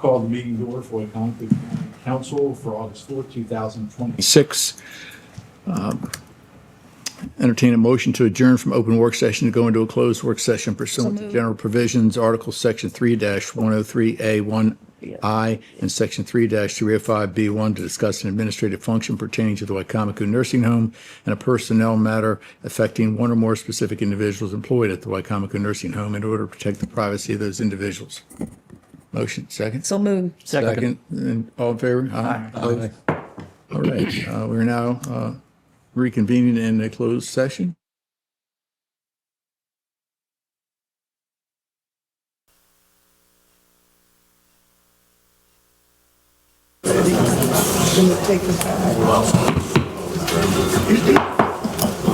Call the meeting to order for Wicomico County Council for August 4th, 2026. Entertain a motion to adjourn from open work session to go into a closed work session pursuant to general provisions, Article Section 3-103A1I and Section 3-305B1 to discuss an administrative function pertaining to the Wicomico Nursing Home and a personnel matter affecting one or more specific individuals employed at the Wicomico Nursing Home in order to protect the privacy of those individuals. Motion, second? So moved. Second. And all in favor? Aye. Aye. All right, we're now reconvening in a closed session.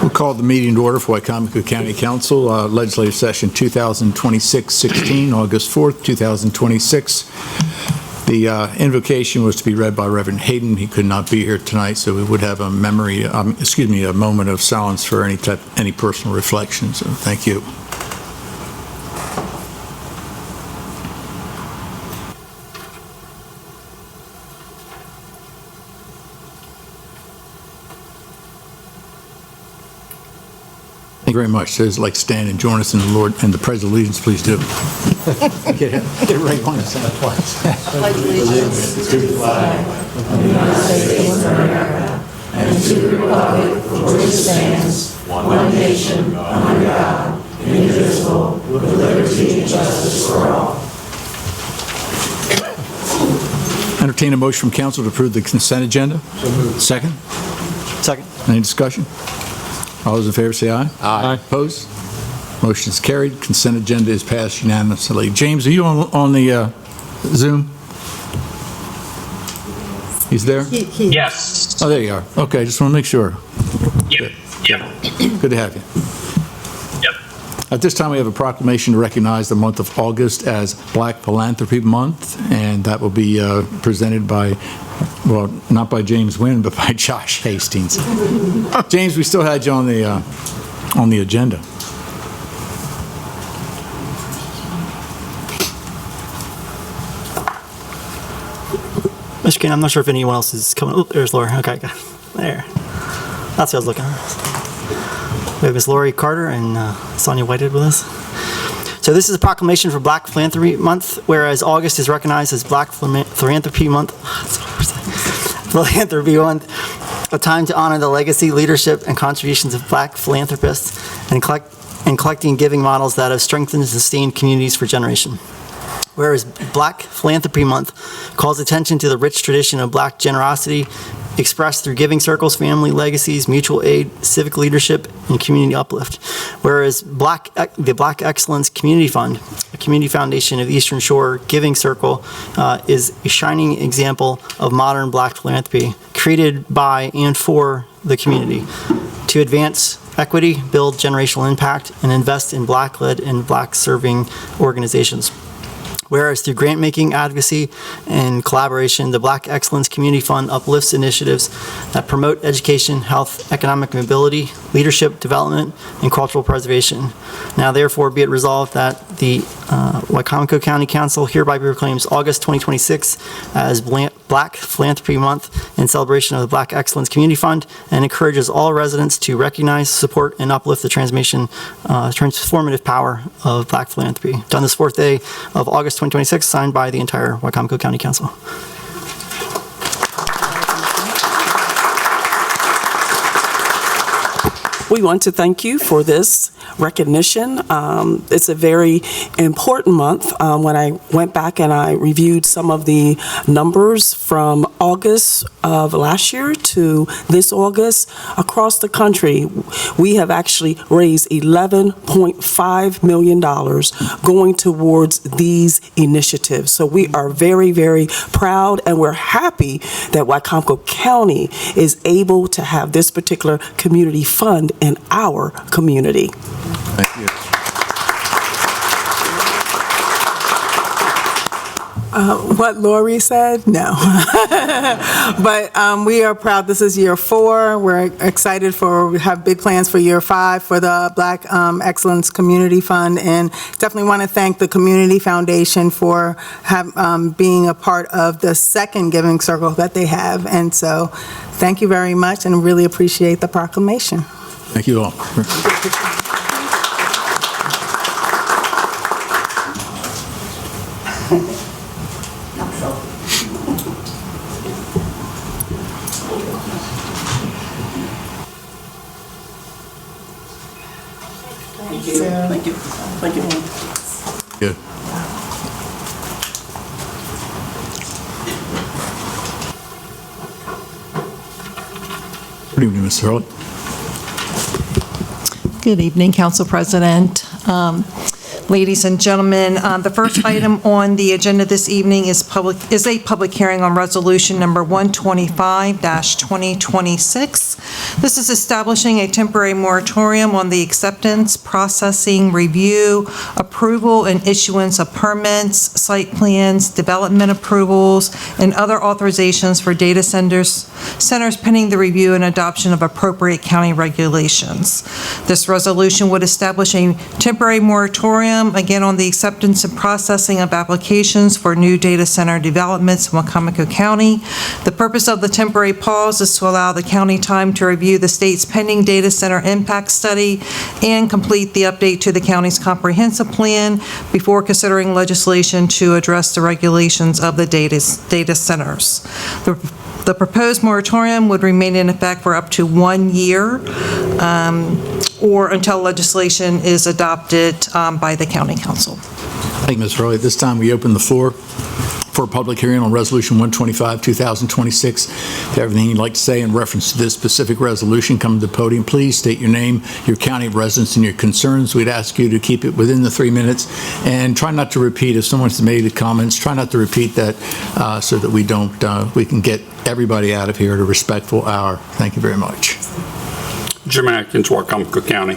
We'll call the meeting to order for Wicomico County Council, Legislative Session 2026-16, August 4th, 2026. The invocation was to be read by Reverend Hayden. He could not be here tonight, so we would have a a moment of silence for any personal reflection. So thank you. Thank you very much. So it's like stand and join us in the Lord and the Pledge of Allegiance, please do. Get it right on us. Pledge allegiance to the flag of the United States of America and to the republic for which it stands, one nation, under God, indivisible, with liberty and justice for all. Entertain a motion from council to approve the consent agenda. So moved. Second? Second. Any discussion? All those in favor say aye. Aye. Opposed? Motion is carried. Consent agenda is passed unanimously. James, are you on the Zoom? He's there? Yes. Oh, there you are. Okay, just want to make sure. Yep. Good to have you. Yep. At this time, we have a proclamation to recognize the month of August as Black Philanthropy Month, and that will be presented by, well, not by James Wynn, but by Josh Hastings. James, we still had you on the agenda. Mr. Kane, I'm not sure if anyone else is coming. Oh, there's Lori. Okay, there. That's what I was looking at. We have Ms. Lori Carter and Sonia Whitehead with us. So this is a proclamation for Black Philanthropy Month, whereas August is recognized as Black Philanthropy Month. Philanthropy Month, a time to honor the legacy, leadership, and contributions of Black philanthropists and collecting giving models that have strengthened and sustained communities for generations. Whereas Black Philanthropy Month calls attention to the rich tradition of Black generosity expressed through giving circles, family legacies, mutual aid, civic leadership, and community uplift. Whereas the Black Excellence Community Fund, a community foundation of Eastern Shore Giving Circle, is a shining example of modern Black philanthropy created by and for the community to advance equity, build generational impact, and invest in Black-led and Black-serving organizations. Whereas through grant-making, advocacy, and collaboration, the Black Excellence Community Fund uplifts initiatives that promote education, health, economic mobility, leadership development, and cultural preservation. Now, therefore, be it resolved that the Wicomico County Council hereby proclaims August 2026 as Black Philanthropy Month in celebration of the Black Excellence Community Fund and encourages all residents to recognize, support, and uplift the transformative power of Black philanthropy. Done this fourth day of August 2026, signed by the entire Wicomico County Council. We want to thank you for this recognition. It's a very important month. When I went back and I reviewed some of the numbers from August of last year to this August, across the country, we have actually raised $11.5 million going towards these initiatives. So we are very, very proud, and we're happy that Wicomico County is able to have this particular community fund in our community. Thank you. What Lori said? No. But we are proud. This is year 4. We're excited we have big plans for year 5 for the Black Excellence Community Fund, and definitely want to thank the Community Foundation for being a part of the second giving circle that they have. And so thank you very much and really appreciate the proclamation. Thank you all. Thank you. Thank you. Good. Good evening, Mr. Hurley. Good evening, Council President. Ladies and gentlemen, the first item on the agenda this evening is a public hearing on resolution number 125-2026. This is establishing a temporary moratorium on the acceptance, processing, review, approval, and issuance of permits, site plans, development approvals, and other authorizations for data centers pending the review and adoption of appropriate county regulations. This resolution would establish a temporary moratorium again on the acceptance and processing of applications for new data center developments in Wicomico County. The purpose of the temporary pause is to allow the county time to review the state's pending data center impact study and complete the update to the county's comprehensive plan before considering legislation to address the regulations of the data centers. The proposed moratorium would remain in effect for up to 1 year or until legislation is adopted by the County Council. Thank you, Ms. Hurley. At this time, we open the floor for a public hearing on Resolution 125-2026. If you have anything you'd like to say in reference to this specific resolution, come to the podium. Please state your name, your county of residence, and your concerns. We'd ask you to keep it within the 3 minutes and try not to repeat. If someone's made comments, try not to repeat that so that we can get everybody out of here at a respectful hour. Thank you very much. Jim Atkins, Wicomico County.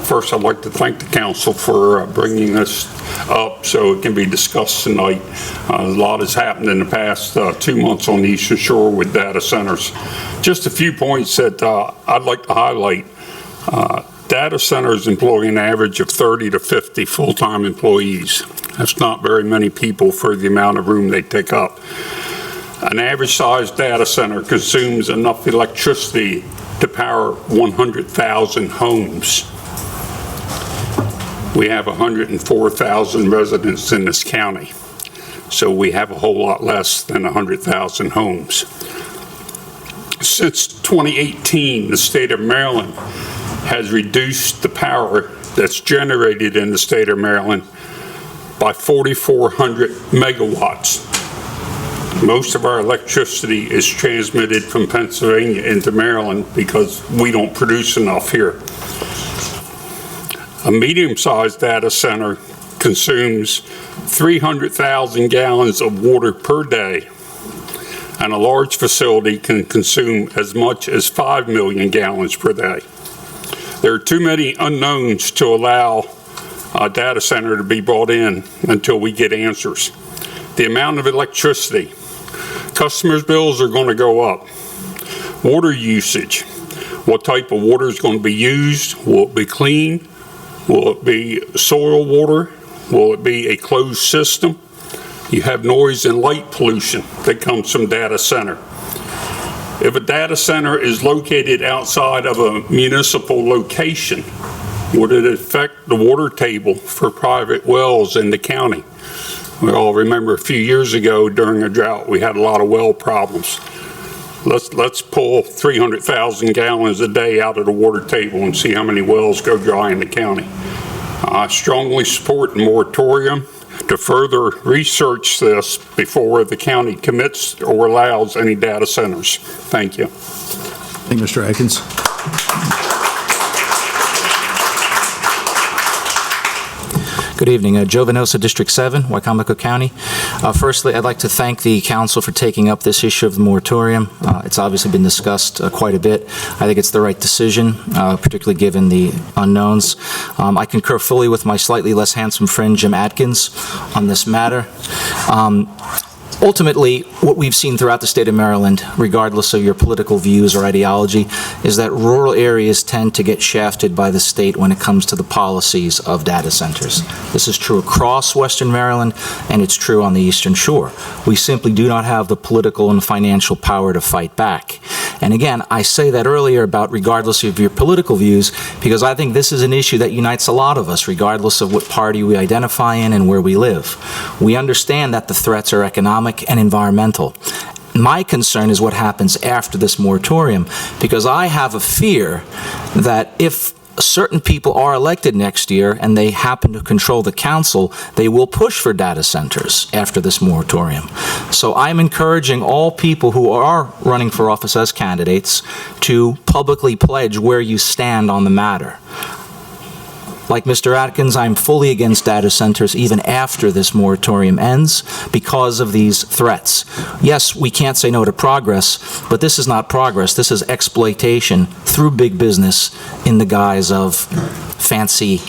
First, I'd like to thank the council for bringing this up so it can be discussed tonight. A lot has happened in the past 2 months on the Eastern Shore with data centers. Just a few points that I'd like to highlight. Data centers employ an average of 30 to 50 full-time employees. That's not very many people for the amount of room they take up. An average-sized data center consumes enough electricity to power 100,000 homes. We have 104,000 residents in this county, so we have a whole lot less than 100,000 homes. Since 2018, the state of Maryland has reduced the power that's generated in the state of Maryland by 4,400 megawatts. Most of our electricity is transmitted from Pennsylvania into Maryland because we don't produce enough here. A medium-sized data center consumes 300,000 gallons of water per day, and a large facility can consume as much as 5 million gallons per day. There are too many unknowns to allow a data center to be brought in until we get answers. The amount of electricity, customers' bills are going to go up. Water usage, what type of water is going to be used? Will it be clean? Will it be soil water? Will it be a closed system? You have noise and light pollution that comes from data center. If a data center is located outside of a municipal location, would it affect the water table for private wells in the county? We all remember a few years ago during a drought, we had a lot of well problems. Let's pull 300,000 gallons a day out of the water table and see how many wells go dry in the county. I strongly support a moratorium to further research this before the county commits or allows any data centers. Thank you. Thank you, Mr. Atkins. Good evening. Joe Venosa, District 7, Wicomico County. Firstly, I'd like to thank the council for taking up this issue of the moratorium. It's obviously been discussed quite a bit. I think it's the right decision, particularly given the unknowns. I concur fully with my slightly less handsome friend, Jim Atkins, on this matter. Ultimately, what we've seen throughout the state of Maryland, regardless of your political views or ideology, is that rural areas tend to get shafted by the state when it comes to the policies of data centers. This is true across Western Maryland, and it's true on the Eastern Shore. We simply do not have the political and financial power to fight back. And again, I say that earlier about regardless of your political views, because I think this is an issue that unites a lot of us, regardless of what party we identify in and where we live. We understand that the threats are economic and environmental. My concern is what happens after this moratorium, because I have a fear that if certain people are elected next year and they happen to control the council, they will push for data centers after this moratorium. So I'm encouraging all people who are running for office as candidates to publicly pledge where you stand on the matter. Like Mr. Atkins, I'm fully against data centers even after this moratorium ends because of these threats. Yes, we can't say no to progress, but this is not progress. This is exploitation through big business in the guise of fancy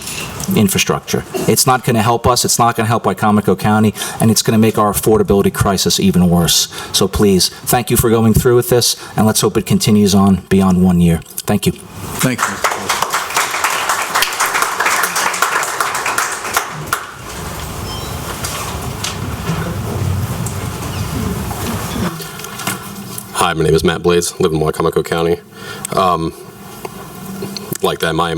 infrastructure. It's not going to help us. It's not going to help Wicomico County, and it's going to make our affordability crisis even worse. So please, thank you for going through with this, and let's hope it continues on beyond 1 year. Thank you. Thank you. Hi, my name is Matt Blades, live in Wicomico County. Like them, I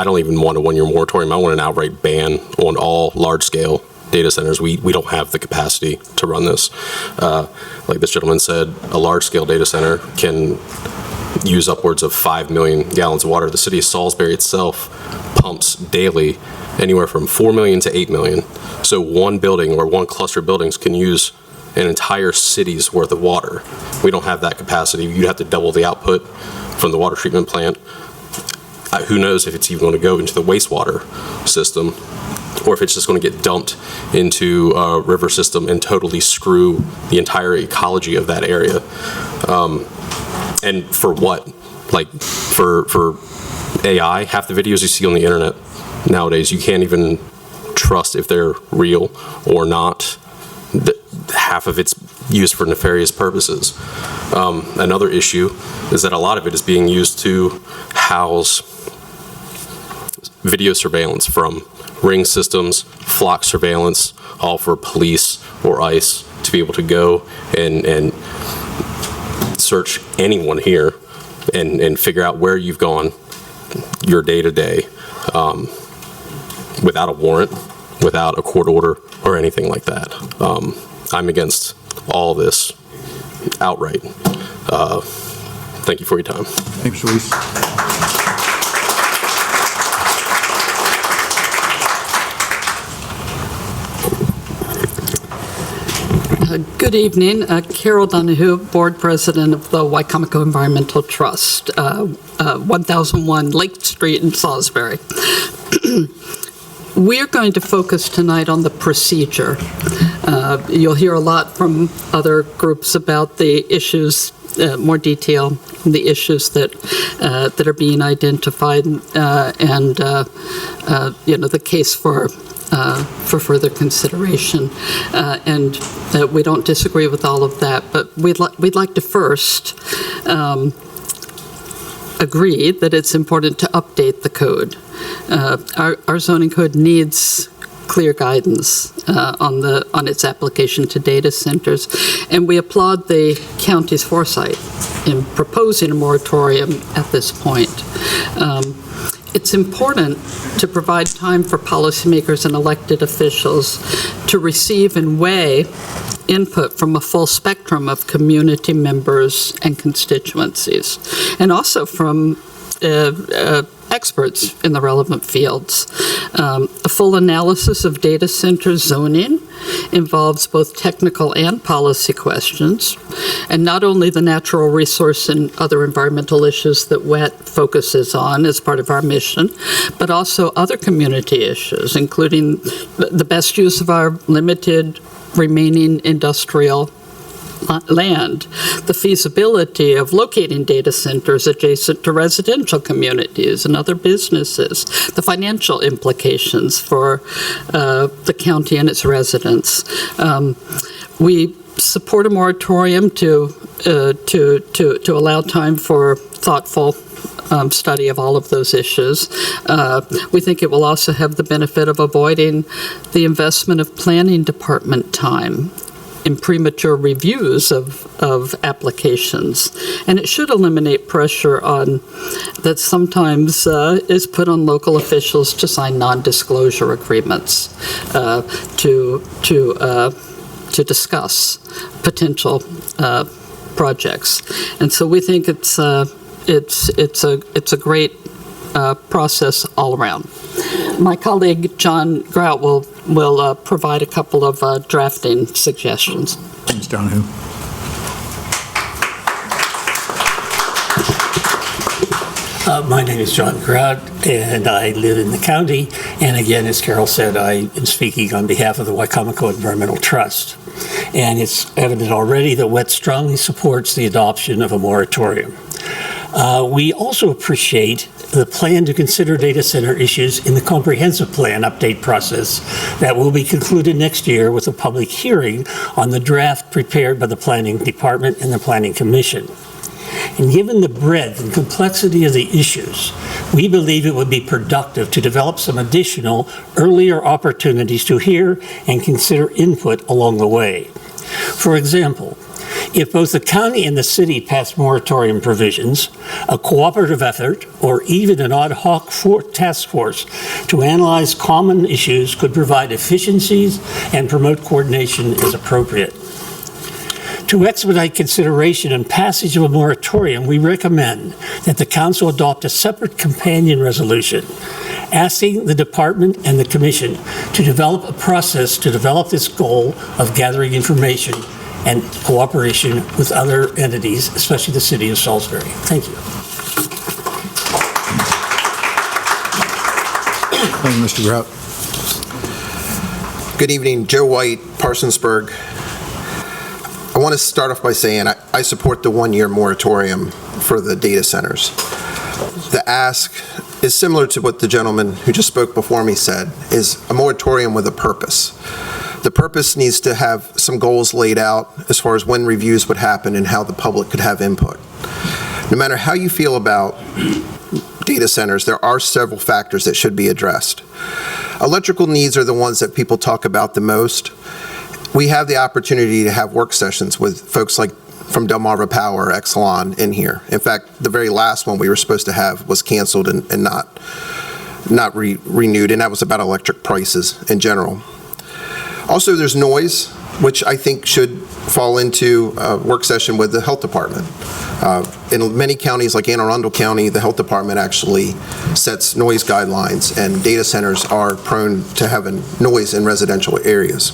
don't even want a 1-year moratorium. I want an outright ban on all large-scale data centers. We don't have the capacity to run this. Like this gentleman said, a large-scale data center can use upwards of 5 million gallons of water. The city of Salisbury itself pumps daily anywhere from 4 million to 8 million. So one building or one cluster of buildings can use an entire city's worth of water. We don't have that capacity. You'd have to double the output from the water treatment plant. Who knows if it's even going to go into the wastewater system or if it's just going to get dumped into a river system and totally screw the entire ecology of that area. And for what? Like for AI, half the videos you see on the internet nowadays, you can't even trust if they're real or not. Half of it's used for nefarious purposes. Another issue is that a lot of it is being used to house video surveillance from ring systems, flock surveillance, all for police or ICE to be able to go and search anyone here and figure out where you've gone your day-to-day without a warrant, without a court order, or anything like that. I'm against all this outright. Thank you for your time. Thanks, Luis. Good evening. Carol Donahue, Board President of the Wicomico Environmental Trust, 1001 Lake Street in Salisbury. We're going to focus tonight on the procedure. You'll hear a lot from other groups about the issues, more detail, the issues that are being identified, and the case for further consideration. And we don't disagree with all of that, but we'd like to first agree that it's important to update the code. Our zoning code needs clear guidance on its application to data centers, and we applaud the county's foresight in proposing a moratorium at this point. It's important to provide time for policymakers and elected officials to receive and weigh input from a full spectrum of community members and constituencies, and also from experts in the relevant fields. A full analysis of data center zoning involves both technical and policy questions, and not only the natural resource and other environmental issues that WET focuses on as part of our mission, but also other community issues, including the best use of our limited remaining industrial land, the feasibility of locating data centers adjacent to residential communities and other businesses, the financial implications for the county and its residents. We support a moratorium to allow time for thoughtful study of all of those issues. We think it will also have the benefit of avoiding the investment of planning department time in premature reviews of applications. And it should eliminate pressure that sometimes is put on local officials to sign non-disclosure agreements to discuss potential projects. And so we think it's a great process all around. My colleague John Grout will provide a couple of drafting suggestions. Thanks, Donahue. My name is John Grout, and I live in the county. And again, as Carol said, I am speaking on behalf of the Wicomico Environmental Trust. And it's evident already that WET strongly supports the adoption of a moratorium. We also appreciate the plan to consider data center issues in the comprehensive plan update process that will be concluded next year with a public hearing on the draft prepared by the Planning Department and the Planning Commission. And given the breadth and complexity of the issues, we believe it would be productive to develop some additional earlier opportunities to hear and consider input along the way. For example, if both the county and the city pass moratorium provisions, a cooperative effort, or even an ad hoc task force to analyze common issues could provide efficiencies and promote coordination as appropriate. To expedite consideration and passage of a moratorium, we recommend that the council adopt a separate companion resolution asking the department and the commission to develop a process to develop this goal of gathering information and cooperation with other entities, especially the city of Salisbury. Thank you. Thank you, Mr. Grout. Good evening, Joe White, Parsonsburg. I want to start off by saying I support the one-year moratorium for the data centers. The ask is similar to what the gentleman who just spoke before me said, is a moratorium with a purpose. The purpose needs to have some goals laid out as far as when reviews would happen and how the public could have input. No matter how you feel about data centers, there are several factors that should be addressed. Electrical needs are the ones that people talk about the most. We have the opportunity to have work sessions with folks like from Delmarva Power or Exelon in here. In fact, the very last one we were supposed to have was canceled and not renewed, and that was about electric prices in general. Also, there's noise, which I think should fall into a work session with the health department. In many counties, like Anne Arundel County, the health department actually sets noise guidelines, and data centers are prone to having noise in residential areas.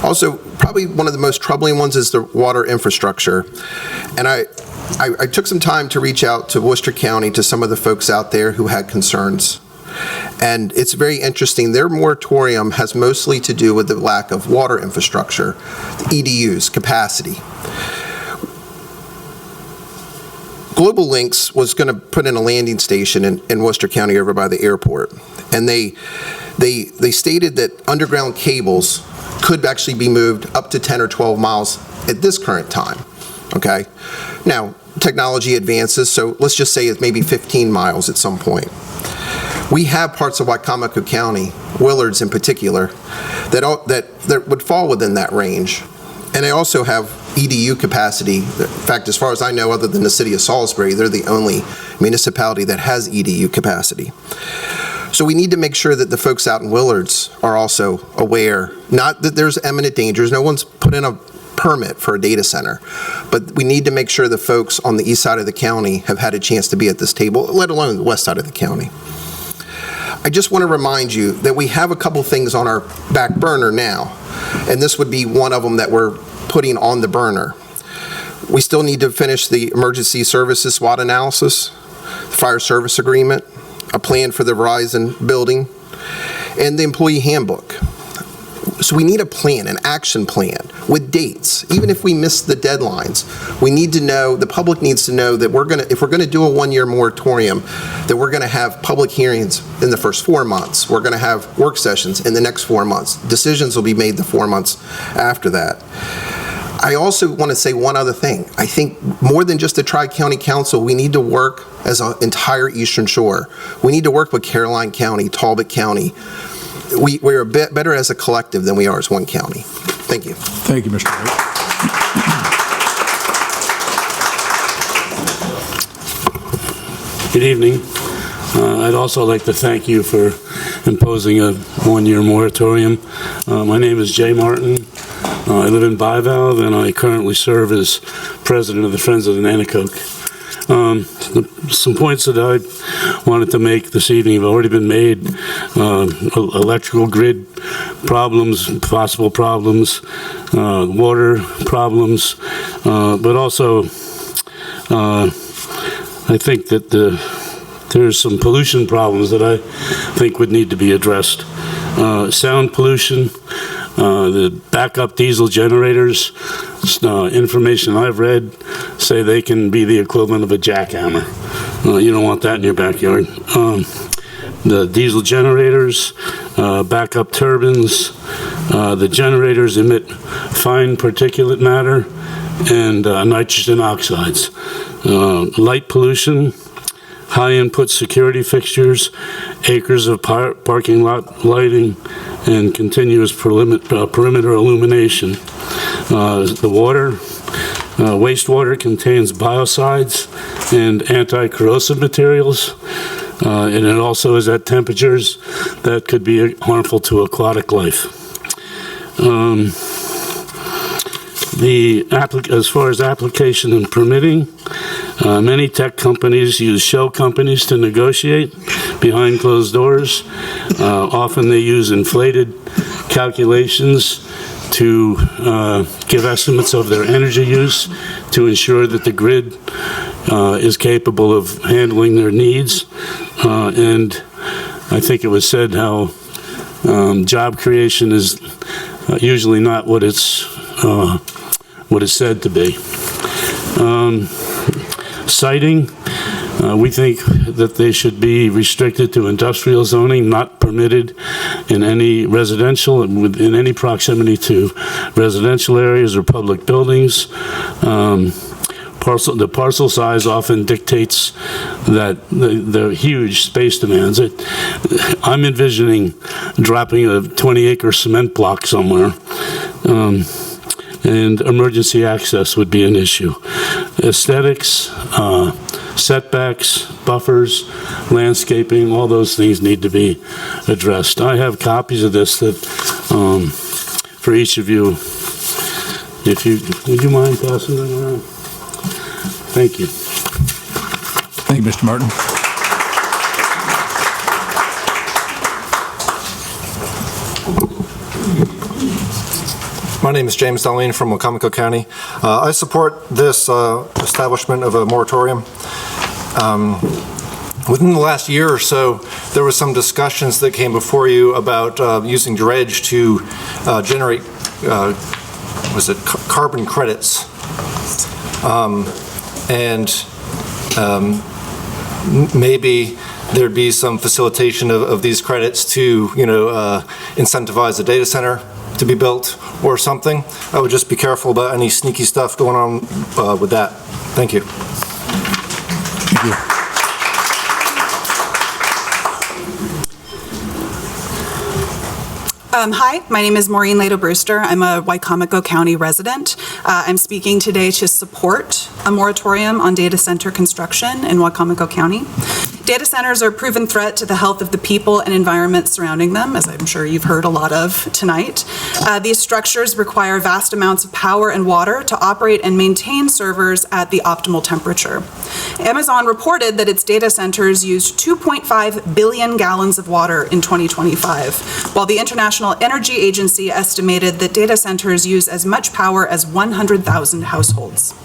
Also, probably one of the most troubling ones is the water infrastructure. And I took some time to reach out to Worcester County, to some of the folks out there who had concerns. And it's very interesting. Their moratorium has mostly to do with the lack of water infrastructure, EDUs, capacity. Global Links was going to put in a landing station in Worcester County over by the airport. And they stated that underground cables could actually be moved up to 10 or 12 miles at this current time, okay? Now, technology advances, so let's just say it's maybe 15 miles at some point. We have parts of Wicomico County, Willards in particular, that would fall within that range. And they also have EDU capacity. In fact, as far as I know, other than the city of Salisbury, they're the only municipality that has EDU capacity. So we need to make sure that the folks out in Willards are also aware, not that there's imminent dangers, no one's put in a permit for a data center, but we need to make sure the folks on the east side of the county have had a chance to be at this table, let alone the west side of the county. I just want to remind you that we have a couple things on our back burner now, and this would be one of them that we're putting on the burner. We still need to finish the emergency services SWOT analysis, fire service agreement, a plan for the Verizon building, and the employee handbook. So we need a plan, an action plan. with dates. Even if we miss the deadlines, we need to know, the public needs to know that if we're going to do a one-year moratorium, that we're going to have public hearings in the first 4 months. We're going to have work sessions in the next 4 months. Decisions will be made the 4 months after that. I also want to say one other thing. I think more than just the Tri-County Council, we need to work as an entire Eastern Shore. We need to work with Caroline County, Talbot County. We're a bit better as a collective than we are as one county. Thank you. Thank you, Mr. Wright. Good evening. I'd also like to thank you for imposing a one-year moratorium. My name is Jay Martin. I live in Bivalve, and I currently serve as president of the Friends of the Nanticoke. Some points that I wanted to make this evening have already been made. Electrical grid problems, possible problems, water problems, but also I think that there's some pollution problems that I think would need to be addressed. Sound pollution, the backup diesel generators, information I've read say they can be the equivalent of a jackhammer. You don't want that in your backyard. The diesel generators, backup turbines, the generators emit fine particulate matter and nitrogen oxides. Light pollution, high input security fixtures, acres of parking lot lighting, and continuous perimeter illumination. The water, wastewater contains biocides and anti-corrosive materials, and it also is at temperatures that could be harmful to aquatic life. As far as application and permitting, many tech companies use shell companies to negotiate behind closed doors. Often they use inflated calculations to give estimates of their energy use to ensure that the grid is capable of handling their needs. And I think it was said how job creation is usually not what it's said to be. Siting, we think that they should be restricted to industrial zoning, not permitted in any residential, in any proximity to residential areas or public buildings. The parcel size often dictates that the huge space demands. I'm envisioning dropping a 20-acre cement block somewhere. And emergency access would be an issue. Aesthetics, setbacks, buffers, landscaping, all those things need to be addressed. I have copies of this that, for each of you, would you mind passing them around? Thank you. Thank you, Mr. Martin. My name is James Darlene from Wicomico County. I support this establishment of a moratorium. Within the last year or so, there was some discussions that came before you about using dredge to generate, carbon credits. Maybe there'd be some facilitation of these credits to, incentivize a data center to be built or something. I would just be careful about any sneaky stuff going on with that. Thank you. Thank you. Hi, my name is Maureen Lato-Brewster. I'm a Wicomico County resident. I'm speaking today to support a moratorium on data center construction in Wicomico County. Data centers are a proven threat to the health of the people and environment surrounding them, as I'm sure you've heard a lot of tonight. These structures require vast amounts of power and water to operate and maintain servers at the optimal temperature. Amazon reported that its data centers used 2.5 billion gallons of water in 2025, while the International Energy Agency estimated that data centers use as much power as 100,000 households.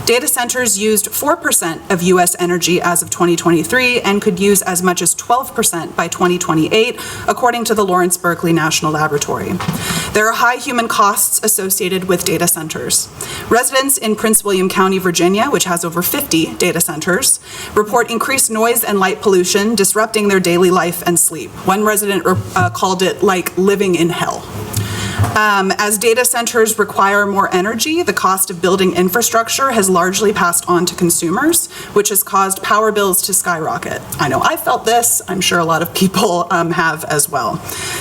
Data centers used 4% of U.S. energy as of 2023 and could use as much as 12% by 2028, according to the Lawrence Berkeley National Laboratory. There are high human costs associated with data centers. Residents in Prince William County, Virginia, which has over 50 data centers, report increased noise and light pollution disrupting their daily life and sleep. One resident called it like living in hell. As data centers require more energy, the cost of building infrastructure has largely passed on to consumers, which has caused power bills to skyrocket. I know I felt this. I'm sure a lot of people have as well.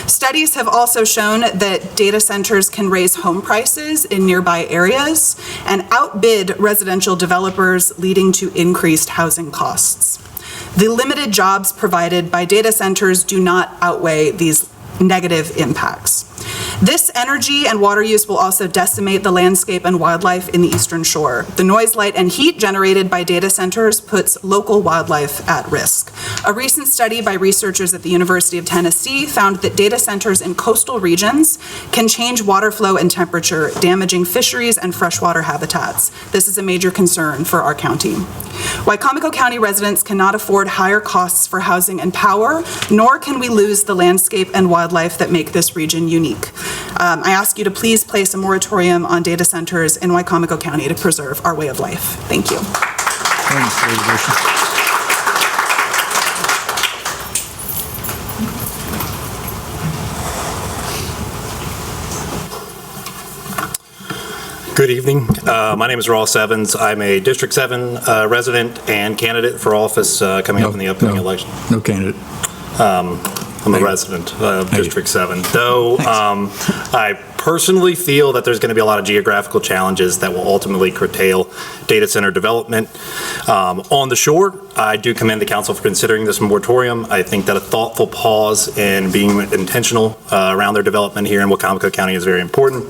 Studies have also shown that data centers can raise home prices in nearby areas and outbid residential developers, leading to increased housing costs. The limited jobs provided by data centers do not outweigh these negative impacts. This energy and water use will also decimate the landscape and wildlife in the Eastern Shore. The noise, light, and heat generated by data centers puts local wildlife at risk. A recent study by researchers at the University of Tennessee found that data centers in coastal regions can change water flow and temperature, damaging fisheries and freshwater habitats. This is a major concern for our county. Wicomico County residents cannot afford higher costs for housing and power, nor can we lose the landscape and wildlife that make this region unique. I ask you to please place a moratorium on data centers in Wicomico County to preserve our way of life. Thank you. Good evening. My name is Ross Evans. I'm a District 7 resident and candidate for office coming up in the upcoming election. No candidate. I'm a resident of District 7, though I personally feel that there's going to be a lot of geographical challenges that will ultimately curtail data center development. On the shore, I do commend the council for considering this moratorium. I think that a thoughtful pause and being intentional around their development here in Wicomico County is very important,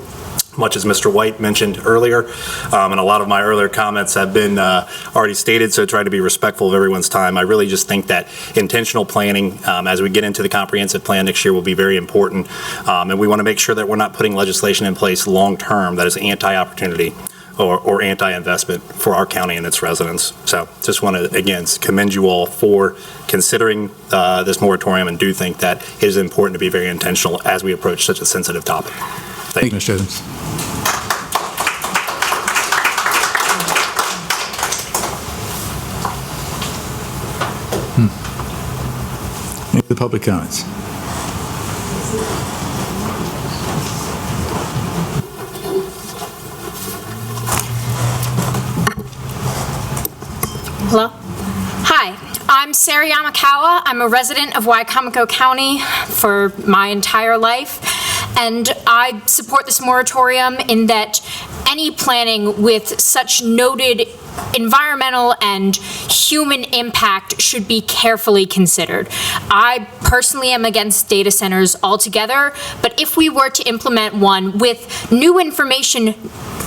much as Mr. White mentioned earlier, and a lot of my earlier comments have been already stated, so try to be respectful of everyone's time. I really just think that intentional planning as we get into the comprehensive plan next year will be very important, and we want to make sure that we're not putting legislation in place long-term that is anti-opportunity or anti-investment for our county and its residents. So just want to, again, commend you all for considering this moratorium, and do think that it is important to be very intentional as we approach such a sensitive topic. Thank you, Mr. Evans. Any other public comments? Hello? Hi, I'm Sarah Yamakawa. I'm a resident of Wicomico County for my entire life, and I support this moratorium in that any planning with such noted environmental and human impact should be carefully considered. I personally am against data centers altogether, but if we were to implement one with new information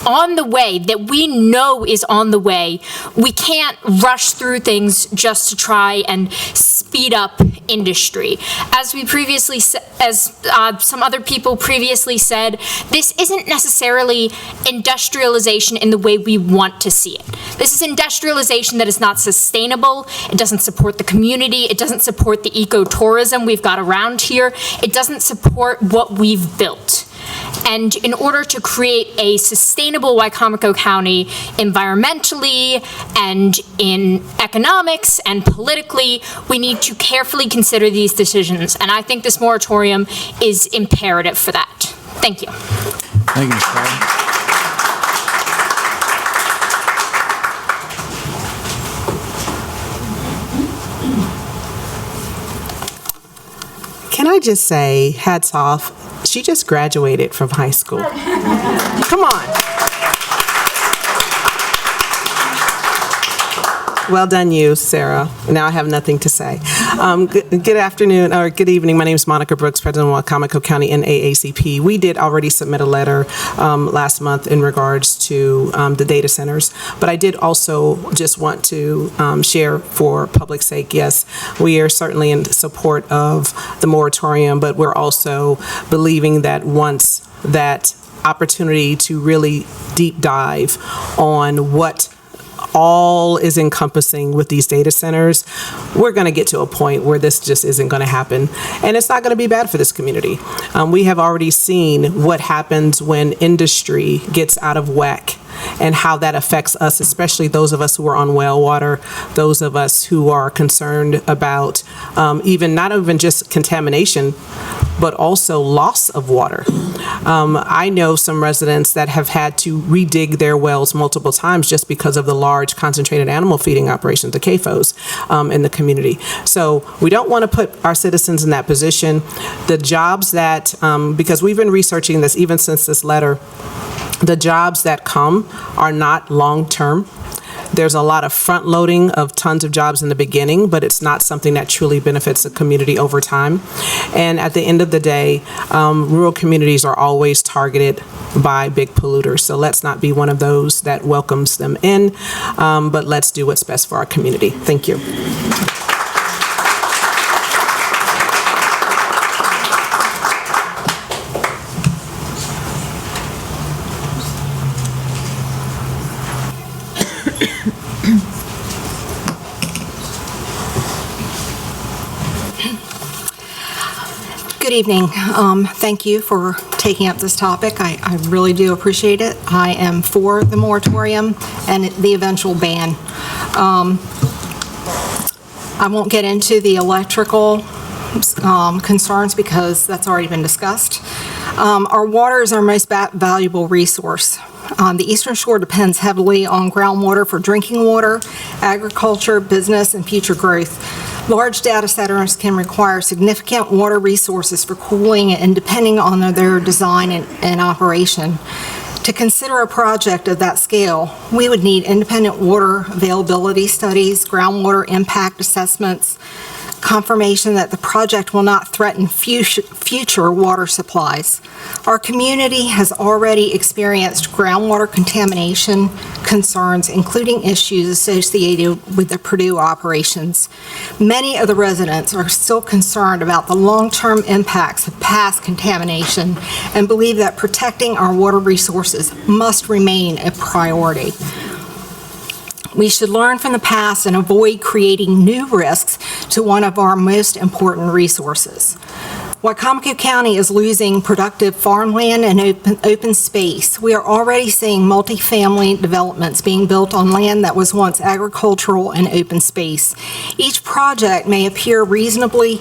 on the way that we know is on the way, we can't rush through things just to try and speed up industry. As we previously, some other people previously said, this isn't necessarily industrialization in the way we want to see it. This is industrialization that is not sustainable. It doesn't support the community. It doesn't support the ecotourism we've got around here. It doesn't support what we've built. And in order to create a sustainable Wicomico County environmentally and in economics and politically, we need to carefully consider these decisions. And I think this moratorium is imperative for that. Thank you. Thank you, Ms. Powell. Can I just say, hats off, she just graduated from high school. Come on. Well done you, Sarah. Now I have nothing to say. Good afternoon, or good evening. My name is Monica Brooks, President of Wicomico County NAACP. We did already submit a letter last month in regards to the data centers, but I did also just want to share for public's sake, yes, we are certainly in support of the moratorium, but we're also believing that once that opportunity to really deep dive on what all is encompassing with these data centers, we're going to get to a point where this just isn't going to happen. And it's not going to be bad for this community. We have already seen what happens when industry gets out of whack and how that affects us, especially those of us who are on well water, those of us who are concerned about not even just contamination, but also loss of water. I know some residents that have had to redig their wells multiple times just because of the large concentrated animal feeding operations, the CAFOs, in the community. So we don't want to put our citizens in that position. The jobs that, because we've been researching this even since this letter, the jobs that come are not long-term. There's a lot of front loading of tons of jobs in the beginning, but it's not something that truly benefits the community over time. And at the end of the day, rural communities are always targeted by big polluters. So let's not be one of those that welcomes them in, but let's do what's best for our community. Thank you. Good evening. Thank you for taking up this topic. I really do appreciate it. I am for the moratorium and the eventual ban. I won't get into the electrical concerns because that's already been discussed. Our water is our most valuable resource. The Eastern Shore depends heavily on groundwater for drinking water, agriculture, business, and future growth. Large data centers can require significant water resources for cooling and depending on their design and operation. To consider a project of that scale, we would need independent water availability studies, groundwater impact assessments, confirmation that the project will not threaten future water supplies. Our community has already experienced groundwater contamination concerns, including issues associated with the Purdue operations. Many of the residents are still concerned about the long-term impacts of past contamination and believe that protecting our water resources must remain a priority. We should learn from the past and avoid creating new risks to one of our most important resources. Wicomico County is losing productive farmland and open space. We are already seeing multifamily developments being built on land that was once agricultural and open space. Each project may appear reasonable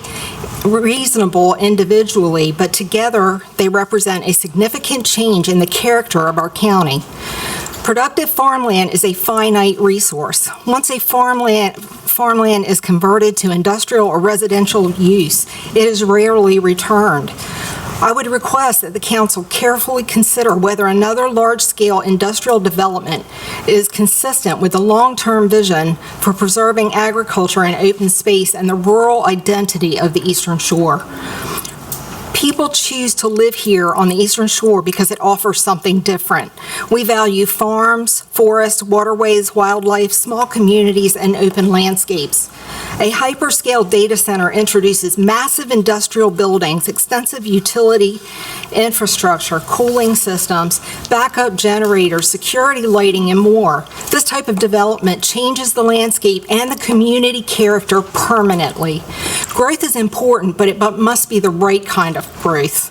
individually, but together they represent a significant change in the character of our county. Productive farmland is a finite resource. Once a farmland is converted to industrial or residential use, it is rarely returned. I would request that the council carefully consider whether another large-scale industrial development is consistent with the long-term vision for preserving agriculture and open space and the rural identity of the Eastern Shore. People choose to live here on the Eastern Shore because it offers something different. We value farms, forests, waterways, wildlife, small communities, and open landscapes. A hyperscale data center introduces massive industrial buildings, extensive utility infrastructure, cooling systems, backup generators, security lighting, and more. This type of development changes the landscape and the community character permanently. Growth is important, but it must be the right kind of growth.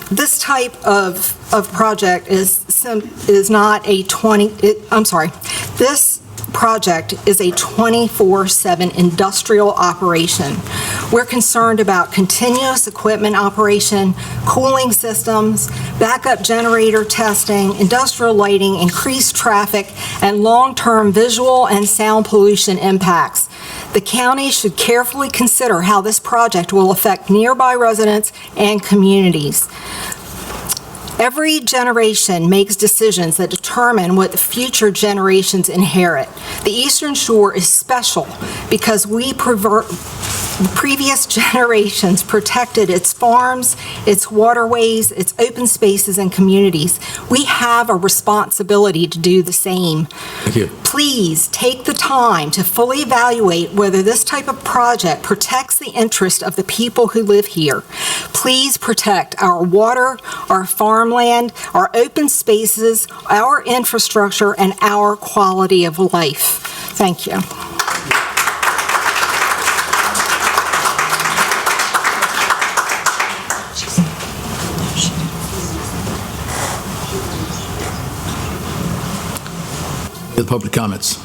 This type of project is not a this project is a 24/7 industrial operation. We're concerned about continuous equipment operation, cooling systems, backup generator testing, industrial lighting, increased traffic, and long-term visual and sound pollution impacts. The county should carefully consider how this project will affect nearby residents and communities. Every generation makes decisions that determine what the future generations inherit. The Eastern Shore is special because we previous generations protected its farms, its waterways, its open spaces, and communities. We have a responsibility to do the same. Thank you. Please take the time to fully evaluate whether this type of project protects the interest of the people who live here. Please protect our water, our farmland, our open spaces, our infrastructure, and our quality of life. Thank you. The public comments.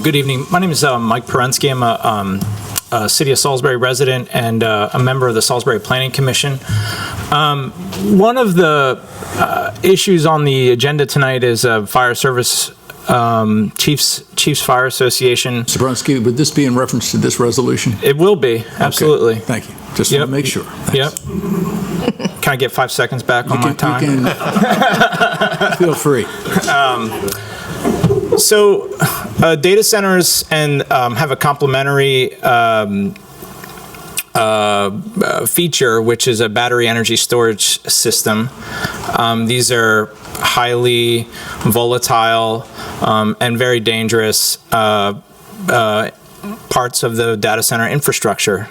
Good evening. My name is Mike Perensky. I'm a City of Salisbury resident and a member of the Salisbury Planning Commission. One of the issues on the agenda tonight is Fire Service Chiefs Fire Association. Mr. Brunski, would this be in reference to this resolution? It will be, absolutely. Okay, thank you. Just want to make sure. Yep. Can I get 5 seconds back on my time? You can feel free. So data centers and have a complementary feature, which is a battery energy storage system. These are highly volatile and very dangerous parts of the data center infrastructure.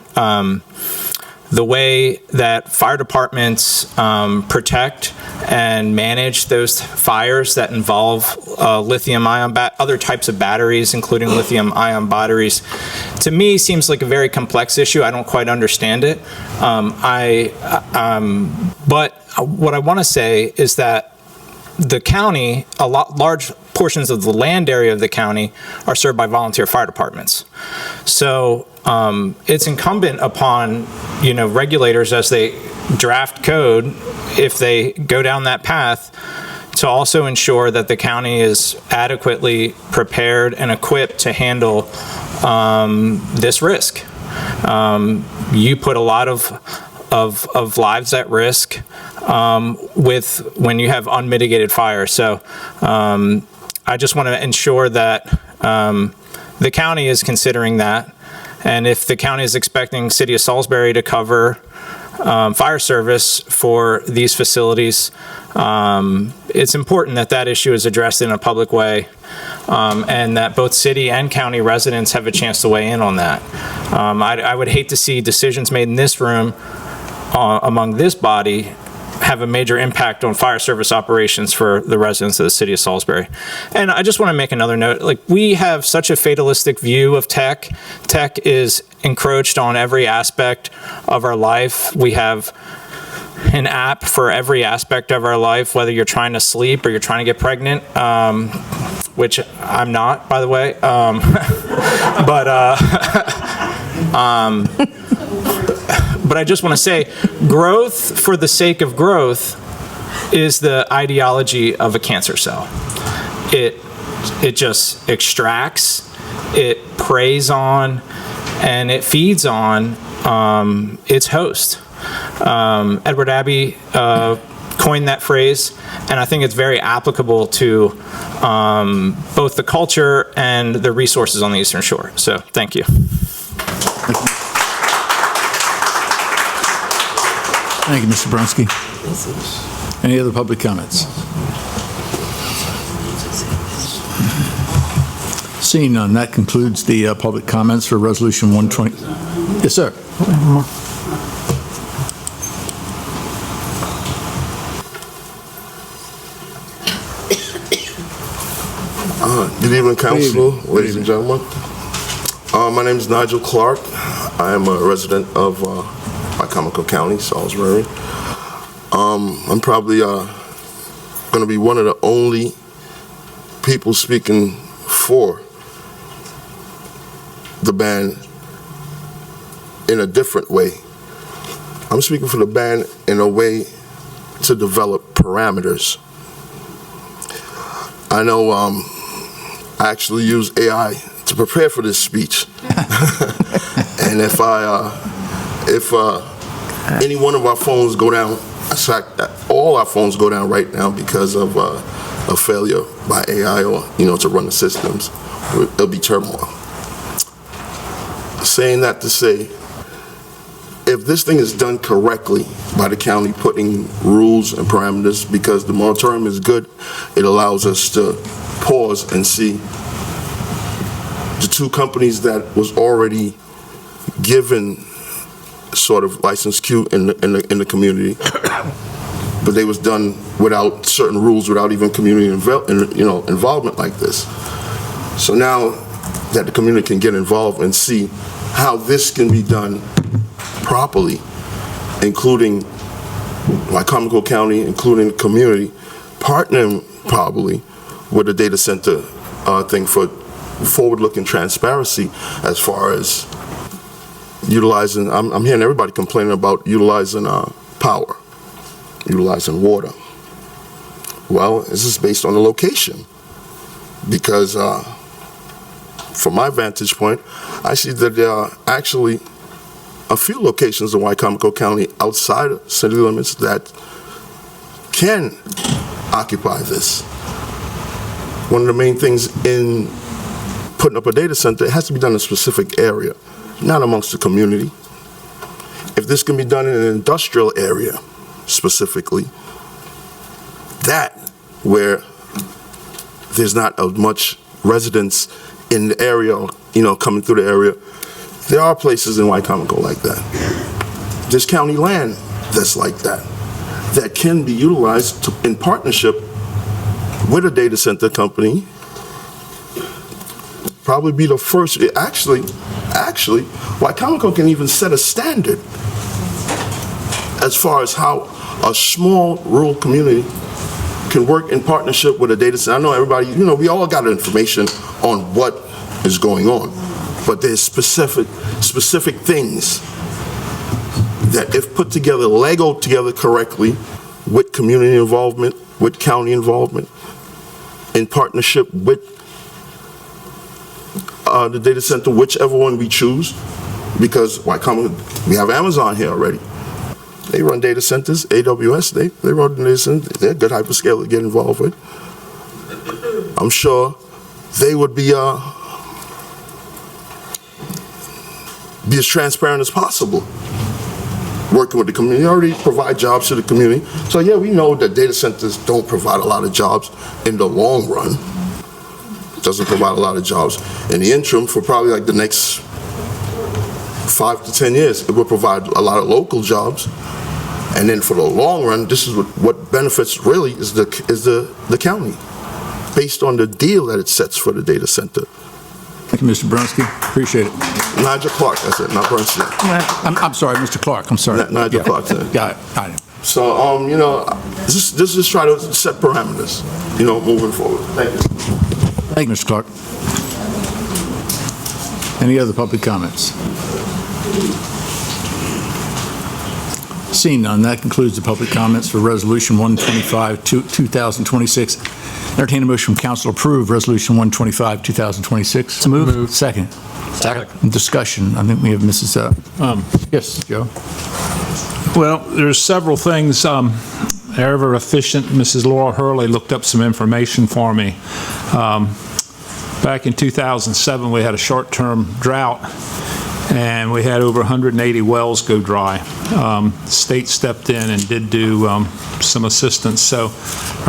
The way that fire departments protect and manage those fires that involve lithium-ion, other types of batteries, including lithium-ion batteries, to me seems like a very complex issue. I don't quite understand it. But what I want to say is that the county, large portions of the land area of the county are served by volunteer fire departments. So it's incumbent upon, regulators as they draft code, if they go down that path, to also ensure that the county is adequately prepared and equipped to handle this risk. You put a lot of lives at risk when you have unmitigated fire. So I just want to ensure that the county is considering that. And if the county is expecting City of Salisbury to cover fire service for these facilities, it's important that that issue is addressed in a public way, and that both city and county residents have a chance to weigh in on that. I would hate to see decisions made in this room among this body have a major impact on fire service operations for the residents of the City of Salisbury. And I just want to make another note. We have such a fatalistic view of tech. Tech is encroached on every aspect of our life. We have an app for every aspect of our life, whether you're trying to sleep or you're trying to get pregnant, which I'm not, by the way. But I just want to say, growth for the sake of growth is the ideology of a cancer cell. It just extracts, it preys on, and it feeds on its host. Edward Abbey coined that phrase, and I think it's very applicable to both the culture and the resources on the Eastern Shore. So, thank you. Thank you, Mr. Brunski. Any other public comments? Seeing none, that concludes the public comments for Resolution 120. Yes, sir. Good evening, Council, ladies and gentlemen. My name is Nigel Clark. I am a resident of Wicomico County, Salisbury. I'm probably going to be one of the only people speaking for the ban in a different way. I'm speaking for the ban in a way to develop parameters. I know I actually use AI to prepare for this speech. And if any one of our phones go down In fact, all our phones go down right now because of a failure by AI or, to run the systems. There'll be turmoil. Saying that to say, if this thing is done correctly by the county, putting rules and parameters, because the moratorium is good, it allows us to pause and see the two companies that was already given sort of license Q in the community, but they was done without certain rules, without even community involvement like this. So now that the community can get involved and see how this can be done properly, including Wicomico County, including the community, partnering probably with a data center thing for forward-looking transparency as far as utilizing, I'm hearing everybody complaining about utilizing power, utilizing water. Well, this is based on the location, because from my vantage point, I see that there are actually a few locations in Wicomico County outside of city limits that can occupy this. One of the main things in putting up a data center, it has to be done in a specific area, not amongst the community. If this can be done in an industrial area specifically, that where there's not as much residents in the area, coming through the area, there are places in Wicomico like that. There's county land that's like that, that can be utilized in partnership with a data center company. Probably be the first. Actually, Wicomico can even set a standard as far as how a small rural community can work in partnership with a data center. I know everybody, we all got information on what is going on, but there's specific things that, if put together, Legoed together correctly, with community involvement, with county involvement, in partnership with the data center, whichever one we choose, because Wicomico, we have Amazon here already. They run data centers, AWS, they run data centers. They're a good hyperscaler to get involved with. I'm sure they would be as transparent as possible, working with the community. They already provide jobs to the community. So yeah, we know that data centers don't provide a lot of jobs in the long run. It doesn't provide a lot of jobs. In the interim, for probably like the next 5 to 10 years, it will provide a lot of local jobs. And then for the long run, this is what benefits really is the county, based on the deal that it sets for the data center. Thank you, Mr. Brunski. Appreciate it. Nigel Clark, that's it, not Bernstein. I'm sorry, Mr. Clark. I'm sorry. Nigel Clark. Got it. So, this is try to set parameters, moving forward. Thank you. Thank you, Mr. Clark. Any other public comments? Seeing none, that concludes the public comments for Resolution 125, 2026. Entertain a motion from council to approve Resolution 125, 2026. So moved. Second. Discussion. I think we have Mrs. Yes, Joe. Well, there's several things. Ever efficient Mrs. Laura Hurley looked up some information for me. Back in 2007, we had a short-term drought, and we had over 180 wells go dry. The state stepped in and did do some assistance. So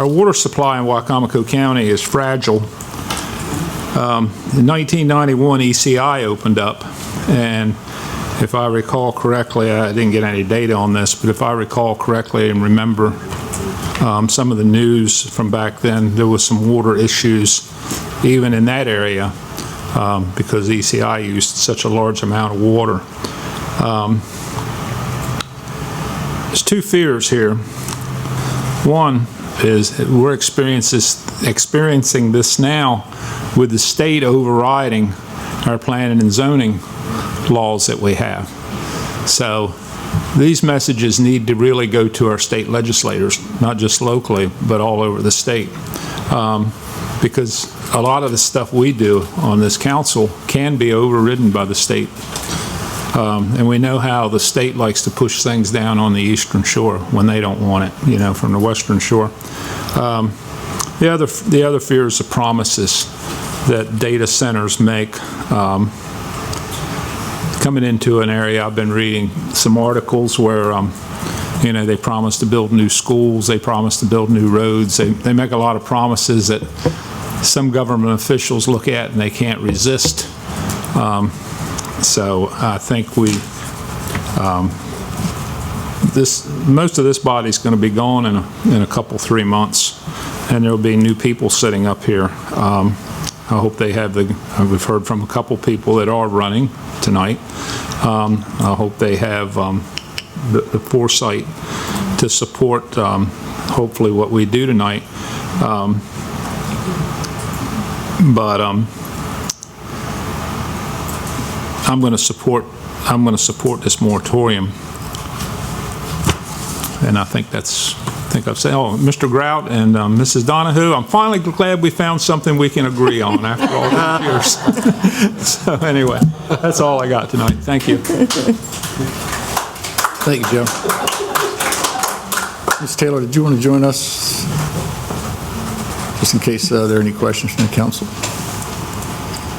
our water supply in Wicomico County is fragile. In 1991, ECI opened up, and if I recall correctly, I didn't get any data on this, but if I recall correctly and remember some of the news from back then, there was some water issues even in that area because ECI used such a large amount of water. There's two fears here. One is we're experiencing this now with the state overriding our planning and zoning laws that we have. So these messages need to really go to our state legislators, not just locally, but all over the state. Because a lot of the stuff we do on this council can be overridden by the state. And we know how the state likes to push things down on the eastern shore when they don't want it, from the western shore. The other fear is the promises that data centers make. Coming into an area, I've been reading some articles where they promise to build new schools, they promise to build new roads. They make a lot of promises that some government officials look at and they can't resist. So I think most of this body's going to be gone in a couple, 3 months, and there'll be new people sitting up here. I hope they have we've heard from a couple people that are running tonight. I hope they have the foresight to support hopefully what we do tonight. But I'm going to support this moratorium, and I think I've said. Oh, Mr. Grout and Mrs. Donahue, I'm finally glad we found something we can agree on after all these years. So anyway, that's all I got tonight. Thank you. Thank you, Joe. Ms. Taylor, did you want to join us, just in case there are any questions from the council?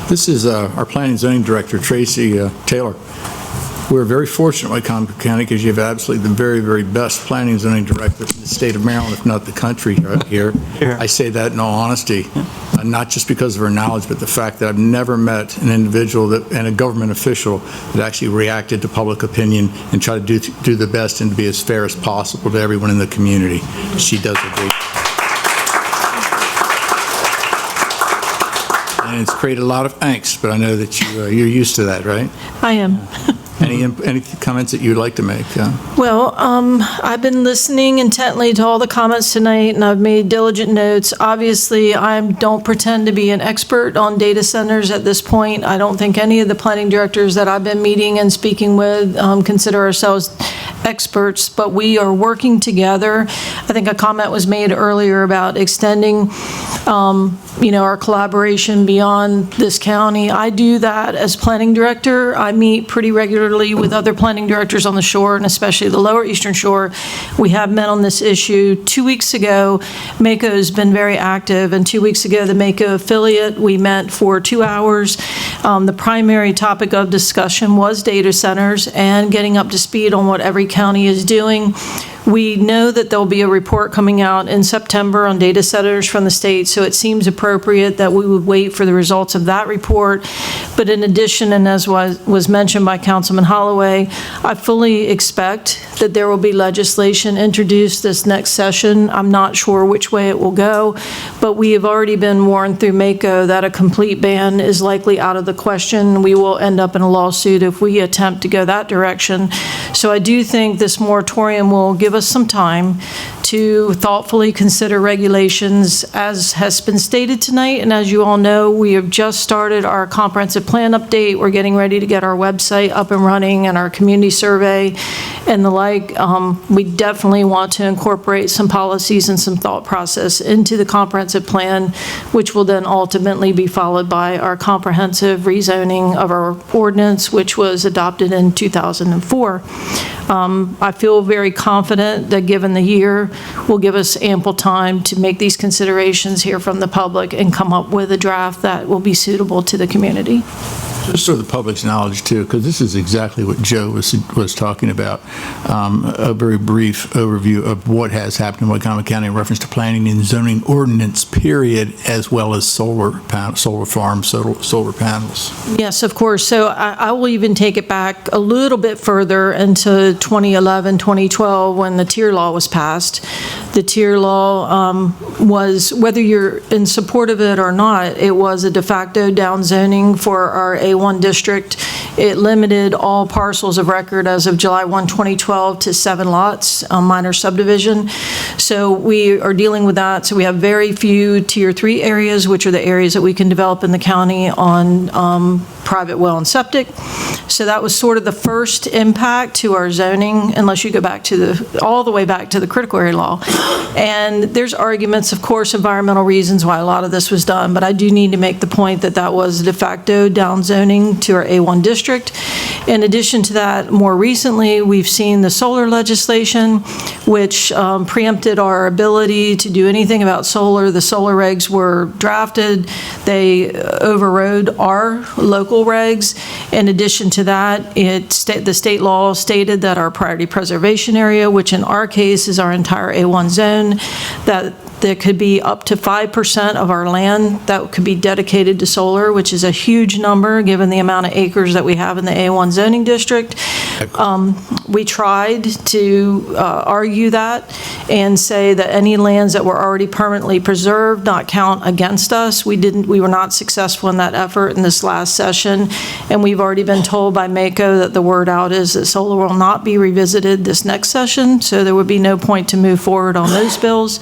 This is our Planning and Zoning Director, Tracy Taylor. We're very fortunate in Wicomico County because you have absolutely the very, very best planning and zoning director in the state of Maryland, if not the country here. I say that in all honesty, not just because of her knowledge, but the fact that I've never met an individual and a government official that actually reacted to public opinion and tried to do the best and to be as fair as possible to everyone in the community. She does a great job. And it's created a lot of angst, but I know that you're used to that, right? I am. Any comments that you'd like to make? Well, I've been listening intently to all the comments tonight, and I've made diligent notes. Obviously, I don't pretend to be an expert on data centers at this point. I don't think any of the planning directors that I've been meeting and speaking with consider ourselves experts, but we are working together. I think a comment was made earlier about extending our collaboration beyond this county. I do that as planning director. I meet pretty regularly with other planning directors on the shore, and especially the lower eastern shore. We have met on this issue. 2 weeks ago, MACO has been very active, and 2 weeks ago, the MACO affiliate, we met for 2 hours. The primary topic of discussion was data centers and getting up to speed on what every county is doing. We know that there'll be a report coming out in September on data centers from the state, so it seems appropriate that we would wait for the results of that report. But in addition, and as was mentioned by Councilman Holloway, I fully expect that there will be legislation introduced this next session. I'm not sure which way it will go, but we have already been warned through MACO that a complete ban is likely out of the question. We will end up in a lawsuit if we attempt to go that direction. So I do think this moratorium will give us some time to thoughtfully consider regulations, as has been stated tonight. And as you all know, we have just started our comprehensive plan update. We're getting ready to get our website up and running and our community survey and the like. We definitely want to incorporate some policies and some thought process into the comprehensive plan, which will then ultimately be followed by our comprehensive rezoning of our ordinance, which was adopted in 2004. I feel very confident that given the year, will give us ample time to make these considerations, hear from the public, and come up with a draft that will be suitable to the community. Just so the public's knowledge too, because this is exactly what Joe was talking about, a very brief overview of what has happened in Wicomico County in reference to planning and zoning ordinance, period, as well as solar farms, solar panels. Yes, of course. So I will even take it back a little bit further into 2011, 2012, when the tier law was passed. The tier law was, whether you're in support of it or not, it was a de facto downzoning for our A1 district. It limited all parcels of record as of July 1, 2012 to 7 lots, minor subdivision. So we are dealing with that. So we have very few tier 3 areas, which are the areas that we can develop in the county on private well and septic. So that was sort of the first impact to our zoning, unless you go back to all the way back to the critical area law. And there's arguments, of course, environmental reasons why a lot of this was done, but I do need to make the point that that was de facto down zoning to our A1 district. In addition to that, more recently, we've seen the solar legislation, which preempted our ability to do anything about solar. The solar regs were drafted. They overrode our local regs. In addition to that, the state law stated that our priority preservation area, which in our case is our entire A1 zone, that there could be up to 5% of our land that could be dedicated to solar, which is a huge number given the amount of acres that we have in the A1 zoning district. We tried to argue that and say that any lands that were already permanently preserved not count against us. We were not successful in that effort in this last session, and we've already been told by MACO that the word out is that solar will not be revisited this next session, so there would be no point to move forward on those bills.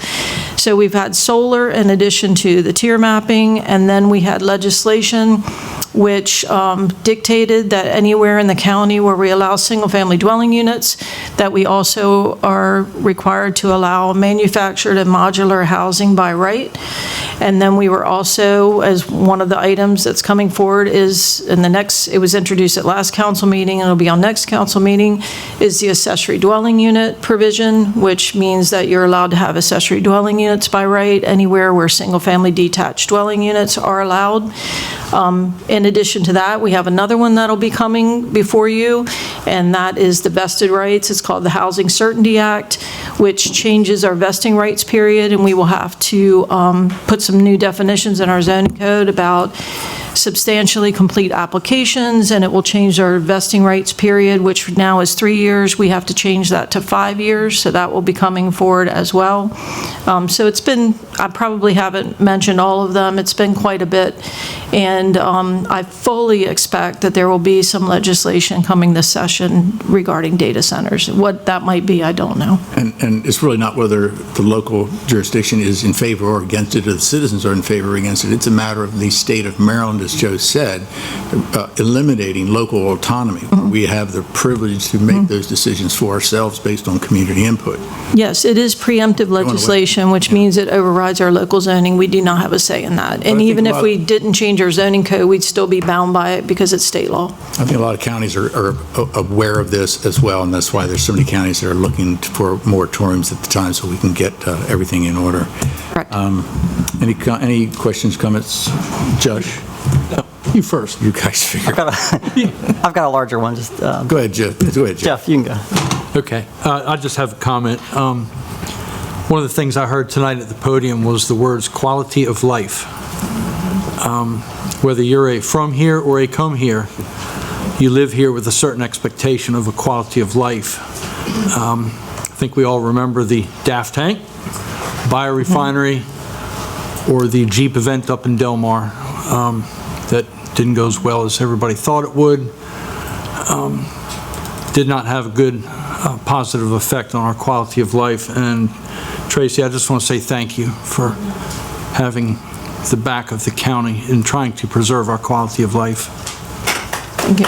So we've had solar in addition to the tier mapping, and then we had legislation which dictated that anywhere in the county where we allow single-family dwelling units, that we also are required to allow manufactured and modular housing by right. And then we were also, as one of the items that's coming forward is in the next, it was introduced at last council meeting and it'll be on next council meeting, is the accessory dwelling unit provision, which means that you're allowed to have accessory dwelling units by right anywhere where single-family detached dwelling units are allowed. In addition to that, we have another one that'll be coming before you, and that is the vested rights. It's called the Housing Certainty Act, which changes our vesting rights period, and we will have to put some new definitions in our zoning code about substantially complete applications, and it will change our vesting rights period, which now is 3 years. We have to change that to 5 years, so that will be coming forward as well. So it's been, I probably haven't mentioned all of them, it's been quite a bit, and I fully expect that there will be some legislation coming this session regarding data centers. What that might be, I don't know. And it's really not whether the local jurisdiction is in favor or against it, or the citizens are in favor or against it. It's a matter of the state of Maryland, as Joe said, eliminating local autonomy. We have the privilege to make those decisions for ourselves based on community input. Yes, it is preemptive legislation, which means it overrides our local zoning. We do not have a say in that. And even if we didn't change our zoning code, we'd still be bound by it because it's state law. I think a lot of counties are aware of this as well, and that's why there's so many counties that are looking for moratoriums at the time so we can get everything in order. Correct. Any questions, comments? Josh? You first. You guys figure. I've got a larger one. Just go ahead, Jeff. Go ahead, Jeff. You can go. Okay. I just have a comment. One of the things I heard tonight at the podium was the words quality of life. Whether you're from here or a come here, you live here with a certain expectation of a quality of life. I think we all remember the DAF tank, biorefinery, or the Jeep event up in Del Mar that didn't go as well as everybody thought it would. Did not have a good positive effect on our quality of life. And Tracy, I just want to say thank you for having the back of the county in trying to preserve our quality of life. Thank you.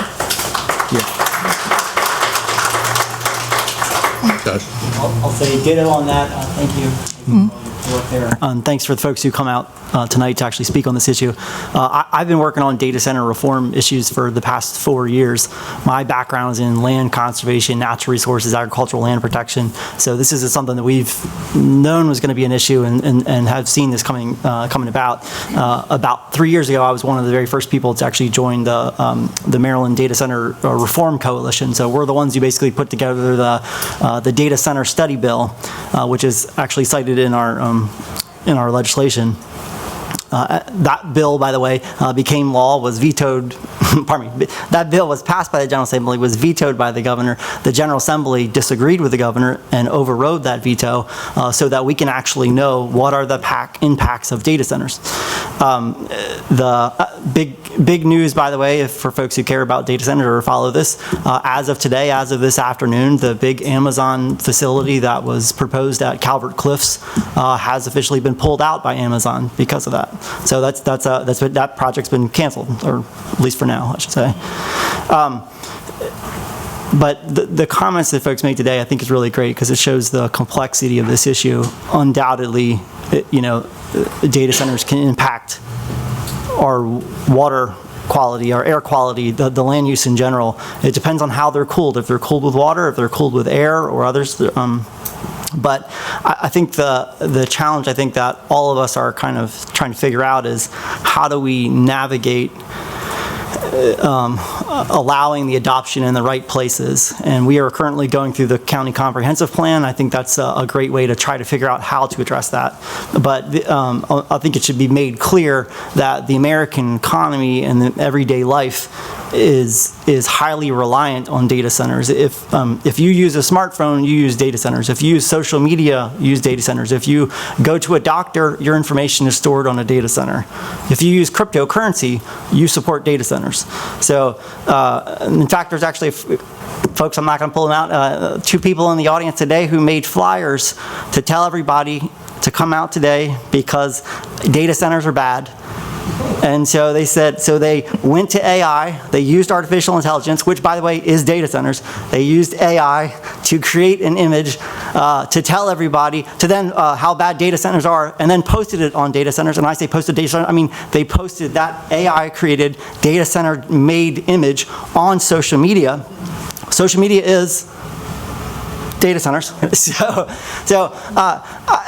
I'll say ditto on that. Thank you. Work there. Thanks for the folks who come out tonight to actually speak on this issue. I've been working on data center reform issues for the past 4 years. My background is in land conservation, natural resources, agricultural land protection. So this is something that we've known was going to be an issue and have seen this coming about. About 3 years ago, I was one of the very first people to actually join the Maryland Data Center Reform Coalition. So we're the ones who basically put together the Data Center Study Bill, which is actually cited in our legislation. That bill, by the way, became law, was vetoed, pardon me, that bill was passed by the General Assembly, was vetoed by the governor. The General Assembly disagreed with the governor and overrode that veto so that we can actually know what are the impacts of data centers. The big news, by the way, for folks who care about data centers or follow this, as of today, as of this afternoon, the big Amazon facility that was proposed at Calvert Cliffs has officially been pulled out by Amazon because of that. So that project's been canceled, or at least for now. now, I should say. But the comments that folks made today, I think, is really great because it shows the complexity of this issue. Undoubtedly, data centers can impact our water quality, our air quality, the land use in general. It depends on how they're cooled. If they're cooled with water, if they're cooled with air or others. But I think the challenge, I think, that all of us are kind of trying to figure out is how do we navigate allowing the adoption in the right places. And we are currently going through the county comprehensive plan. I think that's a great way to try to figure out how to address that. But I think it should be made clear that the American economy and the everyday life is highly reliant on data centers. If you use a smartphone, you use data centers. If you use social media, you use data centers. If you go to a doctor, your information is stored on a data center. If you use cryptocurrency, you support data centers. So, in fact, there's actually, folks, I'm not going to pull them out, 2 people in the audience today who made flyers to tell everybody to come out today because data centers are bad. And so they said, so they went to AI, they used artificial intelligence, which, by the way, is data centers. They used AI to create an image to tell everybody, to then how bad data centers are, and then posted it on data centers. And I say posted data center, I mean they posted that AI-created data center-made image on social media. Social media is data centers.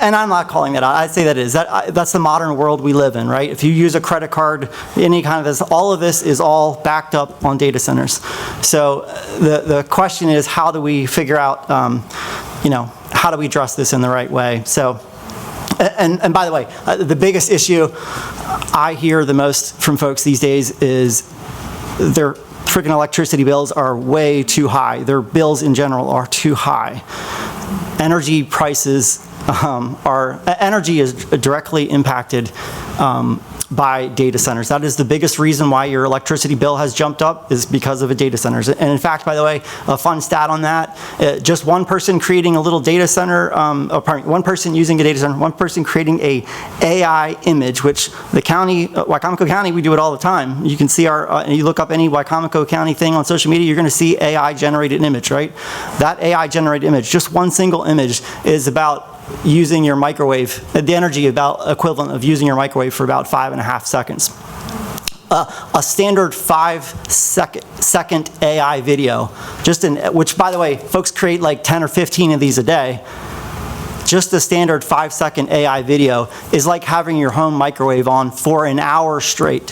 And I'm not calling that out. I say that is. That's the modern world we live in, right? If you use a credit card, any kind of this, all of this is all backed up on data centers. So the question is, how do we figure out, how do we address this in the right way? So, and by the way, the biggest issue I hear the most from folks these days is their freaking electricity bills are way too high. Their bills in general are too high. Energy prices energy is directly impacted by data centers. That is the biggest reason why your electricity bill has jumped up, is because of a data centers. And in fact, by the way, a fun stat on that, just one person creating a little data center, one person using a data center, one person creating a AI image, which the county, Wicomico County, we do it all the time. You can see you look up any Wicomico County thing on social media, you're going to see AI generated image, right? That AI generated image, just one single image, is about using your microwave, the energy about equivalent of using your microwave for about 5.5 seconds. A standard 5-second AI video, which, by the way, folks create like 10 or 15 of these a day. Just a standard 5-second AI video is like having your home microwave on for an hour straight.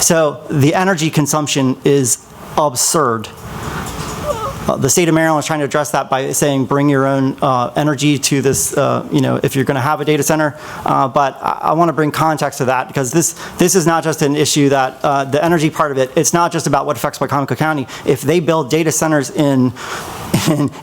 So the energy consumption is absurd. The state of Maryland is trying to address that by saying bring your own energy to this, if you're going to have a data center. But I want to bring context to that, because this is not just an issue that the energy part of it, it's not just about what affects Wicomico County. If they build data centers in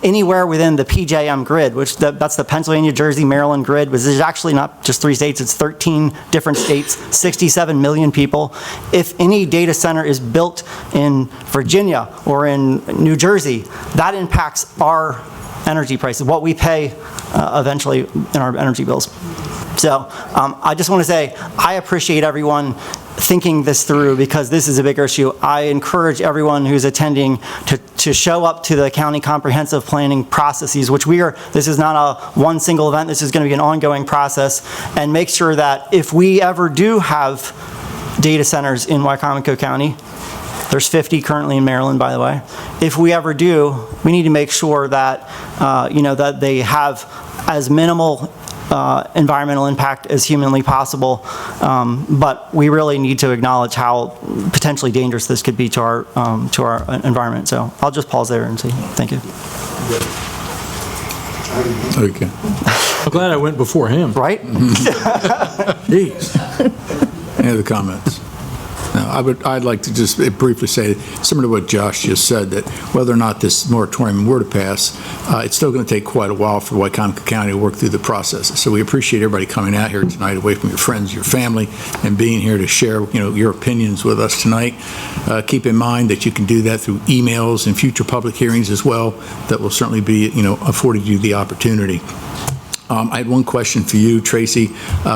anywhere within the PJM grid, which that's the Pennsylvania, Jersey, Maryland grid, which is actually not just 3 states, it's 13 different states, 67 million people. If any data center is built in Virginia or in New Jersey, that impacts our energy prices, what we pay eventually in our energy bills. So I just want to say, I appreciate everyone thinking this through, because this is a bigger issue. I encourage everyone who's attending to show up to the county comprehensive planning processes, which this is not a one single event, this is going to be an ongoing process, and make sure that if we ever do have data centers in Wicomico County, there's 50 currently in Maryland, by the way. If we ever do, we need to make sure that, that they have as minimal environmental impact as humanly possible, but we really need to acknowledge how potentially dangerous this could be to our environment. So I'll just pause there and say thank you. Okay. I'm glad I went before him. Right? Jeez. Any other comments? No, I'd like to just briefly say, similar to what Josh just said, that whether or not this moratorium were to pass, it's still going to take quite a while for Wicomico County to work through the processes. So we appreciate everybody coming out here tonight, away from your friends, your family, and being here to share, your opinions with us tonight. Keep in mind that you can do that through emails and future public hearings as well. That will certainly be, afforded you the opportunity. I had one question for you, Tracy,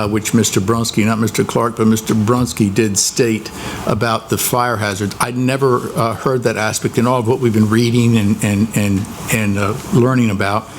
which Mr. Brunski, not Mr. Clark, but Mr. Brunski did state about the fire hazards. I'd never heard that aspect in all of what we've been reading and learning about.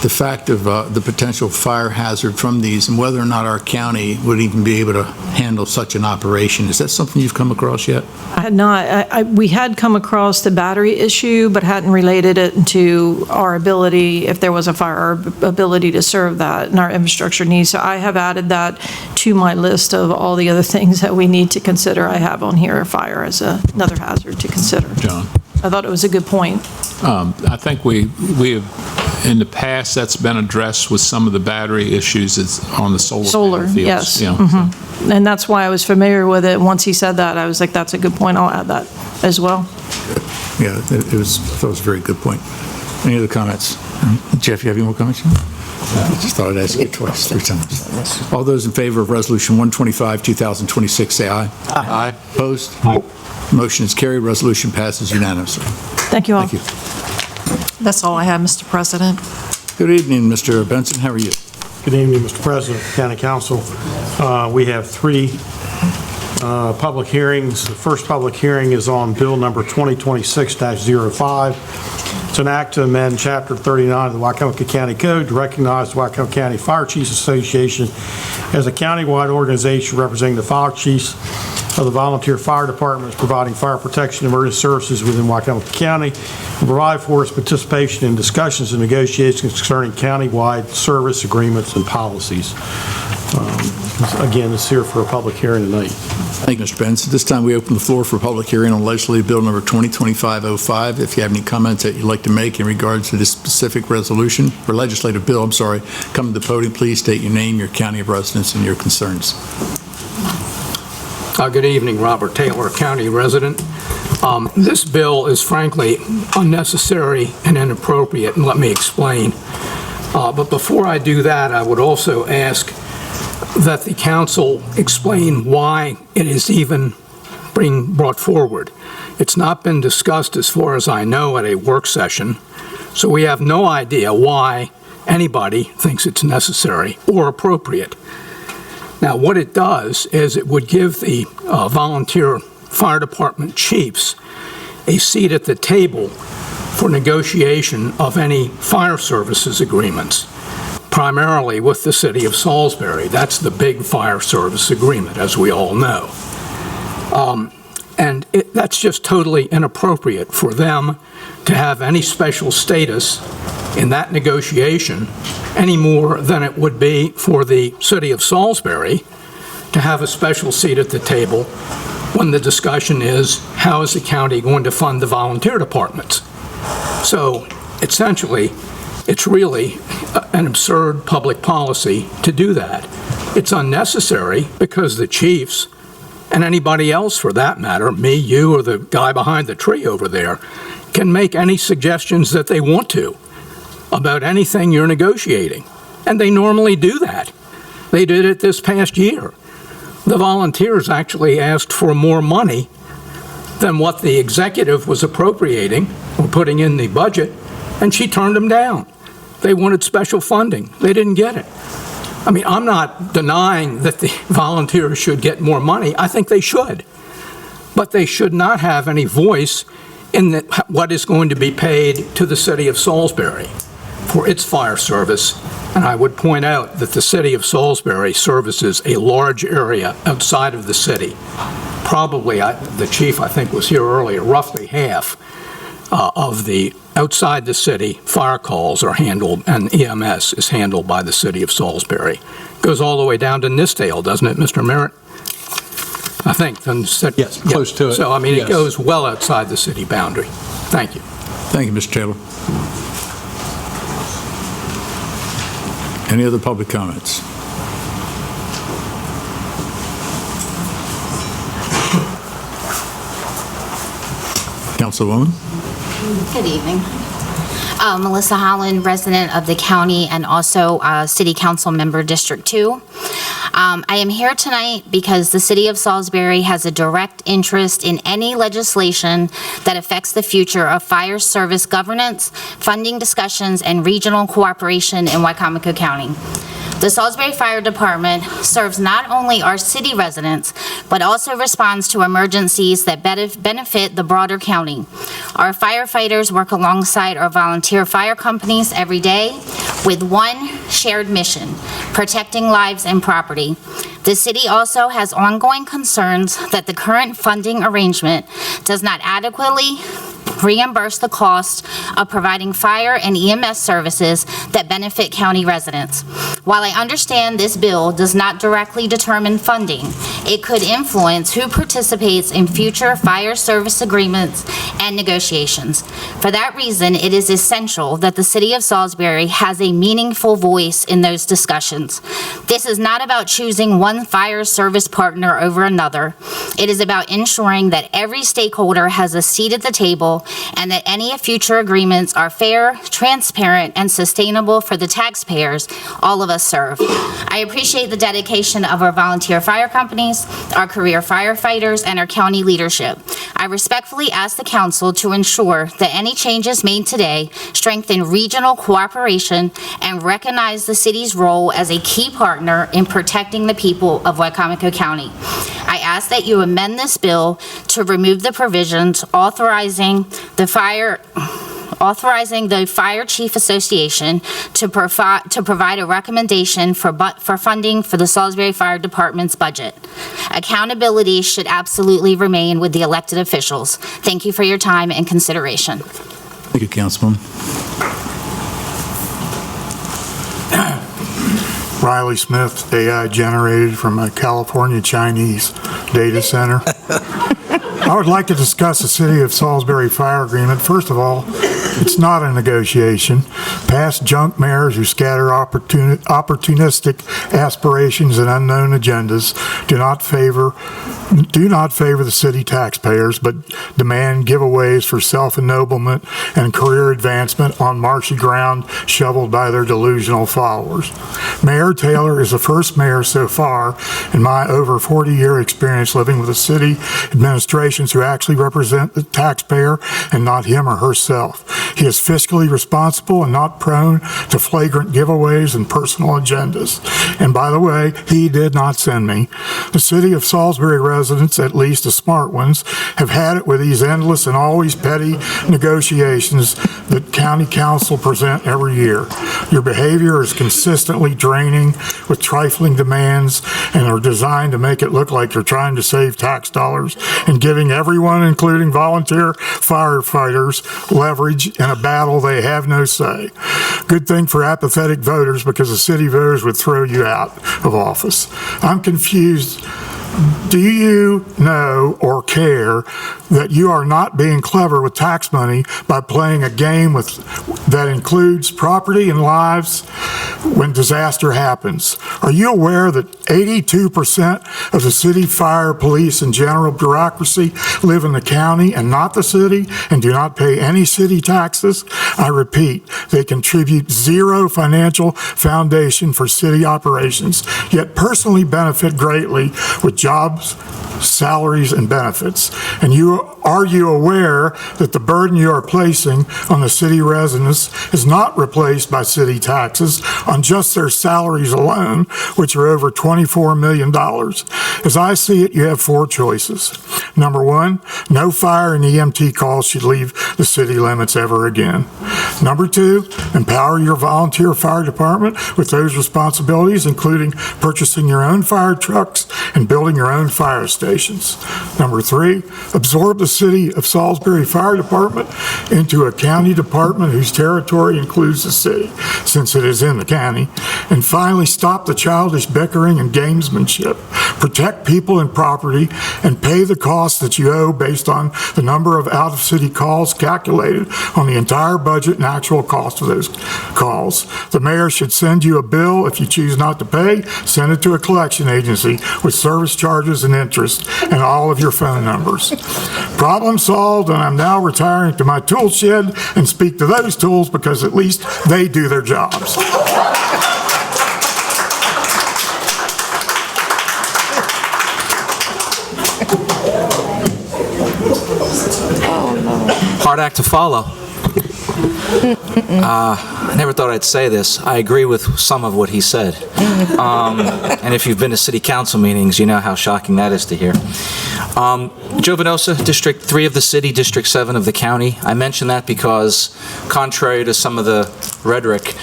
The fact of the potential fire hazard from these and whether or not our county would even be able to handle such an operation. Is that something you've come across yet? I had not. We had come across the battery issue, but hadn't related it to our ability, if there was a fire, our ability to serve that and our infrastructure needs. So I have added that to my list of all the other things that we need to consider. I have on here fire as another hazard to consider. John. I thought it was a good point. I think we have, in the past, that's been addressed with some of the battery issues on the solar fields. Yes. Yeah. Mhm. And that's why I was familiar with it. Once he said that, I was like, that's a good point. I'll add that as well. Yeah, I thought it was a very good point. Any other comments? Jeff, you have any more comments? I just thought I'd ask you twice, 3 times. All those in favor of Resolution 125, 2026, say aye. Aye. Opposed? Aye. Motion is carried. Resolution passes unanimously. Thank you all. Thank you. That's all I have, Mr. President. Good evening, Mr. Benson. How are you? Good evening, Mr. President, County Council. We have 3 public hearings. The first public hearing is on Bill number 2026-05. It's an act to amend Chapter 39 of the Wicomico County Code to recognize the Wicomico County Fire Chiefs Association as a countywide organization representing the fire chiefs of the volunteer fire departments providing fire protection and emergency services within Wicomico County, and provide for its participation in discussions and negotiations concerning countywide service agreements and policies. Again, it's here for a public hearing tonight. Thank you, Mr. Benson. This time we open the floor for public hearing on legislative bill number 2025-05. If you have any comments that you'd like to make in regards to this specific resolution, or legislative bill, I'm sorry, come to the podium, please state your name, your county of residence, and your concerns. Good evening, Robert Taylor, county resident. This bill is frankly unnecessary and inappropriate, and let me explain. But before I do that, I would also ask that the council explain why it is even being brought forward. It's not been discussed, as far as I know, at a work session, so we have no idea why anybody thinks it's necessary or appropriate. Now, what it does is it would give the volunteer fire department chiefs a seat at the table for negotiation of any fire services agreements, primarily with the city of Salisbury. That's the big fire service agreement, as we all know. And that's just totally inappropriate for them to have any special status in that negotiation any more than it would be for the city of Salisbury to have a special seat at the table when the discussion is, how is the county going to fund the volunteer departments? So essentially, it's really an absurd public policy to do that. It's unnecessary because the chiefs, and anybody else for that matter, me, you, or the guy behind the tree over there, can make any suggestions that they want to about anything you're negotiating. And they normally do that. They did it this past year. The volunteers actually asked for more money than what the executive was appropriating or putting in the budget, and she turned them down. They wanted special funding. They didn't get it. I mean, I'm not denying that the volunteers should get more money. I think they should. But they should not have any voice in what is going to be paid to the city of Salisbury for its fire service. And I would point out that the city of Salisbury services a large area outside of the city. Probably, the chief, I think, was here earlier, roughly half of the outside the city fire calls are handled, and EMS is handled by the city of Salisbury. Goes all the way down to Nistdale, doesn't it, Mr. Merritt? I think. Yes, close to it. So, I mean, Yes. It goes well outside the city boundary. Thank you. Thank you, Mr. Taylor. Any other public comments? Councilwoman? Good evening. Melissa Holland, resident of the county and also City Council Member District 2. I am here tonight because the City of Salisbury has a direct interest in any legislation that affects the future of fire service governance, funding discussions, and regional cooperation in Wicomico County. The Salisbury Fire Department serves not only our city residents, but also responds to emergencies that benefit the broader county. Our firefighters work alongside our volunteer fire companies every day with one shared mission: protecting lives and property. The city also has ongoing concerns that the current funding arrangement does not adequately reimburse the cost of providing fire and EMS services that benefit county residents. While I understand this bill does not directly determine funding, it could influence who participates in future fire service agreements and negotiations. For that reason, it is essential that the City of Salisbury has a meaningful voice in those discussions. This is not about choosing one fire service partner over another. It is about ensuring that every stakeholder has a seat at the table and that any future agreements are fair, transparent, and sustainable for the taxpayers all of us serve. I appreciate the dedication of our volunteer fire companies, our career firefighters, and our county leadership. I respectfully ask the council to ensure that any changes made today strengthen regional cooperation and recognize the city's role as a key partner in protecting the people of Wicomico County. I ask that you amend this bill to remove the provisions authorizing the Fire Chief Association to provide a recommendation for funding for the Salisbury Fire Department's budget. Accountability should absolutely remain with the elected officials. Thank you for your time and consideration. Thank you, Councilman. Riley Smith, AI generated from a California Chinese data center. I would like to discuss the City of Salisbury Fire Agreement. First of all, it's not a negotiation. Past junk mayors who scatter opportunistic aspirations and unknown agendas do not favor the city taxpayers, but demand giveaways for self-ennoblement and career advancement on marshy ground shoveled by their delusional followers. Mayor Taylor is the first mayor so far in my over 40-year experience living with the city administrations who actually represent the taxpayer and not him or herself. He is fiscally responsible and not prone to flagrant giveaways and personal agendas. And by the way, he did not send me. The City of Salisbury residents, at least the smart ones, have had it with these endless and always petty negotiations that county council present every year. Your behavior is consistently draining with trifling demands and are designed to make it look like you're trying to save tax dollars and giving everyone, including volunteer firefighters, leverage in a battle they have no say. Good thing for apathetic voters, because the city voters would throw you out of office. I'm confused. Do you know or care that you are not being clever with tax money by playing a game that includes property and lives when disaster happens? Are you aware that 82% of the city, fire, police, and general bureaucracy live in the county and not the city and do not pay any city taxes? I repeat, they contribute zero financial foundation for city operations, yet personally benefit greatly with jobs, salaries, and benefits. And are you aware that the burden you are placing on the city residents is not replaced by city taxes on just their salaries alone, which are over $24 million? As I see it, you have four choices. Number one, no fire and EMT calls should leave the city limits ever again. Number two, empower your volunteer fire department with those responsibilities, including purchasing your own fire trucks and building your own fire stations. Number three, absorb the City of Salisbury Fire Department into a county department whose territory includes the city, since it is in the county. And finally, stop the childish bickering and gamesmanship. protect people and property, and pay the costs that you owe based on the number of out-of-city calls calculated on the entire budget and actual cost of those calls. The mayor should send you a bill. If you choose not to pay, send it to a collection agency with service charges and interest and all of your phone numbers. Problem solved, and I'm now retiring to my tool shed and speak to those tools because at least they do their jobs. Hard act to follow. I never thought I'd say this. I agree with some of what he said. And if you've been to city council meetings, you know how shocking that is to hear. Joe Venosa, District 3 of the city, District 7 of the county. I mention that because, contrary to some of the rhetoric,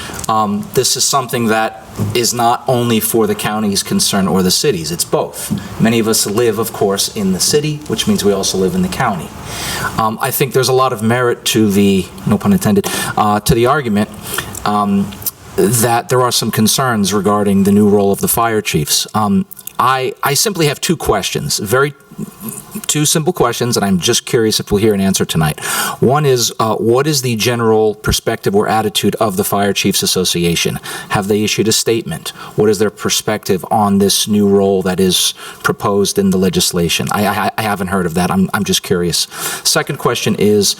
this is something that is not only for the county's concern or the city's, it's both. Many of us live, of course, in the city, which means we also live in the county. I think there's a lot of merit to the, no pun intended, to the argument that there are some concerns regarding the new role of the fire chiefs. I simply have two questions, two simple questions, and I'm just curious if we'll hear an answer tonight. One is, what is the general perspective or attitude of the Fire Chiefs Association? Have they issued a statement? What is their perspective on this new role that is proposed in the legislation? I haven't heard of that. I'm just curious. Second question is,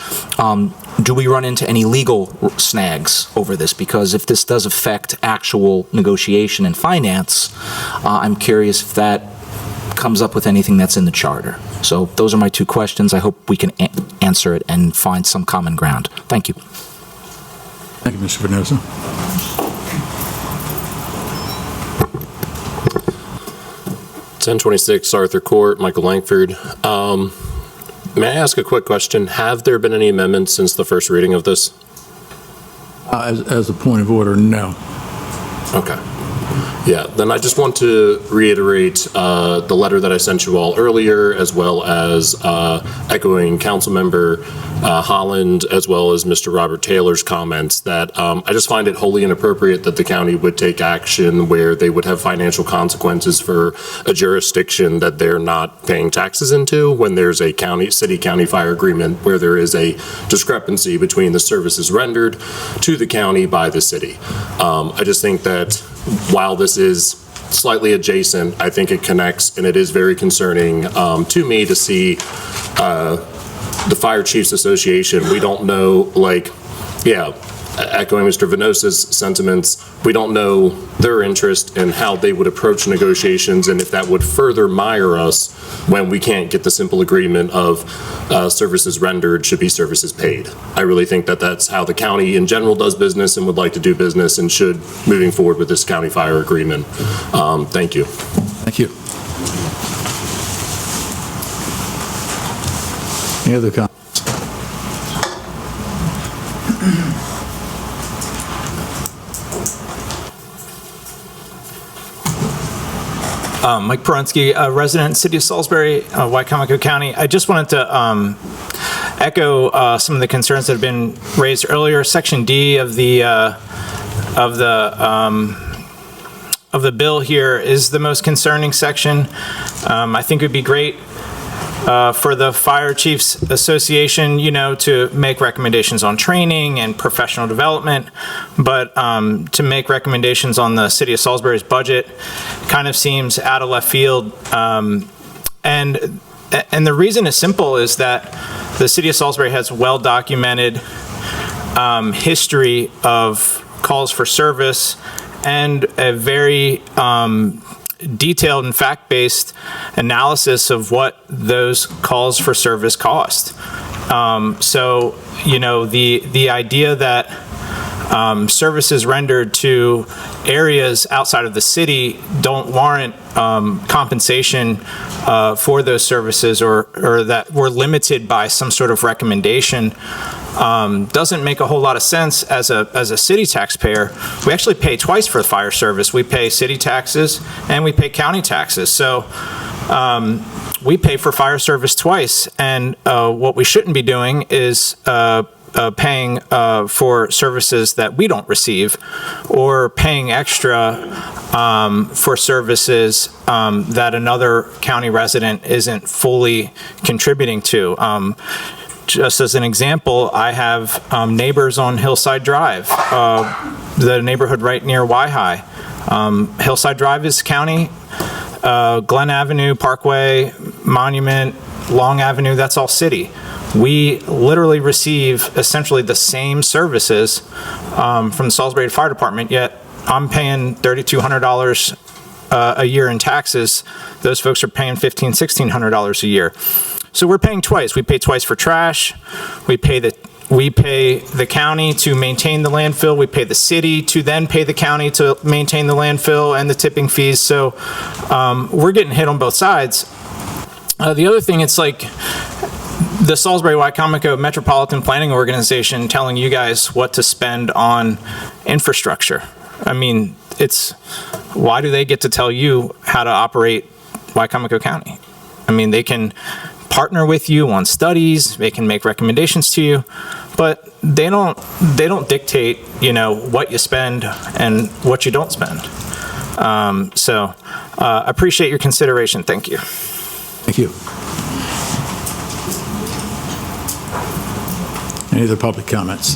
do we run into any legal snags over this? Because if this does affect actual negotiation and finance, I'm curious if that comes up with anything that's in the charter. So those are my two questions. I hope we can answer it and find some common ground. Thank you. Thank you, Mr. Venosa. (1026) Arthur Court, Michael Langford. May I ask a quick question? Have there been any amendments since the first reading of this? As a point of order, no. Okay. Yeah, then I just want to reiterate the letter that I sent you all earlier, as well as echoing Councilmember Holland, as well as Mr. Robert Taylor's comments, that I just find it wholly inappropriate that the county would take action where they would have financial consequences for a jurisdiction that they're not paying taxes into, when there's a city-county fire agreement where there is a discrepancy between the services rendered to the county by the city. I just think that while this is slightly adjacent, I think it connects, and it is very concerning to me to see the Fire Chiefs Association. We don't know, echoing Mr. Venosa's sentiments, we don't know their interest in how they would approach negotiations, and if that would further mire us when we can't get the simple agreement of services rendered should be services paid. I really think that that's how the county in general does business and would like to do business and should, moving forward with this county fire agreement. Thank you. Thank you. Any other comments? Mike Peronsky, a resident, City of Salisbury, Wicomico County. I just wanted to echo some of the concerns that have been raised earlier. Section D of the bill here is the most concerning section. I think it would be great for the Fire Chiefs Association, to make recommendations on training and professional development, but to make recommendations on the City of Salisbury's budget kind of seems out of left field. And the reason is simple, is that the City of Salisbury has well-documented history of calls for service and a very detailed and fact-based analysis of what those calls for service cost. So, the idea that services rendered to areas outside of the city don't warrant compensation for those services, or that we're limited by some sort of recommendation, doesn't make a whole lot of sense as a city taxpayer. We actually pay twice for the fire service. We pay city taxes and we pay county taxes. So we pay for fire service twice, and what we shouldn't be doing is paying for services that we don't receive, or paying extra for services that another county resident isn't fully contributing to. Just as an example, I have neighbors on Hillside Drive, the neighborhood right near Y-High. Hillside Drive is county. Glen Avenue, Parkway, Monument, Long Avenue, that's all city. We literally receive essentially the same services from the Salisbury Fire Department, yet I'm paying $3,200 a year in taxes. Those folks are paying $1,500, $1,600 a year. So we're paying twice. We pay twice for trash. We pay the county to maintain the landfill. We pay the city to then pay the county to maintain the landfill and the tipping fees. So we're getting hit on both sides. The other thing, it's like the Salisbury Wicomico Metropolitan Planning Organization telling you guys what to spend on infrastructure. I mean, why do they get to tell you how to operate Wicomico County? I mean, they can partner with you on studies, they can make recommendations to you, but they don't dictate, what you spend and what you don't spend. So appreciate your consideration. Thank you. Thank you. Any other public comments?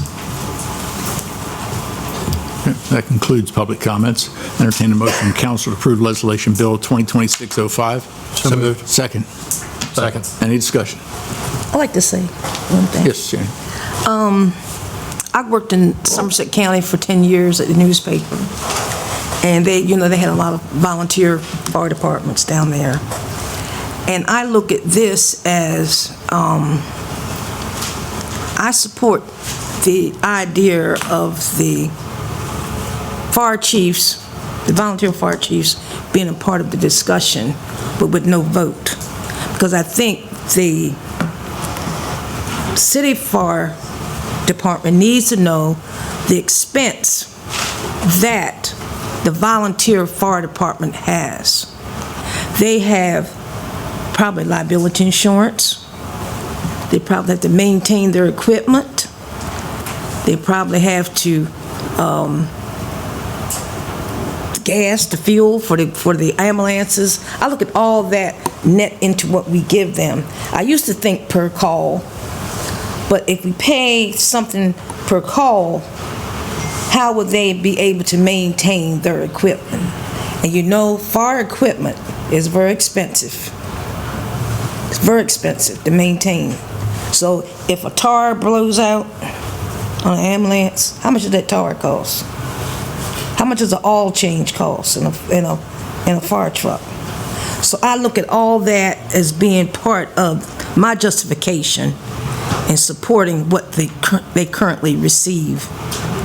That concludes public comments. Entertain a motion from council to approve Legislation Bill 2026-05. So moved. Second. Second. Any discussion? I'd like to say one thing. Yes, Jane. I worked in Somerset County for 10 years at the newspaper, and they had a lot of volunteer fire departments down there. And I look at this as, I support the idea of the fire chiefs, the volunteer fire chiefs, being a part of the discussion, but with no vote. Because I think the city fire department needs to know the expense that the volunteer fire department has. They have probably liability insurance. They probably have to maintain their equipment. They probably have to gas, the fuel for the ambulances. I look at all that net into what we give them. I used to think per call, but if we pay something per call, how would they be able to maintain their equipment? And fire equipment is very expensive. It's very expensive to maintain. So if a tire blows out on an ambulance, how much does that tire cost? How much does an oil change cost in a fire truck? So I look at all that as being part of my justification in supporting what they currently receive.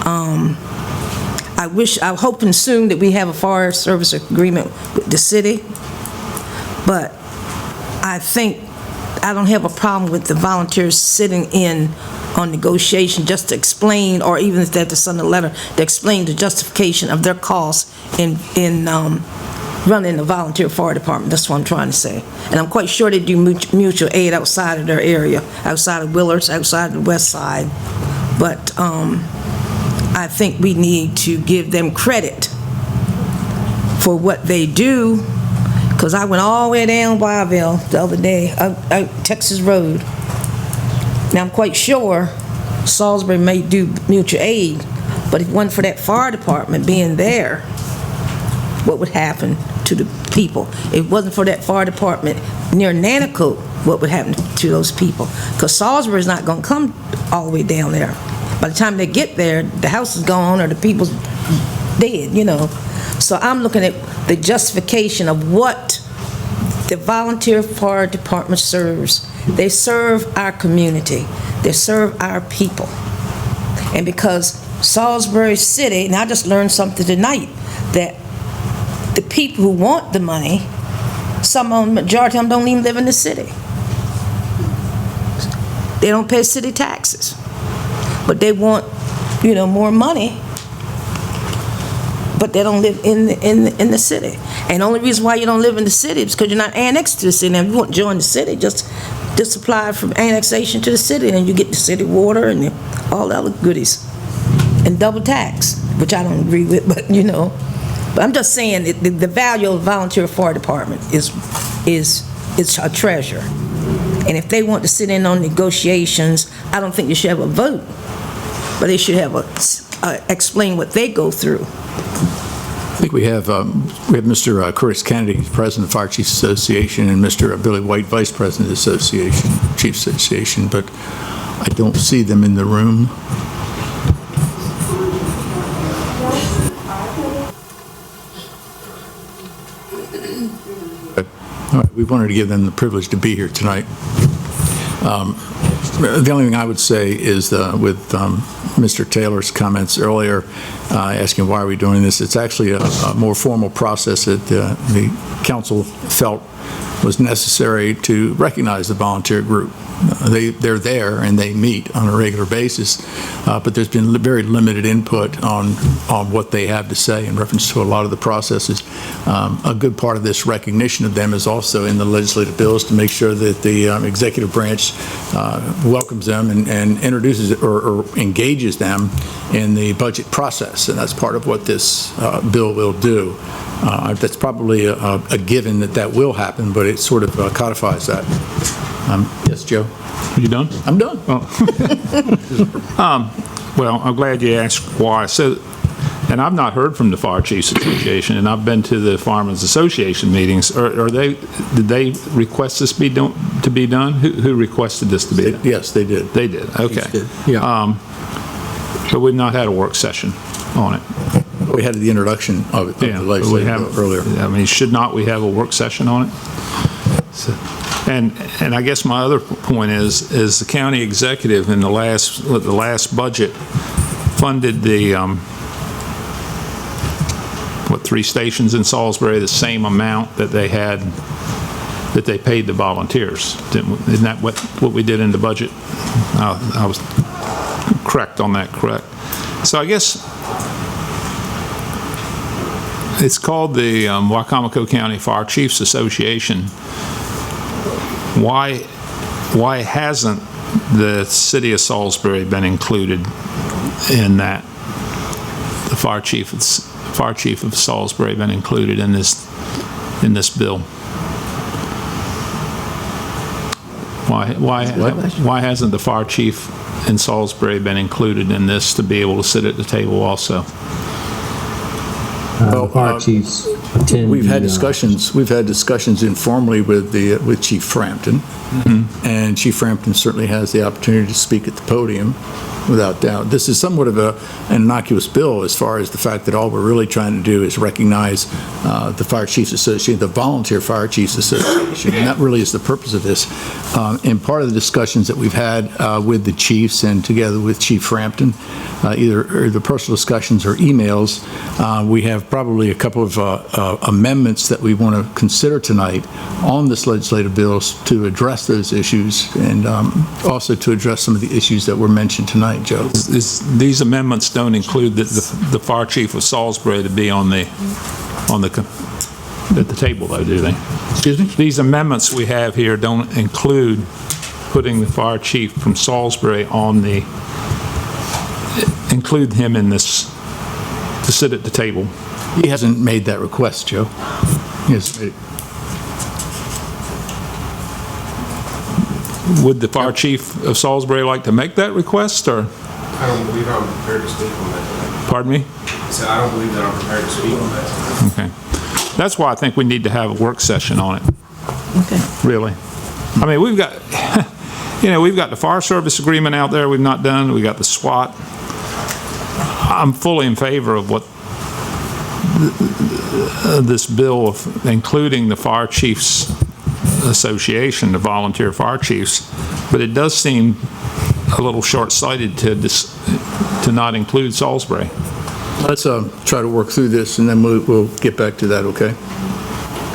I'm hoping soon that we have a fire service agreement with the city, but I don't have a problem with the volunteers sitting in on negotiation just to explain, or even if they have to send a letter to explain the justification of their costs in running the volunteer fire department. That's what I'm trying to say. And I'm quite sure they do mutual aid outside of their area, outside of Willards, outside of the west side. But I think we need to give them credit for what they do, because I went all the way down Wyville the other day, out Texas Road. Now, I'm quite sure Salisbury may do mutual aid, but if it wasn't for that fire department being there, what would happen to the people? If it wasn't for that fire department near Nanaco, what would happen to those people? Because Salisbury's not going to come all the way down there. By the time they get there, the house is gone or the people's dead, So I'm looking at the justification of what the volunteer fire department serves. They serve our community. They serve our people. And because Salisbury City, and I just learned something tonight, that the people who want the money, majority of them don't even live in the city. They don't pay city taxes. But they want, more money. but they don't live in the city. And the only reason why you don't live in the city is because you're not annexed to the city. And if you want to join the city, just apply for annexation to the city, and you get the city water and all the other goodies. And double tax, which I don't agree with, but you know. But I'm just saying that the value of the volunteer fire department is a treasure. And if they want to sit in on negotiations, I don't think they should have a vote, but they should have explain what they go through. I think we have Mr. Curtis Kennedy, President of Fire Chiefs Association, and Mr. Billy White, Vice President of the Chiefs Association, but I don't see them in the room. All right, we wanted to give them the privilege to be here tonight. The only thing I would say is with Mr. Taylor's comments earlier, asking why are we doing this, it's actually a more formal process that the council felt was necessary to recognize the volunteer group. They're there and they meet on a regular basis, but there's been very limited input on what they have to say in reference to a lot of the processes. A good part of this recognition of them is also in the legislative bills to make sure that the executive branch welcomes them and introduces or engages them in the budget process, and that's part of what this bill will do. That's probably a given that will happen, but it sort of codifies that. Yes, Joe? You done? I'm done. Oh. Well, I'm glad you asked why. So, and I've not heard from the Fire Chiefs Association, and I've been to the Firemen's Association meetings. Did they request this to be done? Who requested this to be done? Yes, they did. They did, okay. Did. Yeah. But we've not had a work session on it. We had the introduction of it, the legislative earlier. I mean, should not we have a work session on it? So, and I guess my other point is the county executive in the last budget funded the 3 stations in Salisbury the same amount that they paid the volunteers. Isn't that what we did in the budget? I was correct on that, correct? So I guess it's called the Wicomico County Fire Chiefs Association. Why hasn't the city of Salisbury been included in that? The fire chief of Salisbury been included in this bill? Why hasn't the fire chief in Salisbury been included in this to be able to sit at the table also? Fire chiefs attend. We've had discussions informally with Chief Frampton, and Chief Frampton certainly has the opportunity to speak at the podium, without doubt. This is somewhat of an innocuous bill as far as the fact that all we're really trying to do is recognize the Fire Chiefs Association, the Volunteer Fire Chiefs Association, and that really is the purpose of this. And part of the discussions that we've had with the chiefs and together with Chief Frampton, either the personal discussions or emails, we have probably a couple of amendments that we want to consider tonight on this legislative bill to address those issues and also to address some of the issues that were mentioned tonight, Joe. These amendments don't include the fire chief of Salisbury to be at the table, though, do they? Excuse me? These amendments we have here don't include putting the fire chief from Salisbury include him in this to sit at the table. He hasn't made that request, Joe. He hasn't made it. Would the fire chief of Salisbury like to make that request, or? I don't believe I'm prepared to speak on that tonight. Pardon me? I said I don't believe that I'm prepared to speak on that tonight. Okay. That's why I think we need to have a work session on it. Okay. Really. I mean, we've got, we've got the fire service agreement out there we've not done. We got the SWAT. I'm fully in favor of what this bill of including the Fire Chiefs Association, the volunteer fire chiefs, but it does seem a little short-sighted to not include Salisbury. Let's try to work through this, and then we'll get back to that, okay?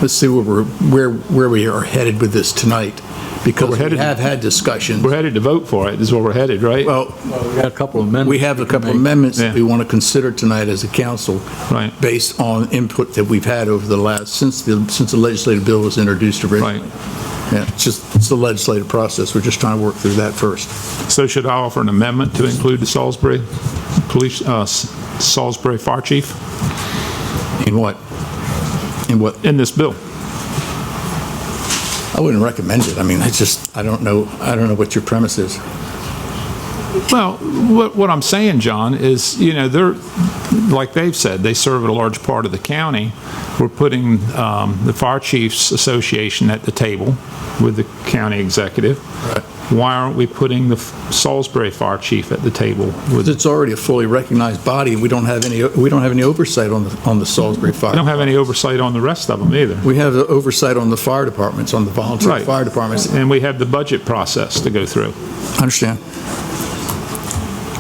let's see where we are headed with this tonight, because we have had discussions. We're headed to vote for it, is where we're headed, right? Well, we got a couple of amendments. We have a couple of amendments that we want to consider tonight as a council, right, based on input that we've had over the last, since the legislative bill was introduced originally. Right. Yeah, it's the legislative process. We're just trying to work through that first. So should I offer an amendment to include the Salisbury Police, Salisbury Fire Chief? In what? In what? In this bill. I wouldn't recommend it. I mean, I don't know what your premise is. Well, what I'm saying, John, is, they're, like they've said, they serve a large part of the county. We're putting the Fire Chiefs Association at the table with the county executive. Right. Why aren't we putting the Salisbury Fire Chief at the table? It's already a fully recognized body, and we don't have any oversight on the Salisbury Fire. We don't have any oversight on the rest of them either. We have the oversight on the fire departments, on the volunteer fire departments, and we have the budget process to go through. I understand.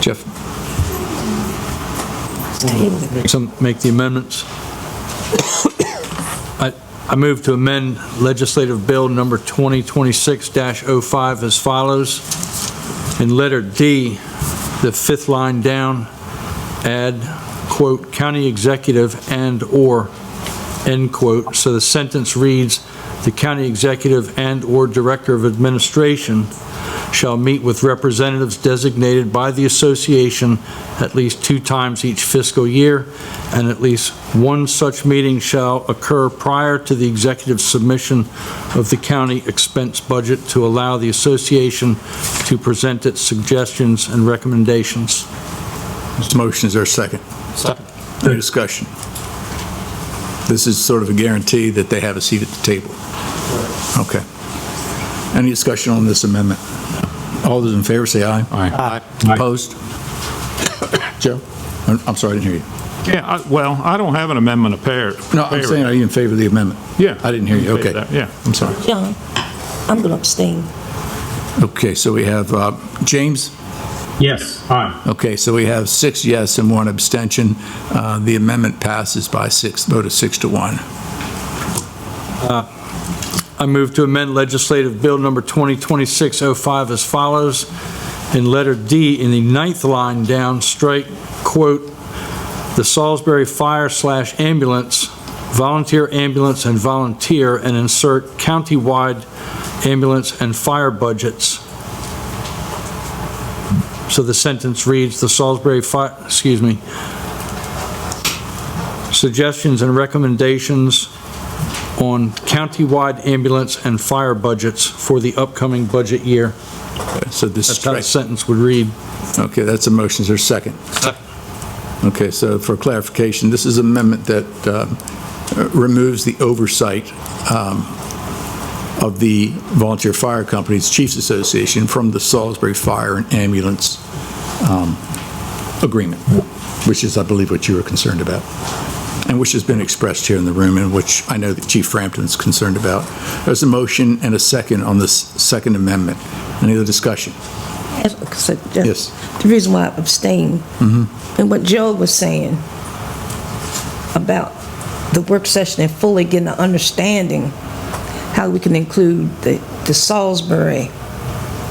Jeff? Make the amendments. I move to amend legislative bill number 2026-05 as follows. In letter D, the fifth line down, add, quote, county executive and/or, end quote. So the sentence reads, the county executive and/or director of administration shall meet with representatives designated by the association at least 2 times each fiscal year, and at least one such meeting shall occur prior to the executive submission of the county expense budget to allow the association to present its suggestions and recommendations. Mr. Motion, is there a second? Second. Any discussion? This is sort of a guarantee that they have a seat at the table. Okay. Any discussion on this amendment? All those in favor say aye. Aye. Opposed? Joe? I'm sorry, I didn't hear you. Yeah, I don't have an amendment prepared. No, I'm saying, are you in favor of the amendment? Yeah. I didn't hear you. Okay. Yeah, I'm sorry. John, I'm going to abstain. Okay, so we have James? Yes, aye. Okay, so we have 6 yes and 1 abstention. The amendment passes by vote of 6 to 1. I move to amend legislative bill number 2026-05 as follows. In letter D, in the 9th line down, strike, quote, the Salisbury Fire/Ambulance, Volunteer Ambulance and Volunteer, and insert countywide ambulance and fire budgets. So the sentence reads, the Salisbury Fire, suggestions and recommendations on countywide ambulance and fire budgets for the upcoming budget year. Okay, so this That's how the sentence would read. Okay, that's a motion. Is there a second? Second. Okay, so for clarification, this is an amendment that removes the oversight of the Volunteer Fire Companies Chiefs Association from the Salisbury Fire and Ambulance agreement, which is, I believe, what you were concerned about, and which has been expressed here in the room, and which I know that Chief Frampton is concerned about. There's a motion and a second on this second amendment. Any other discussion? Yes. The reason why I abstained, and what Joe was saying about the work session and fully getting an understanding how we can include the Salisbury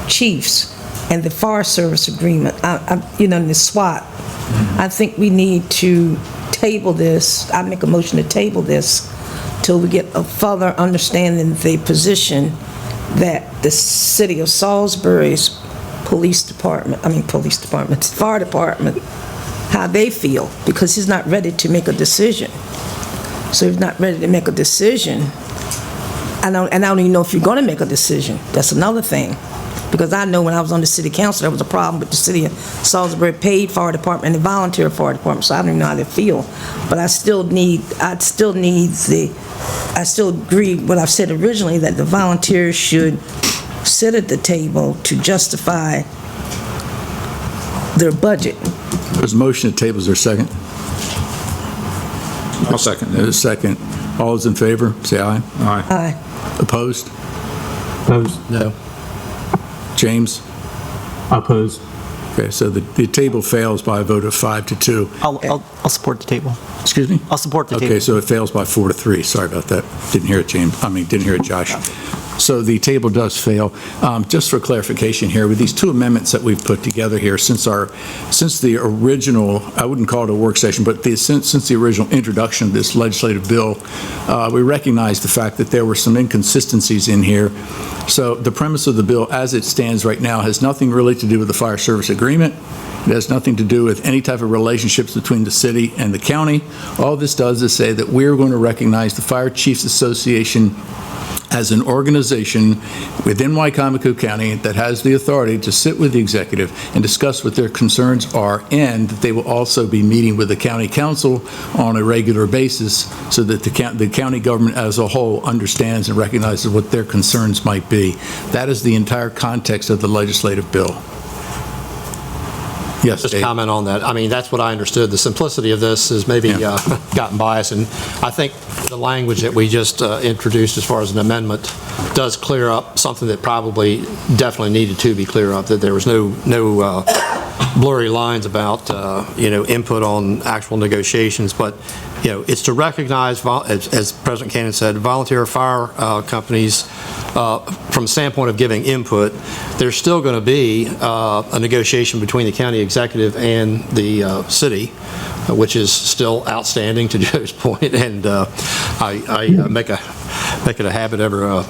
Chiefs and the Fire Service Agreement, in the SWAT. I think we need to table this. I make a motion to table this till we get a further understanding of the position that the city of Salisbury's fire department, how they feel, because he's not ready to make a decision. So he's not ready to make a decision. I don't even know if you're going to make a decision. That's another thing. Because I know when I was on the city council, there was a problem with the city of Salisbury paid fire department and the volunteer fire department, so I don't even know how they feel. But I still agree what I've said originally, that the volunteers should sit at the table to justify their budget. There's a motion to table. Is there a second? I'll second. There's a second. All those in favor, say aye. Aye. Aye. Opposed? Opposed? No. James? Opposed. Okay, so the table fails by a vote of 5-2. I'll support the table. Excuse me? I'll support the table. Okay, so it fails by 4-3. Sorry about that. Didn't hear it, James. Didn't hear it, Josh. So the table does fail. Just for clarification here, with these two amendments that we've put together here, since the original, I wouldn't call it a work session, but since the original introduction of this legislative bill, we recognize the fact that there were some inconsistencies in here. So the premise of the bill as it stands right now has nothing really to do with the fire service agreement. It has nothing to do with any type of relationships between the city and the county. All this does is say that we're going to recognize the Fire Chiefs Association as an organization within Wicomico County that has the authority to sit with the executive and discuss what their concerns are, and that they will also be meeting with the county council on a regular basis so that the county government as a whole understands and recognizes what their concerns might be. That is the entire context of the legislative bill. Yes, just Dave. comment on that. I mean, that's what I understood. The simplicity of this is maybe gotten biased, and I think the language that we just introduced as far as an amendment does clear up something that probably definitely needed to be clear up, that there was no blurry lines about, input on actual negotiations, but, it's to recognize, as President Cannon said, volunteer fire companies, from a standpoint of giving input, there's still going to be a negotiation between the county executive and the city, which is still outstanding, to Joe's point, and I make it a habit every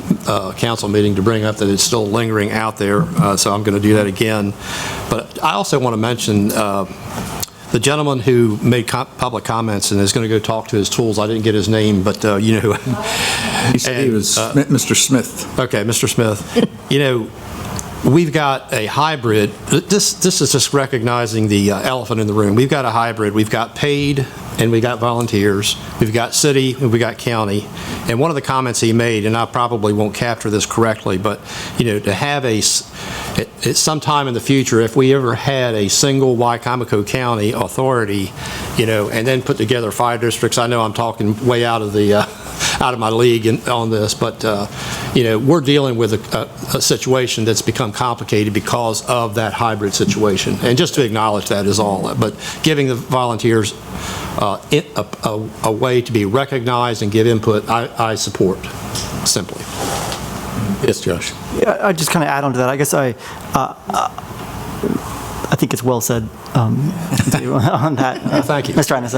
council meeting to bring up that it's still lingering out there, so I'm going to do that again. But I also want to mention the gentleman who made public comments and is going to go talk to his tools. I didn't get his name, but you know who. He was Mr. Smith. Okay, Mr. Smith. We've got a hybrid. This is just recognizing the elephant in the room. We've got a hybrid. We've got paid and we got volunteers. We've got city and we got county. And one of the comments he made, and I probably won't capture this correctly, but to have at some time in the future, if we ever had a single Wicomico County authority, and then put together 5 districts. I know I'm talking way out of my league on this, but we're dealing with a situation that's become complicated because of that hybrid situation. And just to acknowledge that is all. But giving the volunteers a way to be recognized and give input, I support, simply. Yes, Josh. Yeah, I just kind of add on to that. I guess I think it's well said on that. Thank you. Mr. Ennis.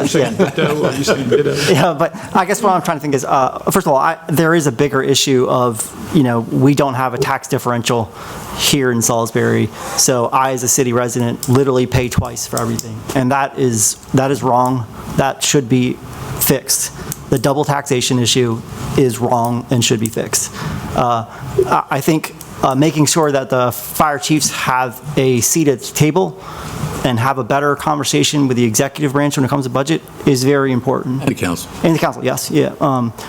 Yeah, but I guess what I'm trying to think is, first of all, there is a bigger issue of, we don't have a tax differential here in Salisbury, so I, as a city resident, literally pay twice for everything, and that is wrong. That should be fixed. The double taxation issue is wrong and should be fixed. I think making sure that the fire chiefs have a seat at the table and have a better conversation with the executive branch when it comes to budget is very important. And the council. And the council, yes, yeah.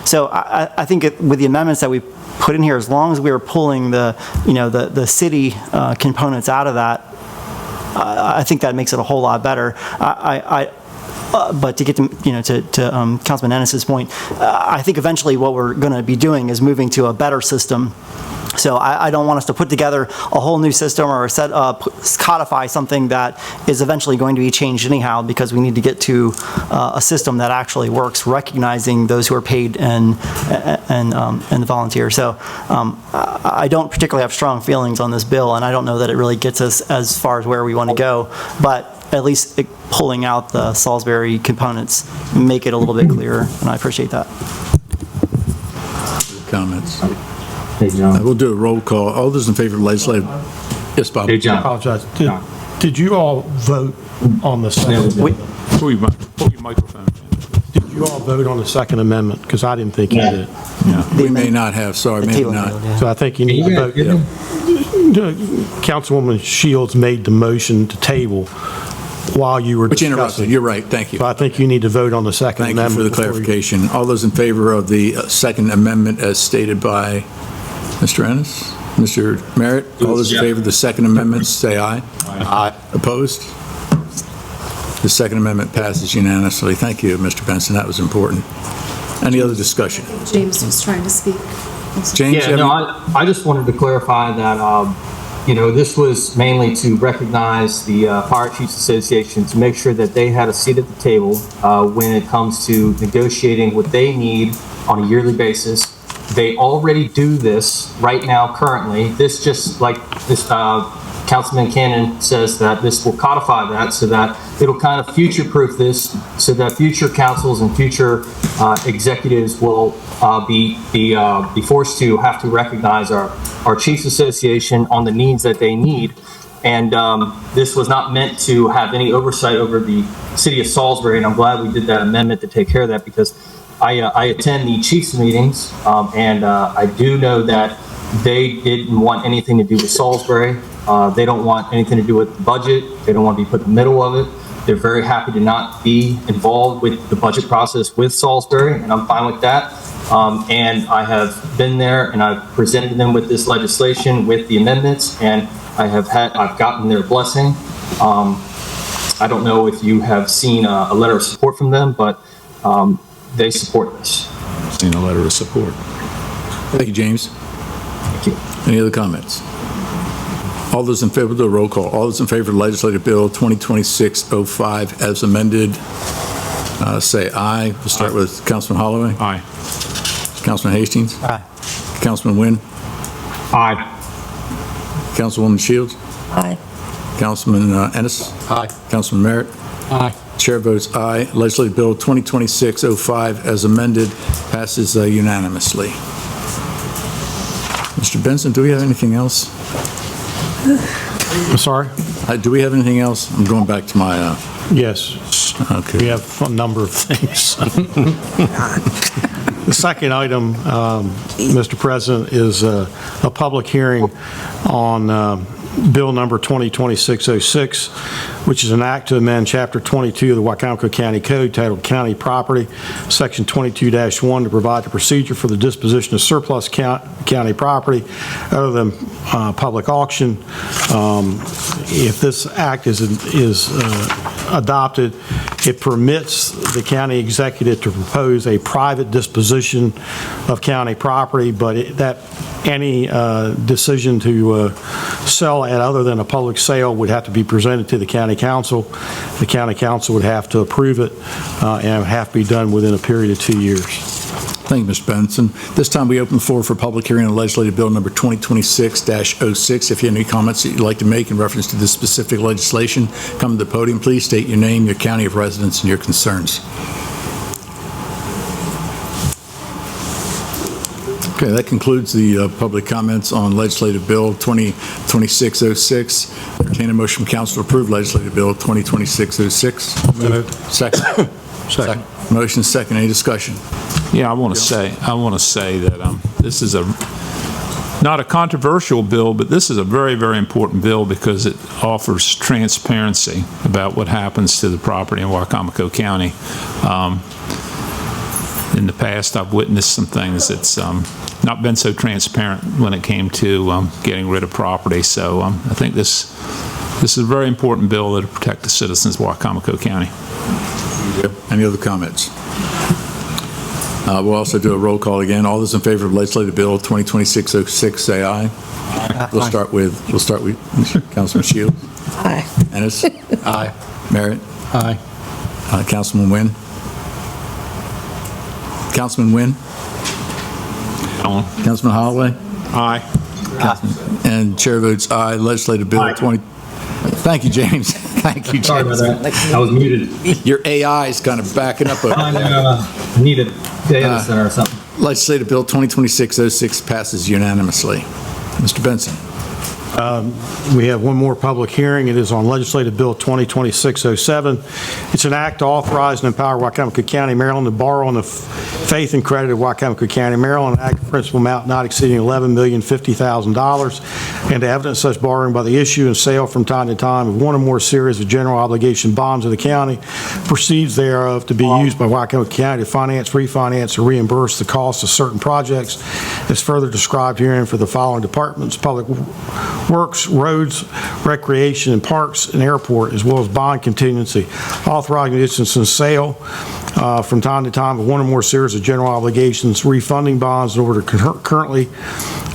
So I think with the amendments that we put in here, as long as we are pulling the city components out of that, I think that makes it a whole lot better. But to get to Councilman Ennis's point, I think eventually what we're going to be doing is moving to a better system. So I don't want us to put together a whole new system or codify something that is eventually going to be changed anyhow, because we need to get to a system that actually works, recognizing those who are paid and the volunteers. So I don't particularly have strong feelings on this bill, and I don't know that it really gets us as far as where we want to go. But at least pulling out the Salisbury components make it a little bit clearer, and I appreciate that. Comments? Hey, John. We'll do a roll call. All those in favor of legislative? Yes, Bob. Hey, John. I apologize. Did you all vote on the second amendment? Pull your microphone. Did you all vote on the second amendment? Because I didn't think you did. Yeah, we may not have, sorry, maybe not. So I think you need to vote. Councilwoman Shields made the motion to table while you were Which discussing. interrupted, you're right, thank you. So I think you need to vote on the second Thank you amendment. for the clarification. All those in favor of the second amendment as stated by Mr. Ennis? Mr. Merritt? All those in favor of the second amendment, say aye. Aye. Opposed? The second amendment passes unanimously. Thank you, Mr. Benson, that was important. Any other discussion? James was trying to speak. James? Yeah, no, I just wanted to clarify that this was mainly to recognize the Fire Chiefs Association, to make sure that they had a seat at the table when it comes to negotiating what they need on a yearly basis. They already do this right now currently. This just like this Councilman Cannon says that this will codify that so that it'll kind of future-proof this so that future councils and future executives will be forced to have to recognize our Chiefs Association on the needs that they need. And this was not meant to have any oversight over the city of Salisbury, and I'm glad we did that amendment to take care of that, because I attend the Chiefs meetings, and I do know that they didn't want anything to do with Salisbury. They don't want anything to do with the budget. They don't want to be put in the middle of it. They're very happy to not be involved with the budget process with Salisbury, and I'm fine with that. And I have been there, and I've presented them with this legislation with the amendments, and I've gotten their blessing. I don't know if you have seen a letter of support from them, but they support this. Seen a letter of support. Thank you, James. Thank you. Any other comments? All those in favor, do a roll call. All those in favor of legislative bill 2026-05 as amended, say aye. We'll start with Councilman Holloway. Aye. Councilman Hastings. Aye. Councilman Wynn. Aye. Councilwoman Shields. Aye. Councilman Ennis. Aye. Councilman Merritt. Aye. Chair votes aye. Legislative bill 2026-05 as amended passes unanimously. Mr. Benson, do we have anything else? I'm sorry? Do we have anything else? I'm going back to my... Yes. Okay. We have a number of things. The second item, Mr. President, is a public hearing on Bill number 2026-06, which is an act to amend Chapter 22 of the Wicomico County Code titled County Property, Section 22-1, to provide the procedure for the disposition of surplus county property other than public auction. If this act is adopted, it permits the county executive to propose a private disposition of county property, but any decision to sell it other than a public sale would have to be presented to the county council. The county council would have to approve it, and it would have to be done within a period of 2 years. Thank you, Mr. Benson. This time we open the floor for public hearing on legislative bill number 2026-06. If you have any comments that you'd like to make in reference to this specific legislation, come to the podium, please. State your name, your county of residence, and your concerns. Okay, that concludes the public comments on legislative bill 2026-06. Entertain a motion from council to approve legislative bill 2026-06. Second. Second. Motion second. Any discussion? Yeah, I want to say that this is not a controversial bill, but this is a very, very important bill because it offers transparency about what happens to the property in Wicomico County. In the past, I've witnessed some things that's not been so transparent when it came to getting rid of property. So I think this is a very important bill that will protect the citizens of Wicomico County. Any other comments? We'll also do a roll call again. All those in favor of legislative bill 2026-06, say aye. Aye. We'll start with Councilman Shields. Aye. Ennis. Aye. Merritt. Aye. Councilman Wynn. Councilman Wynn. Councilman Holloway. Aye. And chair votes aye. Legislative bill 20. Thank you, James. Thank you, James. Sorry about that. I was muted. Your AI is kind of backing up. I need a data center or something. Legislative bill 2026-06 passes unanimously. Mr. Benson. We have one more public hearing. It is on legislative bill 2026-07. It's an act to authorize and empower Wicomico County, Maryland to borrow on the faith and credit of Wicomico County, Maryland, an aggregate principal amount not exceeding $11,050,000, and to evidence such borrowing by the issue and sale from time to time of one or more series of general obligation bonds of the county, proceeds thereof to be used by Wicomico County to finance, refinance, or reimburse the cost of certain projects as further described herein for the following departments: Public Works, Roads, Recreation, and Parks, and Airport, as well as bond contingency, authorizing the issuance and sale from time to time of one or more series of general obligations, refunding bonds in order to currently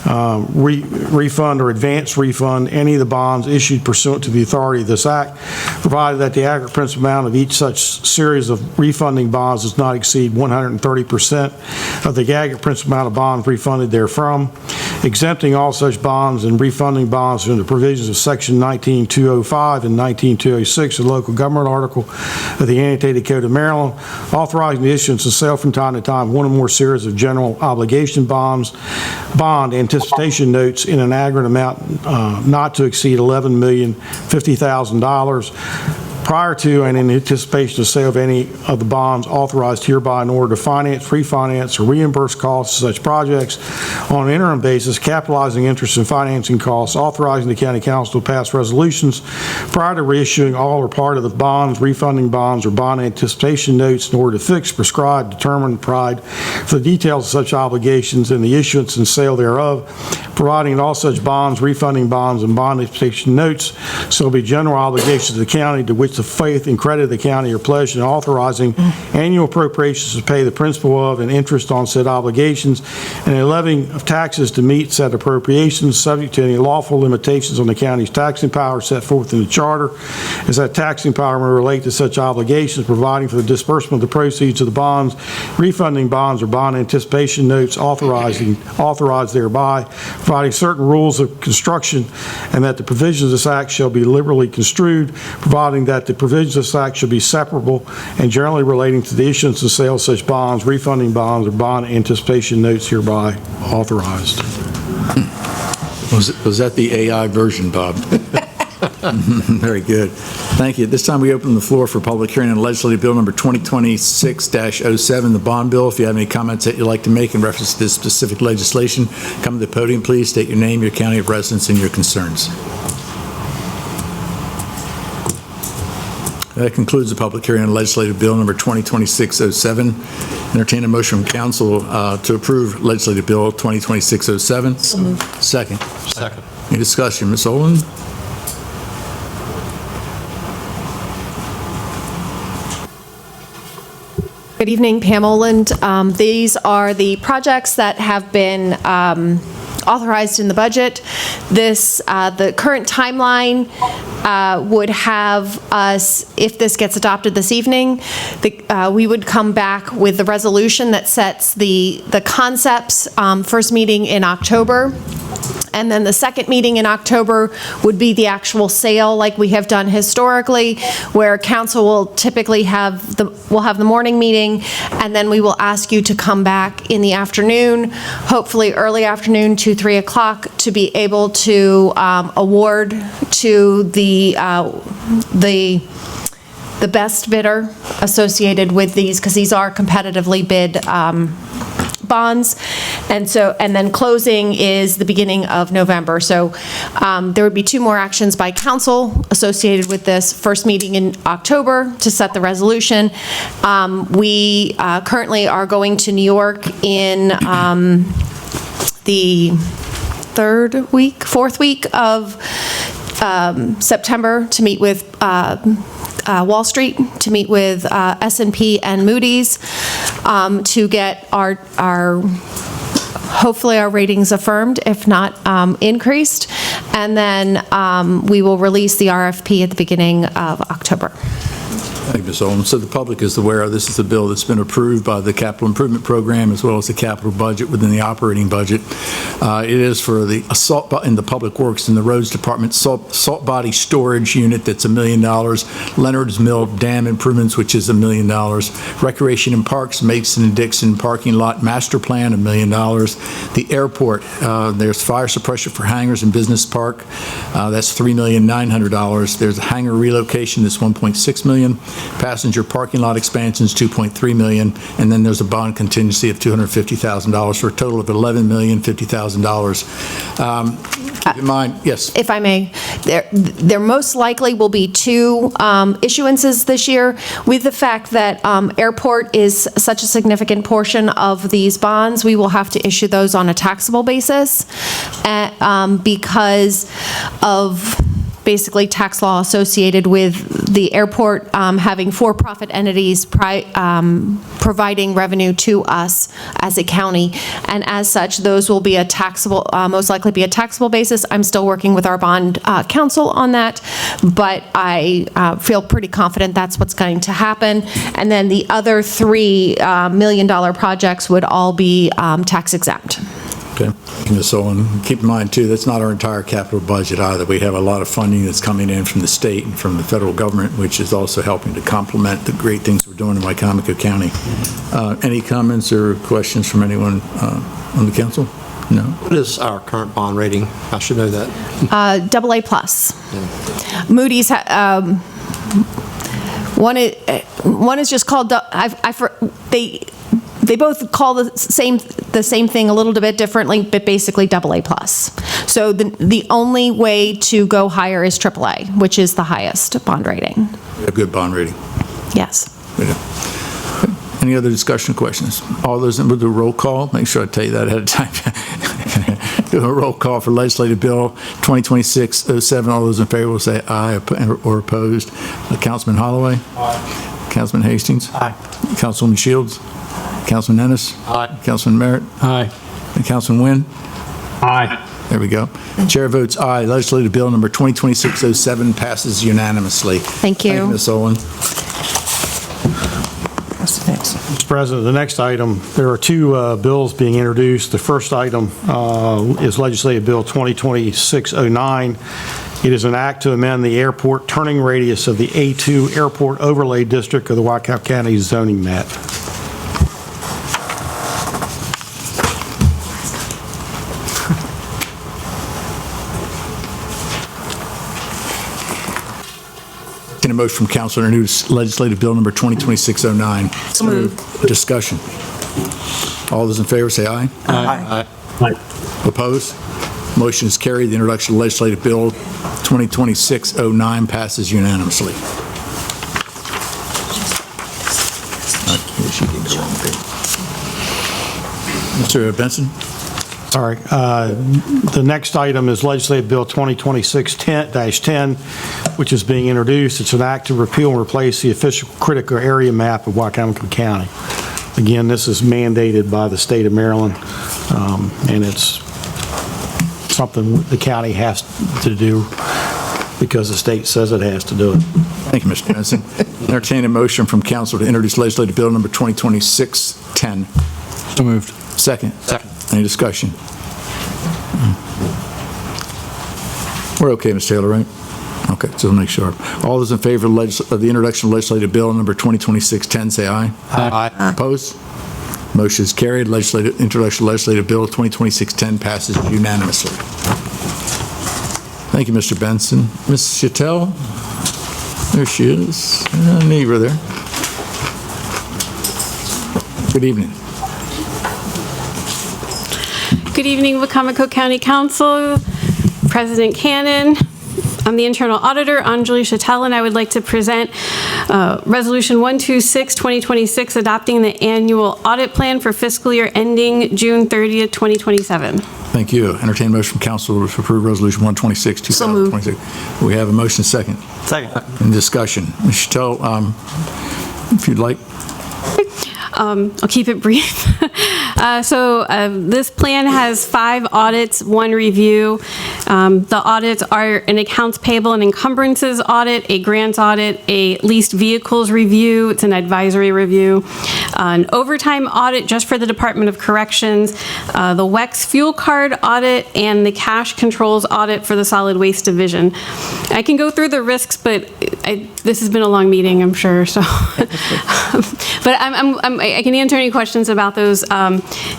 refund or advance refund any of the bonds issued pursuant to the authority of this act, provided that the aggregate principal amount of each such series of refunding bonds does not exceed 130% of the aggregate principal amount of bonds refunded therefrom, exempting all such bonds and refunding bonds from the provisions of Section 19205 and 19206 of the Local Government Article of the Annotated Code of Maryland, authorizing the issuance and sale from time to time of one or more series of general obligation bonds, bond anticipation notes in an aggregate amount not to exceed $11,050,000 prior to and in anticipation of sale of any of the bonds authorized hereby in order to finance, refinance, or reimburse costs of such projects on an interim basis, capitalizing interest and financing costs, authorizing the County Council to pass resolutions prior to reissuing all or part of the bonds, refunding bonds, or bond anticipation notes in order to fix, prescribe, determine, provide for the details of such obligations and the issuance and sale thereof, providing that all such bonds, refunding bonds, and bond anticipation notes shall be general obligations of the county to which the faith and credit of the county are pledged, and authorizing annual appropriations to pay the principal of and interest on said obligations, and a levying of taxes to meet said appropriations, subject to any lawful limitations on the county's taxing power set forth in the charter, as that taxing power may relate to such obligations, providing for the disbursement of the proceeds of the bonds, refunding bonds, or bond anticipation notes authorized thereby, providing certain rules of construction, and that the provisions of this act shall be liberally construed, providing that the provisions of this act shall be separable and generally relating to the issuance and sale of such bonds, refunding bonds, or bond anticipation notes hereby authorized. Was that the AI version, Bob? Very good. Thank you. At this time, we open the floor for public hearing on legislative bill number 2026-07, the bond bill. If you have any comments that you'd like to make in reference to this specific legislation, come to the podium, please. State your name, your county of residence, and your concerns. That concludes the public hearing on legislative bill number 2026-07. Entertain a motion from council to approve legislative bill 2026-07. So moved. Second. Second. Any discussion? Ms. Olin? Good evening, Pam Oland. These are the projects that have been authorized in the budget. The current timeline would have us, if this gets adopted this evening, we would come back with the resolution that sets the concepts, first meeting in October. And then the second meeting in October would be the actual sale, like we have done historically, where council will typically have the morning meeting, and then we will ask you to come back in the afternoon, hopefully early afternoon, 2, 3 o'clock, to be able to award to the best bidder associated with these, because these are competitively bid bonds, and then closing is the beginning of November. So there would be 2 more actions by council associated with this. First meeting in October to set the resolution. We currently are going to New York in the 4th week of September to meet with Wall Street, to meet with S&P and Moody's, to get hopefully our ratings affirmed, if not increased, and then we will release the RFP at the beginning of October. Thank you, Ms. Olin. So the public is aware of this is a bill that's been approved by the Capital Improvement Program as well as the capital budget within the operating budget. It is for the assault in the Public Works and the Roads Department salt body storage unit, that's $1 million. Leonard's Mill Dam improvements, which is $1 million. Recreation and Parks, Mason and Dixon parking lot master plan, $1 million. The airport, there's fire suppression for hangars and business park. That's $3,900,000. There's a hangar relocation, that's $1.6 million. Passenger parking lot expansions, $2.3 million, and then there's a bond contingency of $250,000 for a total of $11,050,000. Keep in mind, yes. If I may, there most likely will be 2 issuances this year, with the fact that airport is such a significant portion of these bonds. We will have to issue those on a taxable basis because of basically tax law associated with the airport having for-profit entities providing revenue to us as a county. And as such, those will be a taxable, most likely be a taxable basis. I'm still working with our bond counsel on that, but I feel pretty confident that's what's going to happen. And then the other $3 million projects would all be tax exempt. Okay. Ms. Owen, keep in mind, too, that's not our entire capital budget either. We have a lot of funding that's coming in from the state and from the federal government, which is also helping to complement the great things we're doing in Wicomico County. Any comments or questions from anyone on the council? No? What is our current bond rating? I should know that. AA+. Moody's, one is just called, they both call the same thing a little bit differently, but basically AA+. So the only way to go higher is AAA, which is the highest bond rating. A good bond rating. Yes. Any other discussion or questions? All those in, we'll do a roll call. Make sure I tell you that ahead of time. Do a roll call for Legislative Bill 2026-07. All those in favor will say aye or opposed. Councilman Holloway? Aye. Councilman Hastings? Aye. Councilman Shields? Councilman Ennis? Aye. Councilman Merritt? Aye. And Councilman Wynn? Aye. There we go. Chair votes aye. Legislative Bill number 2026-07 passes unanimously. Thank you. Thank you, Ms. Owen. Mr. President, the next item, there are two bills being introduced. The first item is Legislative Bill 2026-09. It is an act to amend the airport turning radius of the A2 Airport Overlay District of the Wicomico County zoning map. Entertain a motion from council to introduce Legislative Bill number 2026-09. So moved. Discussion. All those in favor say aye. Aye. Opposed? Motion is carried. The introduction of Legislative Bill 2026-09 passes unanimously. Mr. Benson? Sorry. The next item is Legislative Bill 2026-10, which is being introduced. It's an act to repeal and replace the official critical area map of Wicomico County. Again, this is mandated by the state of Maryland, and it's something the county has to do because the state says it has to do it. Thank you, Mr. Benson. Entertain a motion from council to introduce Legislative Bill number 2026-10. So moved. Second. Second. Any discussion? We're okay, Ms. Taylor, right? Okay, so make sure. All those in favor of the introduction of Legislative Bill number 2026-10, say aye. Aye. Opposed? Motion is carried. Introduction of Legislative Bill 2026-10 passes unanimously. Thank you, Mr. Benson. Ms. Chattel? There she is. Neighbor there. Good evening. Good evening, Wicomico County Council, President Cannon. I'm the internal auditor, Anjali Chattel, and I would like to present Resolution 126-2026, adopting the annual audit plan for fiscal year ending June 30th, 2027. Thank you. Entertain motion from council to approve Resolution 126-2026. We have a motion second. Second. In discussion. Ms. Chattel, if you'd like. I'll keep it brief. This plan has 5 audits, 1 review. The audits are an accounts payable and encumbrances audit, a grants audit, a leased vehicles review, it's an advisory review, an overtime audit just for the Department of Corrections, the WEX fuel card audit, and the cash controls audit for the Solid Waste Division. I can go through the risks, but this has been a long meeting, I'm sure, so. But I can answer any questions about those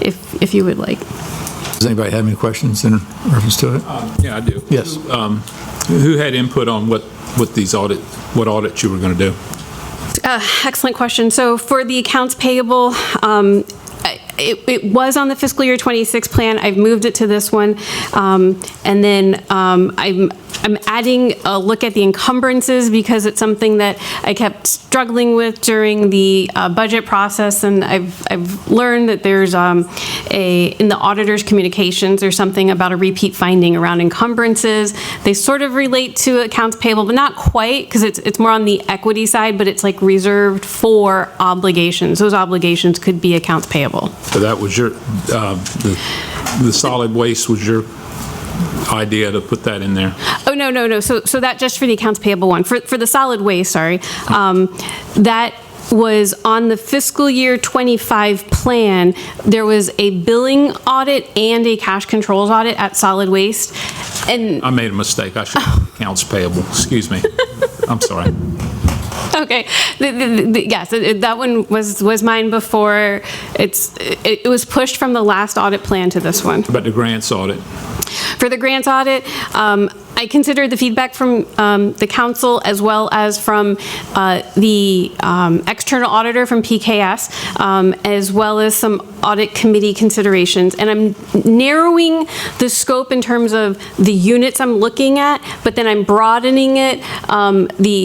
if you would like. Does anybody have any questions in reference to it? Yeah, I do. Yes. Who had input on what audit you were going to do? Excellent question. So for the accounts payable, it was on the fiscal year 26 plan. I've moved it to this one. And then I'm I'm adding a look at the encumbrances because it's something that I kept struggling with during the budget process, and I've learned that there's in the auditor's communications, there's something about a repeat finding around encumbrances. They sort of relate to accounts payable, but not quite, because it's more on the equity side, but it's like reserved for obligations. Those obligations could be accounts payable. So that was your, the solid waste was your idea to put that in there? Oh, no. So that just for the accounts payable one. For the solid waste, sorry, that was on the fiscal year 25 plan. There was a billing audit and a cash controls audit at solid waste. And I made a mistake. I should have accounts payable. Excuse me. I'm sorry. Okay. Yes, that one was mine before. It was pushed from the last audit plan to this one. But the grants audit? For the grants audit, I considered the feedback from the council as well as from the external auditor from PKS, as well as some audit committee considerations. And I'm narrowing the scope in terms of the units I'm looking at, but then I'm broadening it,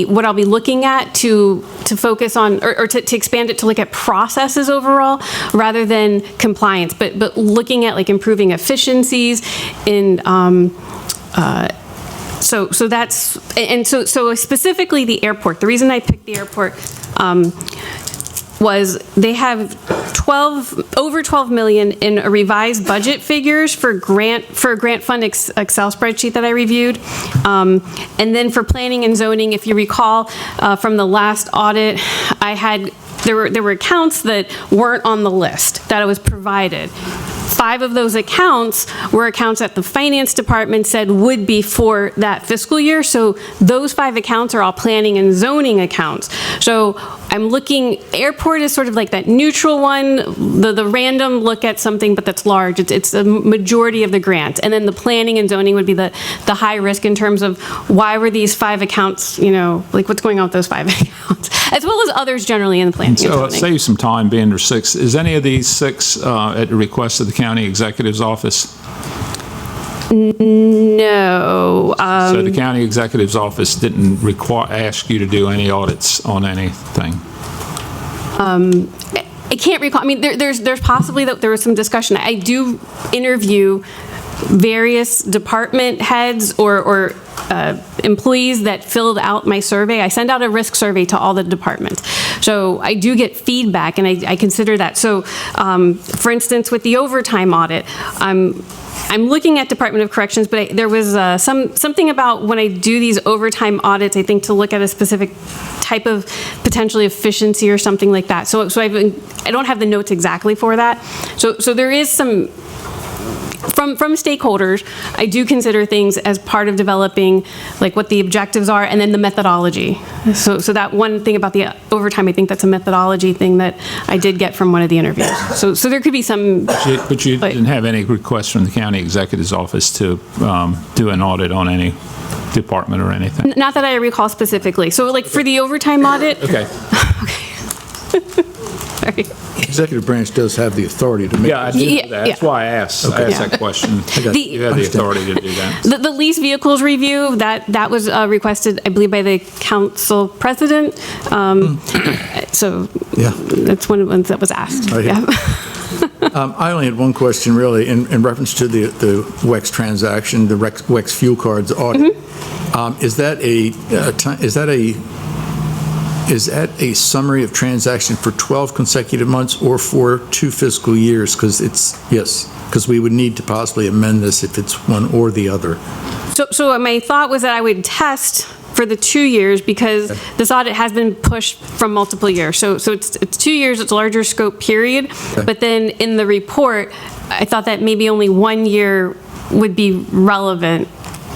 what I'll be looking at to focus on, or to expand it to look at processes overall rather than compliance, but looking at like improving efficiencies in so that's, and so specifically the airport. The reason I picked the airport was they have over 12 million in revised budget figures for a grant fund Excel spreadsheet that I reviewed. And then for planning and zoning, if you recall from the last audit, there were accounts that weren't on the list that I was provided. 5 of those accounts were accounts that the finance department said would be for that fiscal year. So those 5 accounts are all planning and zoning accounts. So I'm looking, airport is sort of like that neutral one, the random look at something, but that's large. It's the majority of the grant. And then the planning and zoning would be the high risk in terms of why were these 5 accounts, like what's going on with those 5 accounts, as well as others generally in the planning and zoning. So let's save some time being there 6. Is any of these 6 at the request of the county executive's office? No. So the county executive's office didn't ask you to do any audits on anything? I can't recall. I mean, there's possibly that there was some discussion. I do interview various department heads or employees that filled out my survey. I send out a risk survey to all the departments. So I do get feedback, and I consider that. So, for instance, with the overtime audit, I'm looking at Department of Corrections, but there was something about when I do these overtime audits, I think to look at a specific type of potentially efficiency or something like that. So I don't have the notes exactly for that. So there is some. From stakeholders, I do consider things as part of developing like what the objectives are and then the methodology. So that one thing about the overtime, I think that's a methodology thing that I did get from one of the interviews. So there could be some. But you didn't have any requests from the county executive's office to do an audit on any department or anything? Not that I recall specifically. So like for the overtime audit. Okay. Sorry. Executive branch does have the authority to make. Yeah, I do know that. That's why I asked. I asked that question. You have the authority to do that. The lease vehicles review, that was requested, I believe, by the council president. So that's one of the ones that was asked. Yeah. I only had one question, really, in reference to the WEX transaction, the WEX fuel cards audit. Is that a summary of transaction for 12 consecutive months or for 2 fiscal years? Because we would need to possibly amend this if it's one or the other. So my thought was that I would test for the 2 years because this audit has been pushed from multiple years. So it's 2 years, it's a larger scope period. Okay. But then in the report, I thought that maybe only 1 year would be relevant.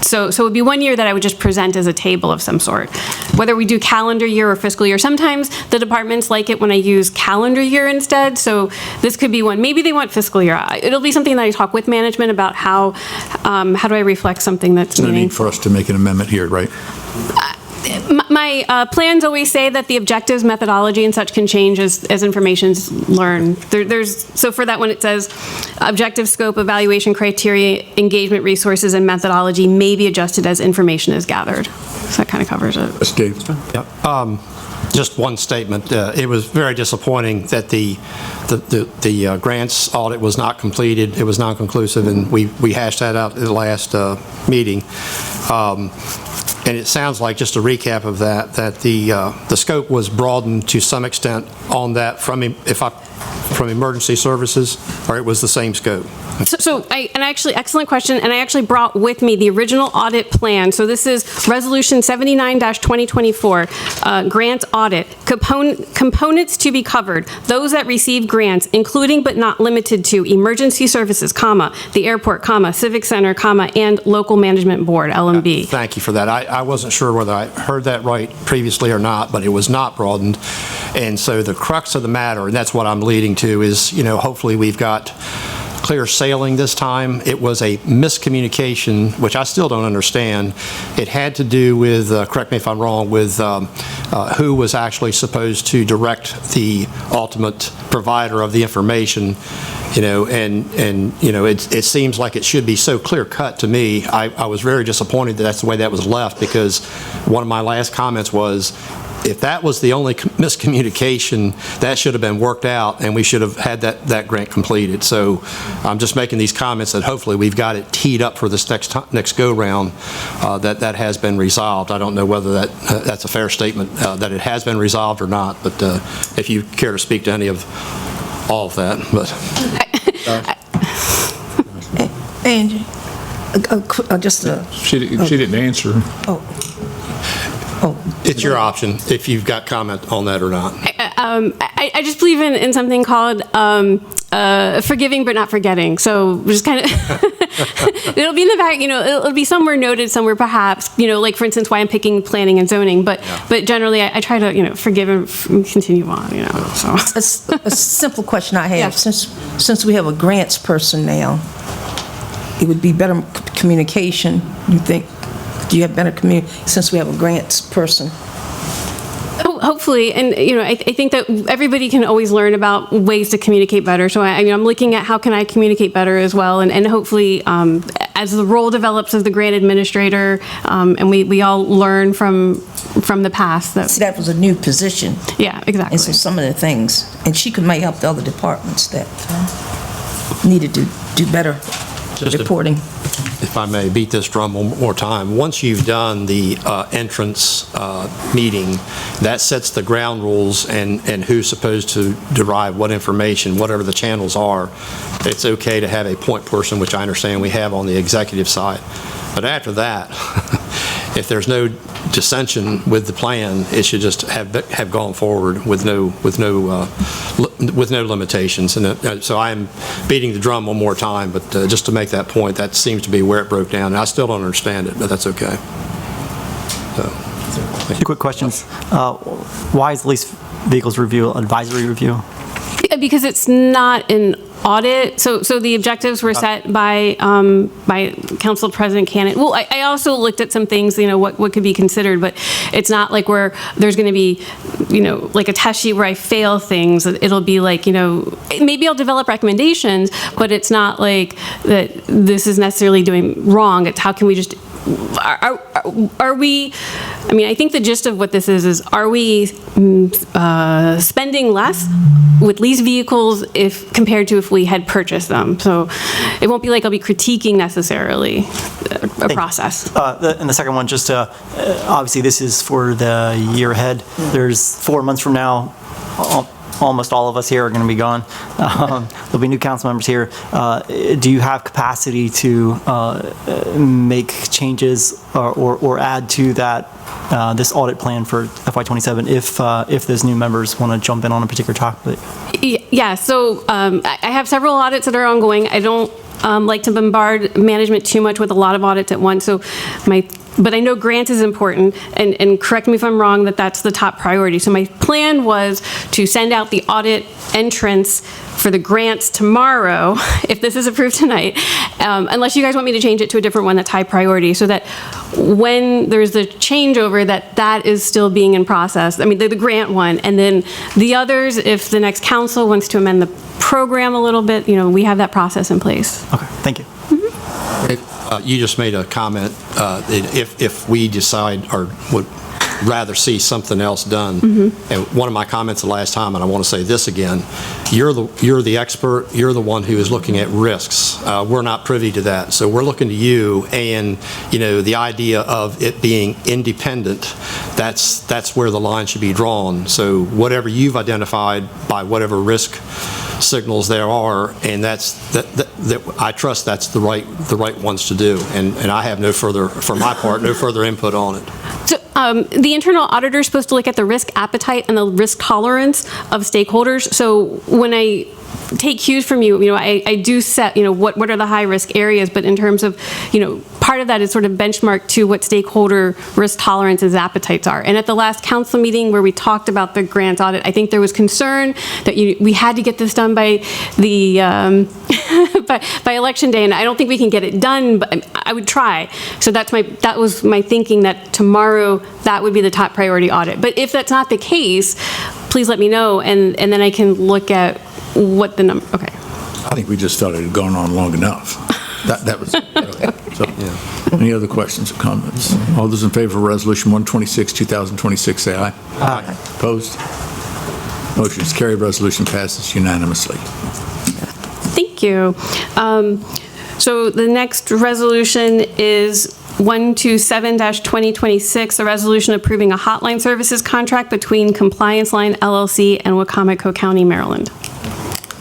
So it would be 1 year that I would just present as a table of some sort. Whether we do calendar year or fiscal year. Sometimes the departments like it when I use calendar year instead. So this could be one. Maybe they want fiscal year. It'll be something that I talk with management about how do I reflect something that's meaningful. No need for us to make an amendment here, right? My plans always say that the objectives, methodology, and such can change as information's learned. So for that one, it says objective, scope, evaluation criteria, engagement resources, and methodology may be adjusted as information is gathered. So that kind of covers it. Steve? Yep. Just one statement. It was very disappointing that the grants audit was not completed. It was non-conclusive, and we hashed that out at the last meeting. And it sounds like, just a recap of that the scope was broadened to some extent on that from emergency services, or it was the same scope? Actually, excellent question, and I actually brought with me the original audit plan. So this is Resolution 79-2024, grant audit. Components to be covered: those that receive grants, including but not limited to emergency services, the airport, civic center, and local management board, LMB. Thank you for that. I wasn't sure whether I heard that right previously or not, but it was not broadened. And so the crux of the matter, and that's what I'm leading to, is, hopefully we've got clear sailing this time. It was a miscommunication, which I still don't understand. It had to do with, correct me if I'm wrong, with who was actually supposed to direct the ultimate provider of the information, it seems like it should be so clear cut to me. I was very disappointed that that's the way that was left, because one of my last comments was, if that was the only miscommunication, that should have been worked out, and we should have had that grant completed. So I'm just making these comments that hopefully we've got it teed up for this next go-round, that has been resolved. I don't know whether that's a fair statement, that it has been resolved or not, but if you care to speak to any of all of that. But Angie, She didn't answer. It's your option if you've got comment on that or not. I just believe in something called forgiving but not forgetting. So just kind of, it'll be in the back, it'll be somewhere noted, somewhere perhaps, like for instance, why I'm picking planning and zoning. But generally, I try to, forgive and continue on, so. A simple question I have. Since we have a grants person now, it would be better communication, you think? Do you have better communication since we have a grants person? Hopefully, and I think that everybody can always learn about ways to communicate better. So I'm looking at how can I communicate better as well, and hopefully, as the role develops as the grant administrator, and we all learn from the past. That was a new position. Yeah, exactly. And so some of the things, and she might help the other departments that needed to do better reporting. If I may beat this drum one more time, once you've done the entrance meeting, that sets the ground rules and who's supposed to derive what information, whatever the channels are. It's okay to have a point person, which I understand we have on the executive side. But after that, if there's no dissension with the plan, it should just have gone forward with no limitations. And so I am beating the drum one more time, but just to make that point, that seems to be where it broke down. And I still don't understand it, but that's okay. Two quick questions. Why is lease vehicles review advisory review? Because it's not an audit. So the objectives were set by Council President Cannon. Well, I also looked at some things, what could be considered, but it's not like where there's going to be, like a test sheet where I fail things. It'll be like, maybe I'll develop recommendations, but it's not like that this is necessarily doing wrong. It's how can we just, are we, I think the gist of what this is are we spending less with lease vehicles compared to if we had purchased them? So it won't be like I'll be critiquing necessarily a process. And the second one, just obviously this is for the year ahead. There's 4 months from now, almost all of us here are going to be gone. There'll be new council members here. Do you have capacity to make changes or add to that this audit plan for FY27 if those new members want to jump in on a particular topic? Yeah. So I have several audits that are ongoing. I don't like to bombard management too much with a lot of audits at once. So my but I know grants is important, and correct me if I'm wrong, that's the top priority. So my plan was to send out the audit entrance for the grants tomorrow, if this is approved tonight, unless you guys want me to change it to a different one that's high priority, so that when there's the changeover, that is still being in process. I mean, the grant one, and then the others, if the next council wants to amend the program a little bit, we have that process in place. Okay, thank you. You just made a comment, if we decide or would rather see something else done, and one of my comments the last time, and I want to say this again, you're the expert, you're the one who is looking at risks. We're not privy to that, so we're looking to you, and the idea of it being independent, that's where the line should be drawn. So whatever you've identified by whatever risk signals there are, and I trust that's the right ones to do, and I have no further, for my part, no further input on it. So the internal auditor is supposed to look at the risk appetite and the risk tolerance of stakeholders. So when I take cues from you, I do set, what are the high risk areas, but in terms of, part of that is sort of benchmarked to what stakeholder risk tolerances, appetites are. And at the last council meeting where we talked about the grant audit, I think there was concern that we had to get this done by the by election day, and I don't think we can get it done, but I would try. So that was my thinking, that tomorrow that would be the top priority audit. But if that's not the case, please let me know, and then I can look at what the number. Okay. I think we just felt it had gone on long enough. That was so. Yeah. Any other questions or comments? All those in favor of Resolution 126, 2026, say aye. Aye. Opposed? Motion is carried. Resolution passes unanimously. Thank you. So the next resolution is 127-2026, a resolution approving a hotline services contract between Compliance Line LLC and Wicomico County, Maryland.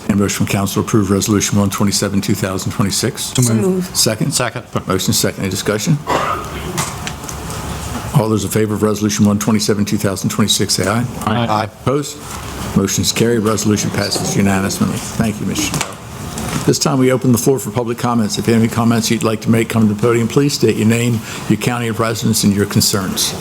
And motion from council to approve Resolution 127, 2026. So moved. Second? Second. Motion second. Any discussion? All those in favor of Resolution 127, 2026, say aye. Aye. Opposed? Motion is carried. Resolution passes unanimously. Thank you, Mr. Chanel. This time we open the floor for public comments. If you have any comments you'd like to make, come to the podium. Please state your name, your county of residence, and your concerns.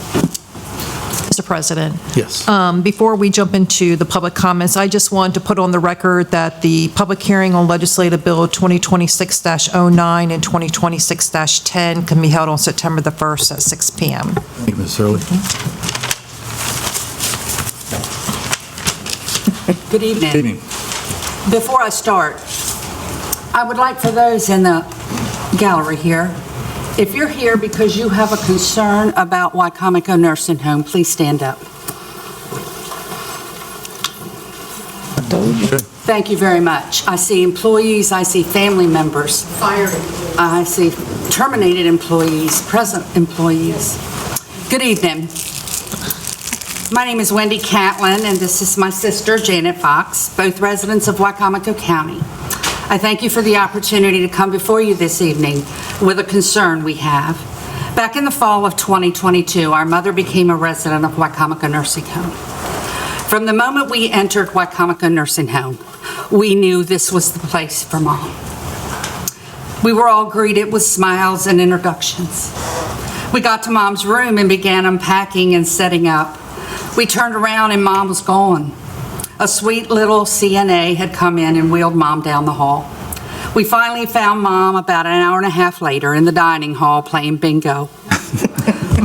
Mr. President. Yes. Before we jump into the public comments, I just wanted to put on the record that the public hearing on Legislative Bill 2026-09 and 2026-10 can be held on September the 1st at 6 p.m. Thank you, Ms. Hurley. Good evening. Good evening. Before I start, I would like for those in the gallery here, if you're here because you have a concern about Wicomico Nursing Home, please stand up. Thank you very much. I see employees, I see family members, fired, I see terminated employees, present employees. Good evening. My name is Wendy Catlin, and this is my sister, Janet Fox, both residents of Wicomico County. I thank you for the opportunity to come before you this evening with a concern we have. Back in the fall of 2022, our mother became a resident of Wicomico Nursing Home. From the moment we entered Wicomico Nursing Home, we knew this was the place for Mom. We were all greeted with smiles and introductions. We got to Mom's room and began unpacking and setting up. We turned around and Mom was gone. A sweet little CNA had come in and wheeled Mom down the hall. We finally found Mom about an hour and a half later in the dining hall playing bingo.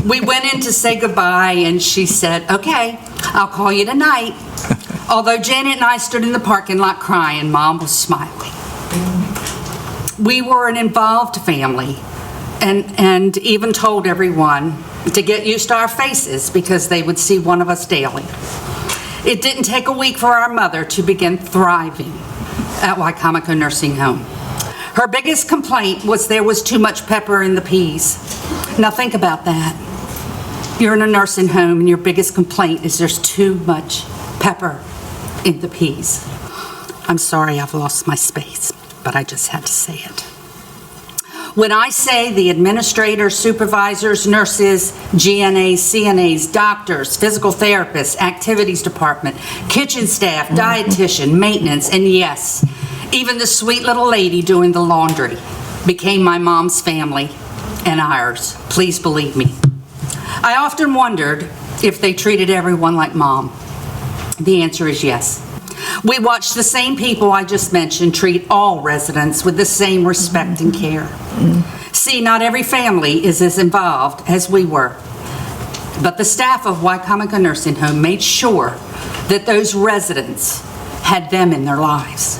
We went in to say goodbye and she said, "Okay, I'll call you tonight." Although Janet and I stood in the parking lot crying, Mom was smiling. We were an involved family and even told everyone to get used to our faces because they would see one of us daily. It didn't take a week for our mother to begin thriving at Wicomico Nursing Home. Her biggest complaint was there was too much pepper in the peas. Now think about that. You're in a nursing home and your biggest complaint is there's too much pepper in the peas. I'm sorry I've lost my space, but I just had to say it. When I say the administrators, supervisors, nurses, GNAs, CNAs, doctors, physical therapists, activities department, kitchen staff, dietitian, maintenance, and yes, even the sweet little lady doing the laundry became my mom's family and ours. Please believe me. I often wondered if they treated everyone like Mom. The answer is yes. We watch the same people I just mentioned treat all residents with the same respect and care. See, not every family is as involved as we were, but the staff of Wicomico Nursing Home made sure that those residents had them in their lives.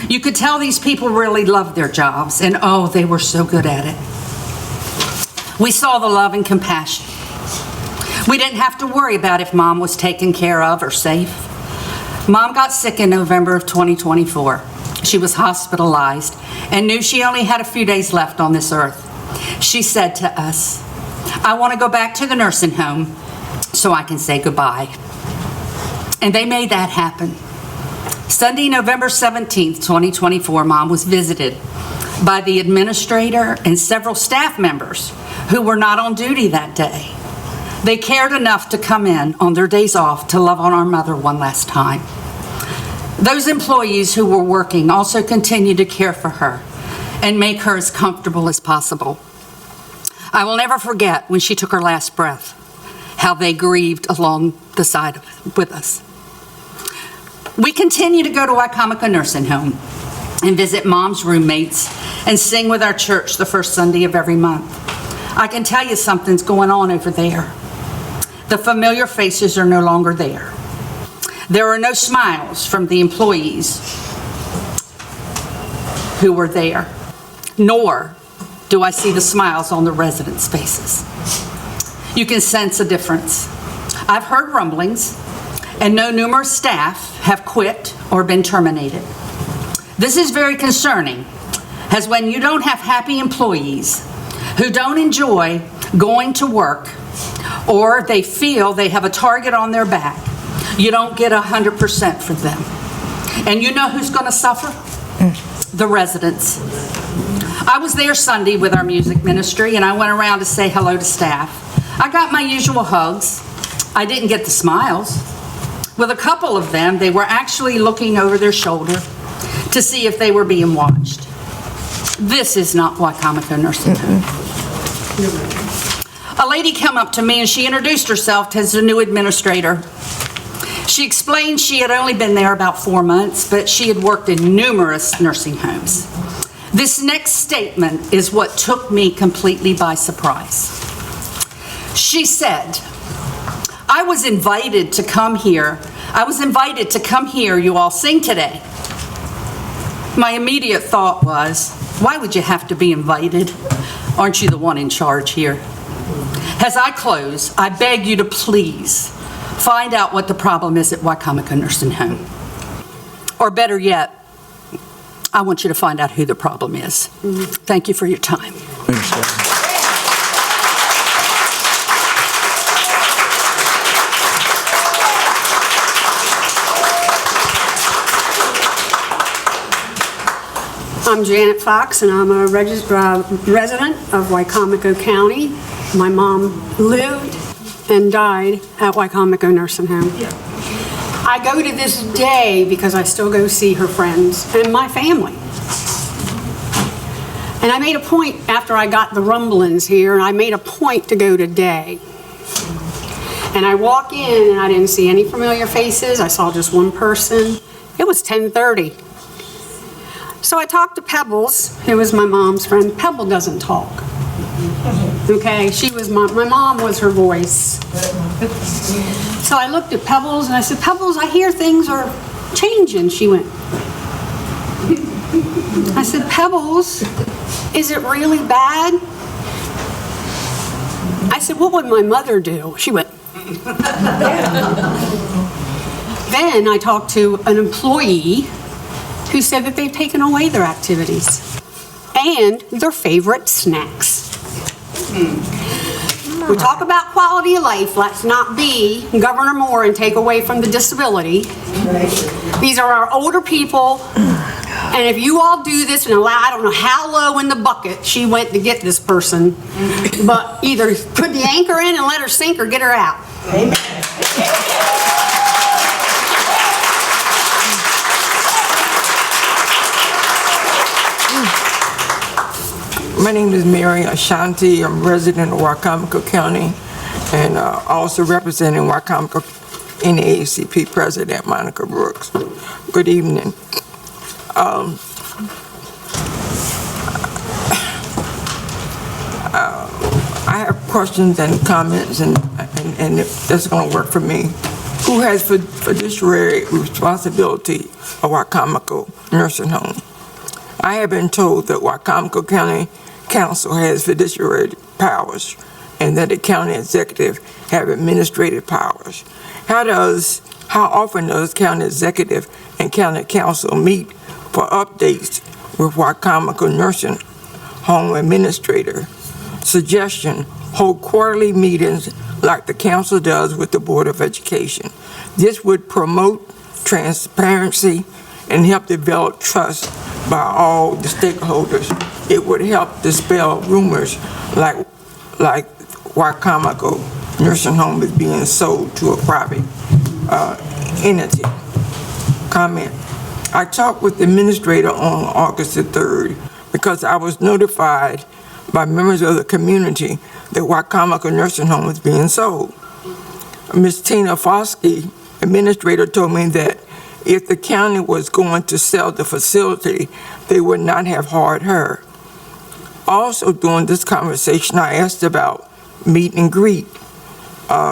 You could tell these people really loved their jobs, and oh, they were so good at it. We saw the love and compassion. We didn't have to worry about if Mom was taken care of or safe. Mom got sick in November of 2024. She was hospitalized and knew she only had a few days left on this earth. She said to us, "I want to go back to the nursing home so I can say goodbye." And they made that happen. Sunday, November 17th, 2024, Mom was visited by the administrator and several staff members who were not on duty that day. They cared enough to come in on their days off to love on our mother one last time. Those employees who were working also continued to care for her and make her as comfortable as possible. I will never forget when she took her last breath, how they grieved along the side with us. We continue to go to Wicomico Nursing Home and visit Mom's roommates and sing with our church the first Sunday of every month. I can tell you something's going on over there. The familiar faces are no longer there. There are no smiles from the employees who were there, nor do I see the smiles on the residents' faces. You can sense a difference. I've heard rumblings and know numerous staff have quit or been terminated. This is very concerning, as when you don't have happy employees who don't enjoy going to work, or they feel they have a target on their back, you don't get 100% for them. And you know who's going to suffer? The residents. I was there Sunday with our music ministry, and I went around to say hello to staff. I got my usual hugs. I didn't get the smiles. With a couple of them, they were actually looking over their shoulder to see if they were being watched. This is not Wicomico Nursing Home. A lady came up to me and she introduced herself as the new administrator. She explained she had only been there about 4 months, but she had worked in numerous nursing homes. This next statement is what took me completely by surprise. She said, "I was invited to come here. You all sing today." My immediate thought was, why would you have to be invited? Aren't you the one in charge here? As I close, I beg you to please find out what the problem is at Wicomico Nursing Home. Or better yet, I want you to find out who the problem is. Thank you for your time. I'm Janet Fox, and I'm a resident of Wicomico County. My mom lived and died at Wicomico Nursing Home. I go to this day because I still go see her friends and my family. And I made a point after I got the rumblings here, and I made a point to go today. And I walk in, and I didn't see any familiar faces. I saw just one person. It was 10:30. So I talked to Pebbles, who was my mom's friend. Pebble doesn't talk. Okay, my mom was her voice. So I looked at Pebbles and I said, "Pebbles, I hear things are changing." She went. I said, "Pebbles, is it really bad?" I said, "What would my mother do?" She went. Then I talked to an employee who said that they've taken away their activities and their favorite snacks. We talk about quality of life. Let's not be Governor Moore and take away from the disability. These are our older people, and if you all do this and allow, I don't know how low in the bucket she went to get this person, but either put the anchor in and let her sink or get her out. Amen. My name is Mary Ashanti. I'm resident of Wicomico County and also representing Wicomico NAACP President Monica Brooks. Good evening. I have questions and comments, and that's going to work for me. Who has fiduciary responsibility of Wicomico Nursing Home? I have been told that Wicomico County Council has fiduciary powers and that the county executive have administrative powers. How often does county executive and county council meet for updates with Wicomico Nursing Home administrator? Suggestion, hold quarterly meetings like the council does with the Board of Education. This would promote transparency and help develop trust by all the stakeholders. It would help dispel rumors like Wicomico Nursing Home is being sold to a private entity. Comment. I talked with the administrator on August the 3rd because I was notified by members of the community that Wicomico Nursing Home is being sold. Ms. Tina Foskey, administrator, told me that if the county was going to sell the facility, they would not have hired her. Also during this conversation, I asked about meet and greet.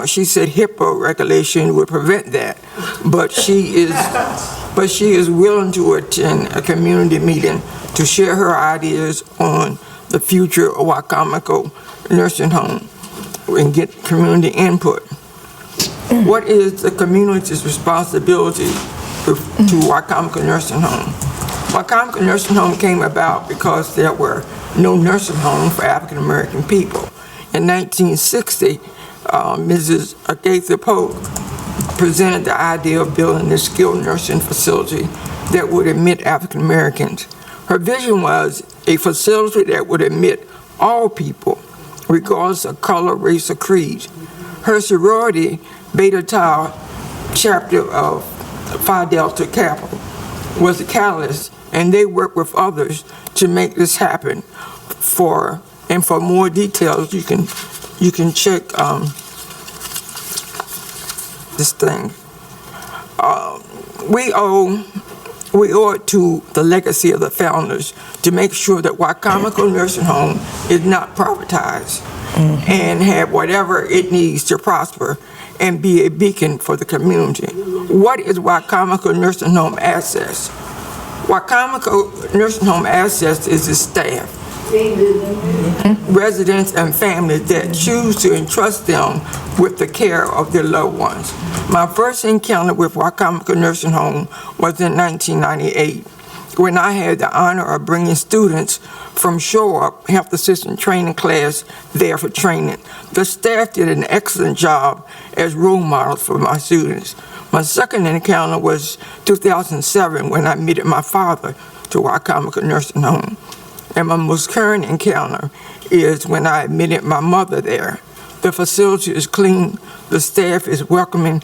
She said HIPAA regulation would prevent that, but she is willing to attend a community meeting to share her ideas on the future of Wicomico Nursing Home and get community input. What is the community's responsibility to Wicomico Nursing Home? Wicomico Nursing Home came about because there were no nursing homes for African American people. In 1960, Mrs. Agatha Polk presented the idea of building a skilled nursing facility that would admit African Americans. Her vision was a facility that would admit all people, regardless of color, race, or creed. Her sorority, Beta Tau chapter of Phi Delta Kappa, was a catalyst, and they worked with others to make this happen. For more details, you can check this thing. We owe it to the legacy of the founders to make sure that Wicomico Nursing Home is not privatized and have whatever it needs to prosper and be a beacon for the community. What is Wicomico Nursing Home assets? Wicomico Nursing Home assets is the staff, residents, and families that choose to entrust them with the care of their loved ones. My first encounter with Wicomico Nursing Home was in 1998, when I had the honor of bringing students from Shore Health Assistant Training class there for training. The staff did an excellent job as role models for my students. My second encounter was 2007 when I admitted my father to Wicomico Nursing Home. And my most current encounter is when I admitted my mother there. The facility is clean, the staff is welcoming,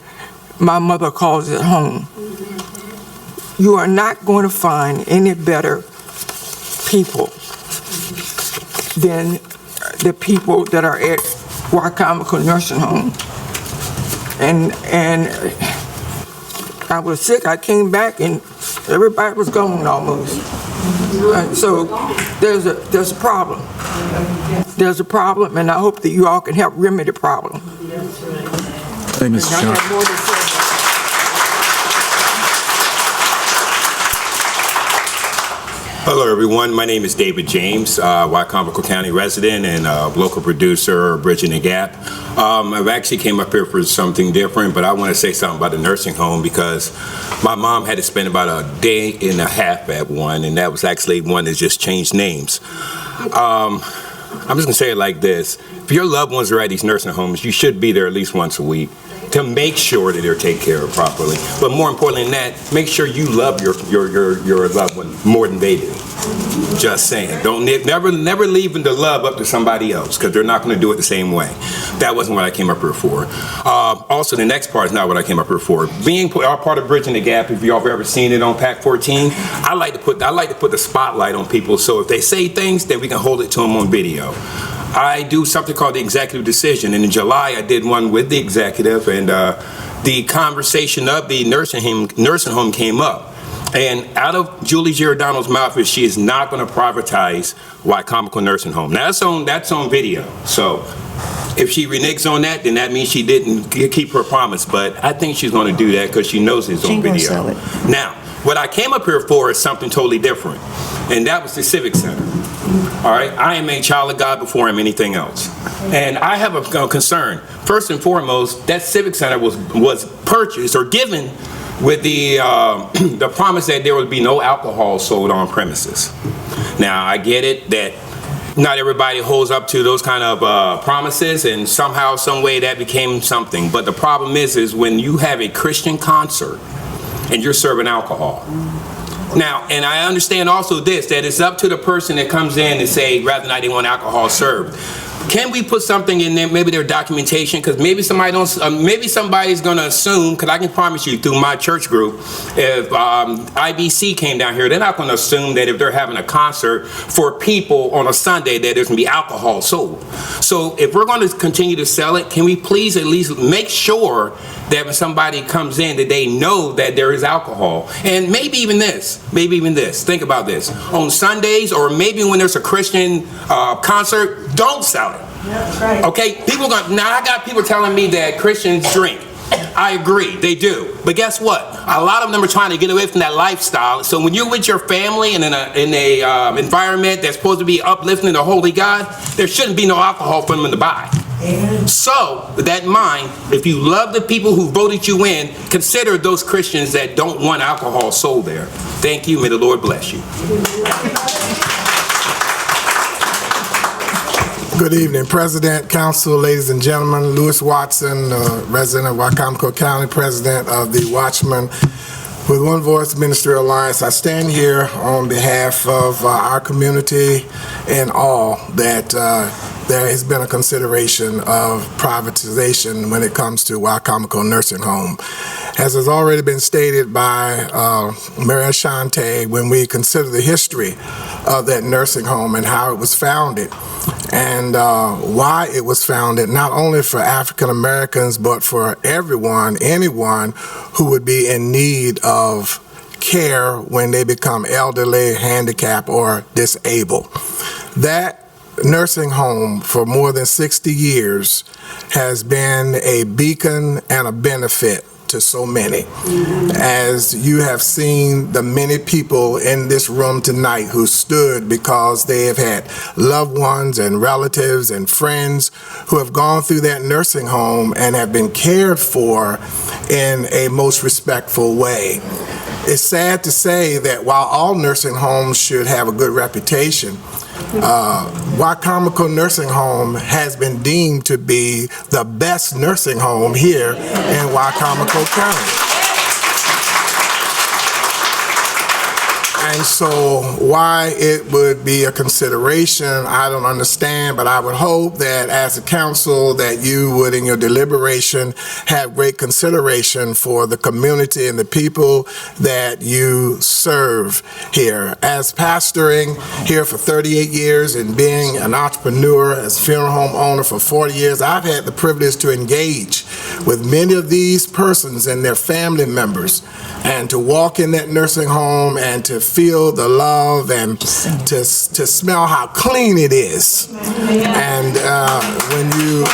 my mother calls it home. You are not going to find any better people than the people that are at Wicomico Nursing Home. And I was sick, I came back and everybody was gone almost. So there's a problem. There's a problem, and I hope that you all can help remedy the problem. Hey, Mr. Johnson. Hello, everyone. My name is David James, Wicomico County resident and local producer, Bridging the Gap. I've actually came up here for something different, but I want to say something about the nursing home because my mom had to spend about a day and a half at one, and that was actually one that just changed names. I'm just going to say it like this. If your loved ones are at these nursing homes, you should be there at least once a week to make sure that they're taken care of properly. But more importantly than that, make sure you love your loved one more than they do. Just saying. Don't never leaving the love up to somebody else, because they're not going to do it the same way. That wasn't what I came up here for. Also, the next part is not what I came up here for. Being part of Bridging the Gap, if y'all have ever seen it on PAC 14, I like to put the spotlight on people, so if they say things, then we can hold it to them on video. I do something called the executive decision, and in July I did one with the executive, and the conversation of the nursing home came up. And out of Julie Giordano's mouth is she is not going to privatize Wicomico Nursing Home. Now, that's on video. So if she reneges on that, then that means she didn't keep her promise. But I think she's going to do that because she knows it's on video. Now, what I came up here for is something totally different, and that was the Civic Center. All right, I am a child of God before I'm anything else, and I have a concern. First and foremost, that Civic Center was purchased or given with the promise that there would be no alcohol sold on premises. Now, I get it that not everybody holds up to those kind of promises, and somehow, some way that became something. But the problem is when you have a Christian concert and you're serving alcohol. Now, and I understand also this, that it's up to the person that comes in to say, rather than I didn't want alcohol served. Can we put something in there, maybe their documentation, because maybe somebody's going to assume, because I can promise you through my church group, if IBC came down here, they're not going to assume that if they're having a concert for people on a Sunday that there's going to be alcohol sold. So if we're going to continue to sell it, can we please at least make sure that when somebody comes in that they know that there is alcohol? And maybe even this, think about this. On Sundays, or maybe when there's a Christian concert, don't sell it. Yeah, that's right. Okay, now I got people telling me that Christians drink. I agree, they do. But guess what? A lot of them are trying to get away from that lifestyle. So when you're with your family and in a environment that's supposed to be uplifting the holy God, there shouldn't be no alcohol for them to buy. So, with that in mind, if you love the people who voted you in, consider those Christians that don't want alcohol sold there. Thank you. May the Lord bless you. Good evening, President, Council, ladies and gentlemen. Lewis Watson, resident of Wicomico County, President of the Watchmen with One Voice Ministerial Alliance. I stand here on behalf of our community and all that there has been a consideration of privatization when it comes to Wicomico Nursing Home. As has already been stated by Mayor Ashante, when we consider the history of that nursing home and how it was founded and why it was founded, not only for African Americans, but for everyone, anyone who would be in need of care when they become elderly, handicapped, or disabled. That nursing home for more than 60 years has been a beacon and a benefit to so many. As you have seen the many people in this room tonight who stood because they have had loved ones and relatives and friends who have gone through that nursing home and have been cared for in a most respectful way. It's sad to say that while all nursing homes should have a good reputation, Wicomico Nursing Home has been deemed to be the best nursing home here in Wicomico County. And so why it would be a consideration, I don't understand, but I would hope that as a council that you would in your deliberation have great consideration for the community and the people that you serve here. As pastoring here for 38 years and being an entrepreneur as funeral home owner for 40 years, I've had the privilege to engage with many of these persons and their family members and to walk in that nursing home and to feel the love and to smell how clean it is. And when you,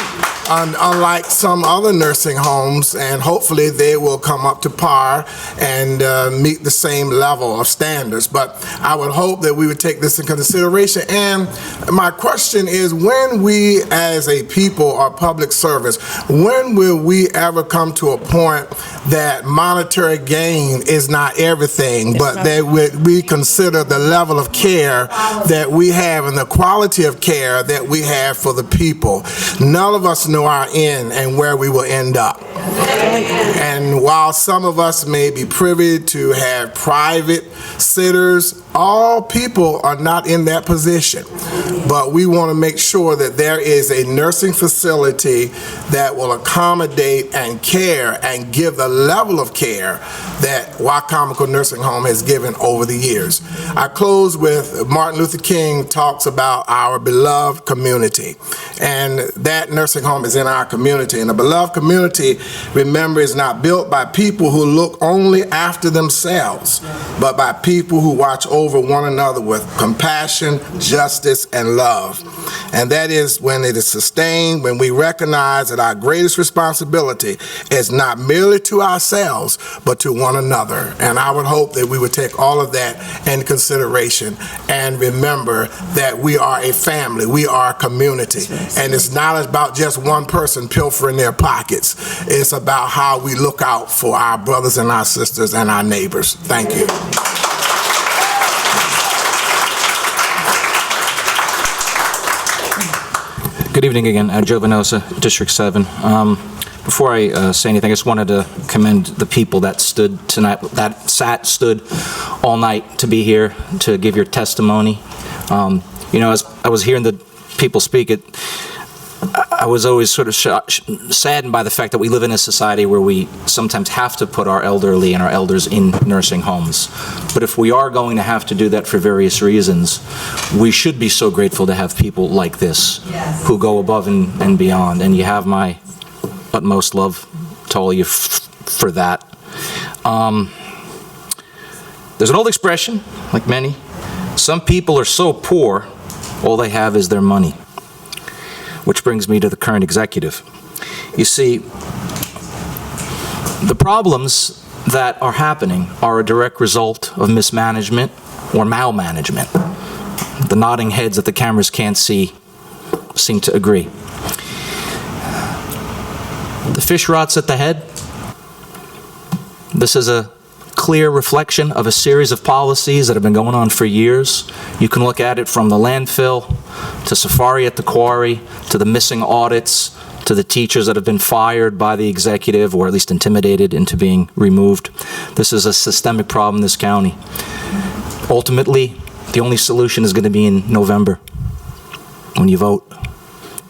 unlike some other nursing homes, and hopefully they will come up to par and meet the same level of standards. But I would hope that we would take this into consideration. And my question is, when we as a people or public service, when will we ever come to a point that monetary gain is not everything, but that we consider the level of care that we have and the quality of care that we have for the people? None of us know our end and where we will end up. And while some of us may be privy to have private sitters, all people are not in that position. But we want to make sure that there is a nursing facility that will accommodate and care and give the level of care that Wicomico Nursing Home has given over the years. I close with Martin Luther King talks about our beloved community. And that nursing home is in our community. And the beloved community, remember, is not built by people who look only after themselves, but by people who watch over one another with compassion, justice, and love. And that is when it is sustained, when we recognize that our greatest responsibility is not merely to ourselves, but to one another. And I would hope that we would take all of that into consideration and remember that we are a family, we are a community. And it's not about just one person pilfering their pockets. It's about how we look out for our brothers and our sisters and our neighbors. Thank you. Good evening again, Joe Venosa, District 7. Before I say anything, I just wanted to commend the people that stood all night to be here to give your testimony. You know, as I was hearing the people speak, I was always sort of saddened by the fact that we live in a society where we sometimes have to put our elderly and our elders in nursing homes. But if we are going to have to do that for various reasons, we should be so grateful to have people like this who go above and beyond. And you have my utmost love to all of you for that. There's an old expression, like many, some people are so poor, all they have is their money. Which brings me to the current executive. You see, the problems that are happening are a direct result of mismanagement or malmanagement. The nodding heads that the cameras can't see seem to agree. The fish rots at the head. This is a clear reflection of a series of policies that have been going on for years. You can look at it from the landfill, to safari at the quarry, to the missing audits, to the teachers that have been fired by the executive or at least intimidated into being removed. This is a systemic problem in this county. Ultimately, the only solution is going to be in November when you vote.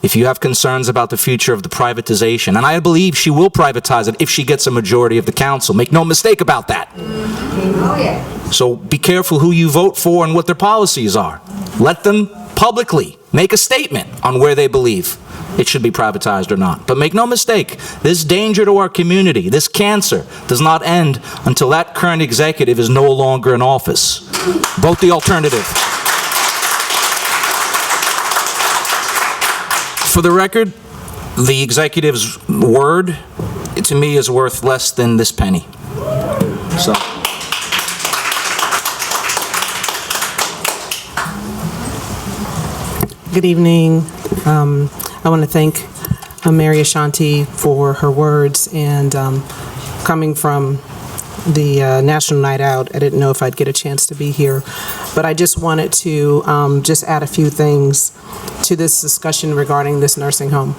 If you have concerns about the future of the privatization, and I believe she will privatize it if she gets a majority of the council. Make no mistake about that. Oh, yeah. So be careful who you vote for and what their policies are. Let them publicly make a statement on where they believe it should be privatized or not. But make no mistake, this danger to our community, this cancer, does not end until that current executive is no longer in office. Vote the alternative. For the record, the executive's word, to me, is worth less than this penny. So. Good evening. I want to thank Mary Ashanti for her words, and coming from the National Night Out, I didn't know if I'd get a chance to be here, but I just wanted to just add a few things to this discussion regarding this nursing home.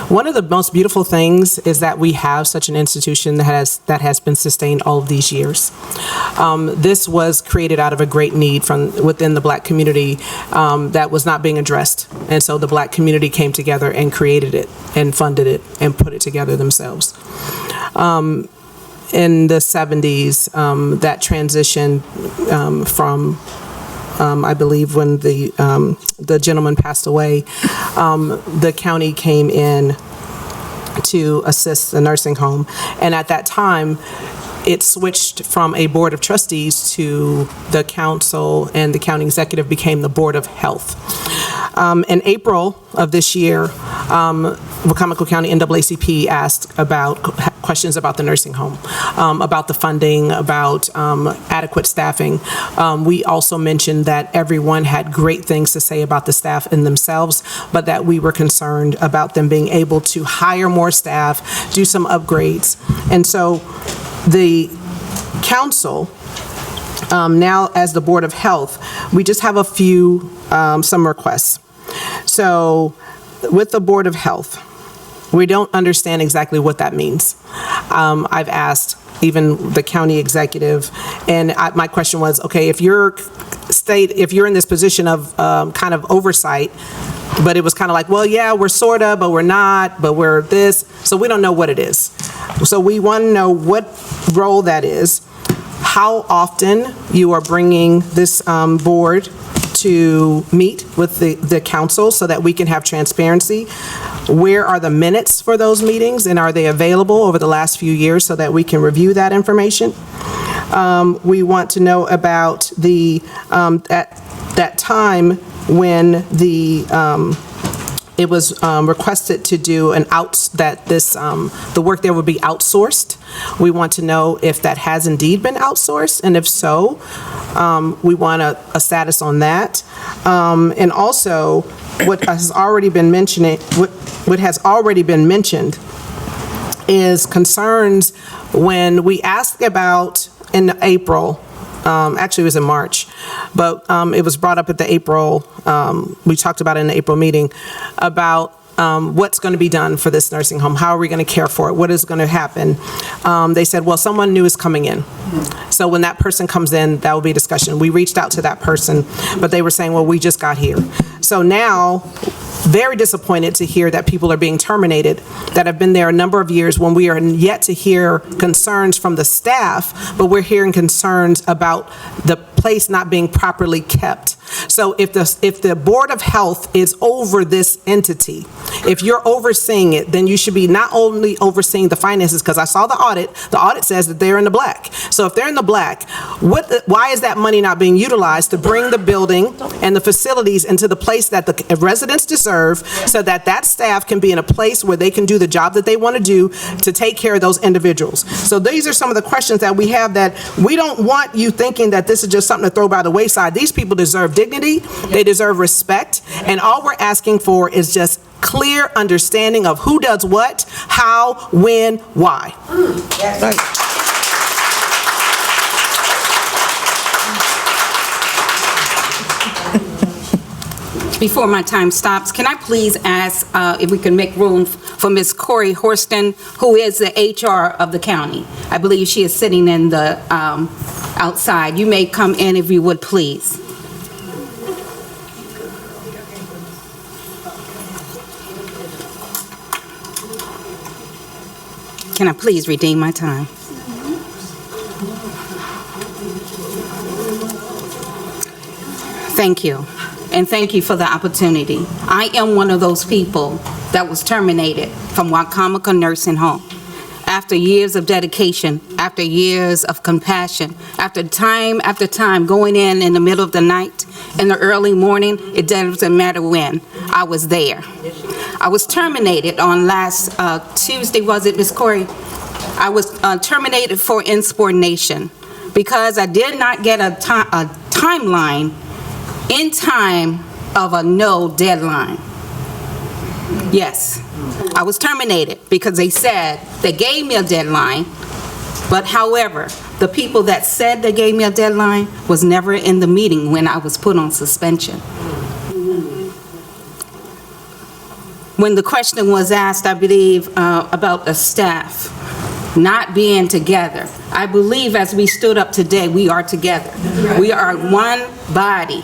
One of the most beautiful things is that we have such an institution that has been sustained all of these years. This was created out of a great need from within the Black community that was not being addressed, and so the Black community came together and created it and funded it and put it together themselves. In the 70s, that transition from I believe when the gentleman passed away, the county came in to assist the nursing home. And at that time, it switched from a board of trustees to the council, and the county executive became the Board of Health. In April of this year, Wicomico County NAACP asked about questions about the nursing home, about the funding, about adequate staffing. We also mentioned that everyone had great things to say about the staff in themselves, but that we were concerned about them being able to hire more staff, do some upgrades. And so the council, now as the Board of Health, we just have a few, some requests. So with the Board of Health, We don't understand exactly what that means. I've asked even the county executive, and my question was, okay, if you're in this position of kind of oversight, but it was kind of like, well, yeah, we're sort of, but we're not, but we're this, so we don't know what it is. So we want to know what role that is, how often you are bringing this board to meet with the council so that we can have transparency. Where are the minutes for those meetings, and are they available over the last few years so that we can review that information? We want to know about that time when it was requested to do the work there would be outsourced. We want to know if that has indeed been outsourced, and if so, we want a status on that. And also, what has already been mentioned is concerns when we asked about in April. Actually, it was in March, but it was brought up at the April, we talked about it in the April meeting, about what's going to be done for this nursing home. How are we going to care for it? What is going to happen? They said, well, someone new is coming in. So when that person comes in, that will be a discussion. We reached out to that person, but they were saying, well, we just got here. So now, very disappointed to hear that people are being terminated that have been there a number of years, when we are yet to hear concerns from the staff, but we're hearing concerns about the place not being properly kept. So if the Board of Health is over this entity, if you're overseeing it, then you should be not only overseeing the finances, because I saw the audit says that they're in the black. So if they're in the black, why is that money not being utilized to bring the building and the facilities into the place that the residents deserve, so that that staff can be in a place where they can do the job that they want to do to take care of those individuals? So these are some of the questions that we have, that we don't want you thinking that this is just something to throw by the wayside. These people deserve dignity, they deserve respect, and all we're asking for is just clear understanding of who does what, how, when, why. Right. Before my time stops, can I please ask if we can make room for Ms. Corey Horston, who is the HR of the county? I believe she is sitting in the outside. You may come in if you would, please. Can I please redeem my time? Thank you. And thank you for the opportunity. I am one of those people that was terminated from Wicomico Nursing Home. After years of dedication, after years of compassion, after time going in the middle of the night, in the early morning, it doesn't matter when, I was there. I was terminated on last Tuesday, was it, Ms. Corey? I was terminated for insubordination because I did not get a timeline in time of a no deadline. Yes, I was terminated because they said they gave me a deadline, but however, the people that said they gave me a deadline was never in the meeting when I was put on suspension. When the question was asked, I believe, about the staff not being together, I believe as we stood up today, we are together. We are one body.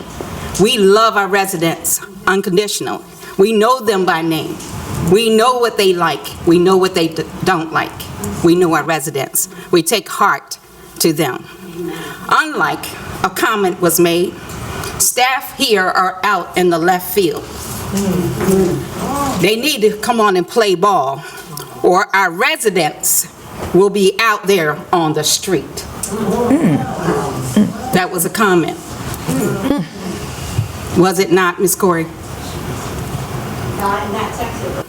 We love our residents unconditionally. We know them by name. We know what they like. We know what they don't like. We know our residents. We take heart to them. Unlike a comment was made, staff here are out in the left field. They need to come on and play ball, or our residents will be out there on the street. That was a comment. Was it not, Ms. Corey? Not in that text.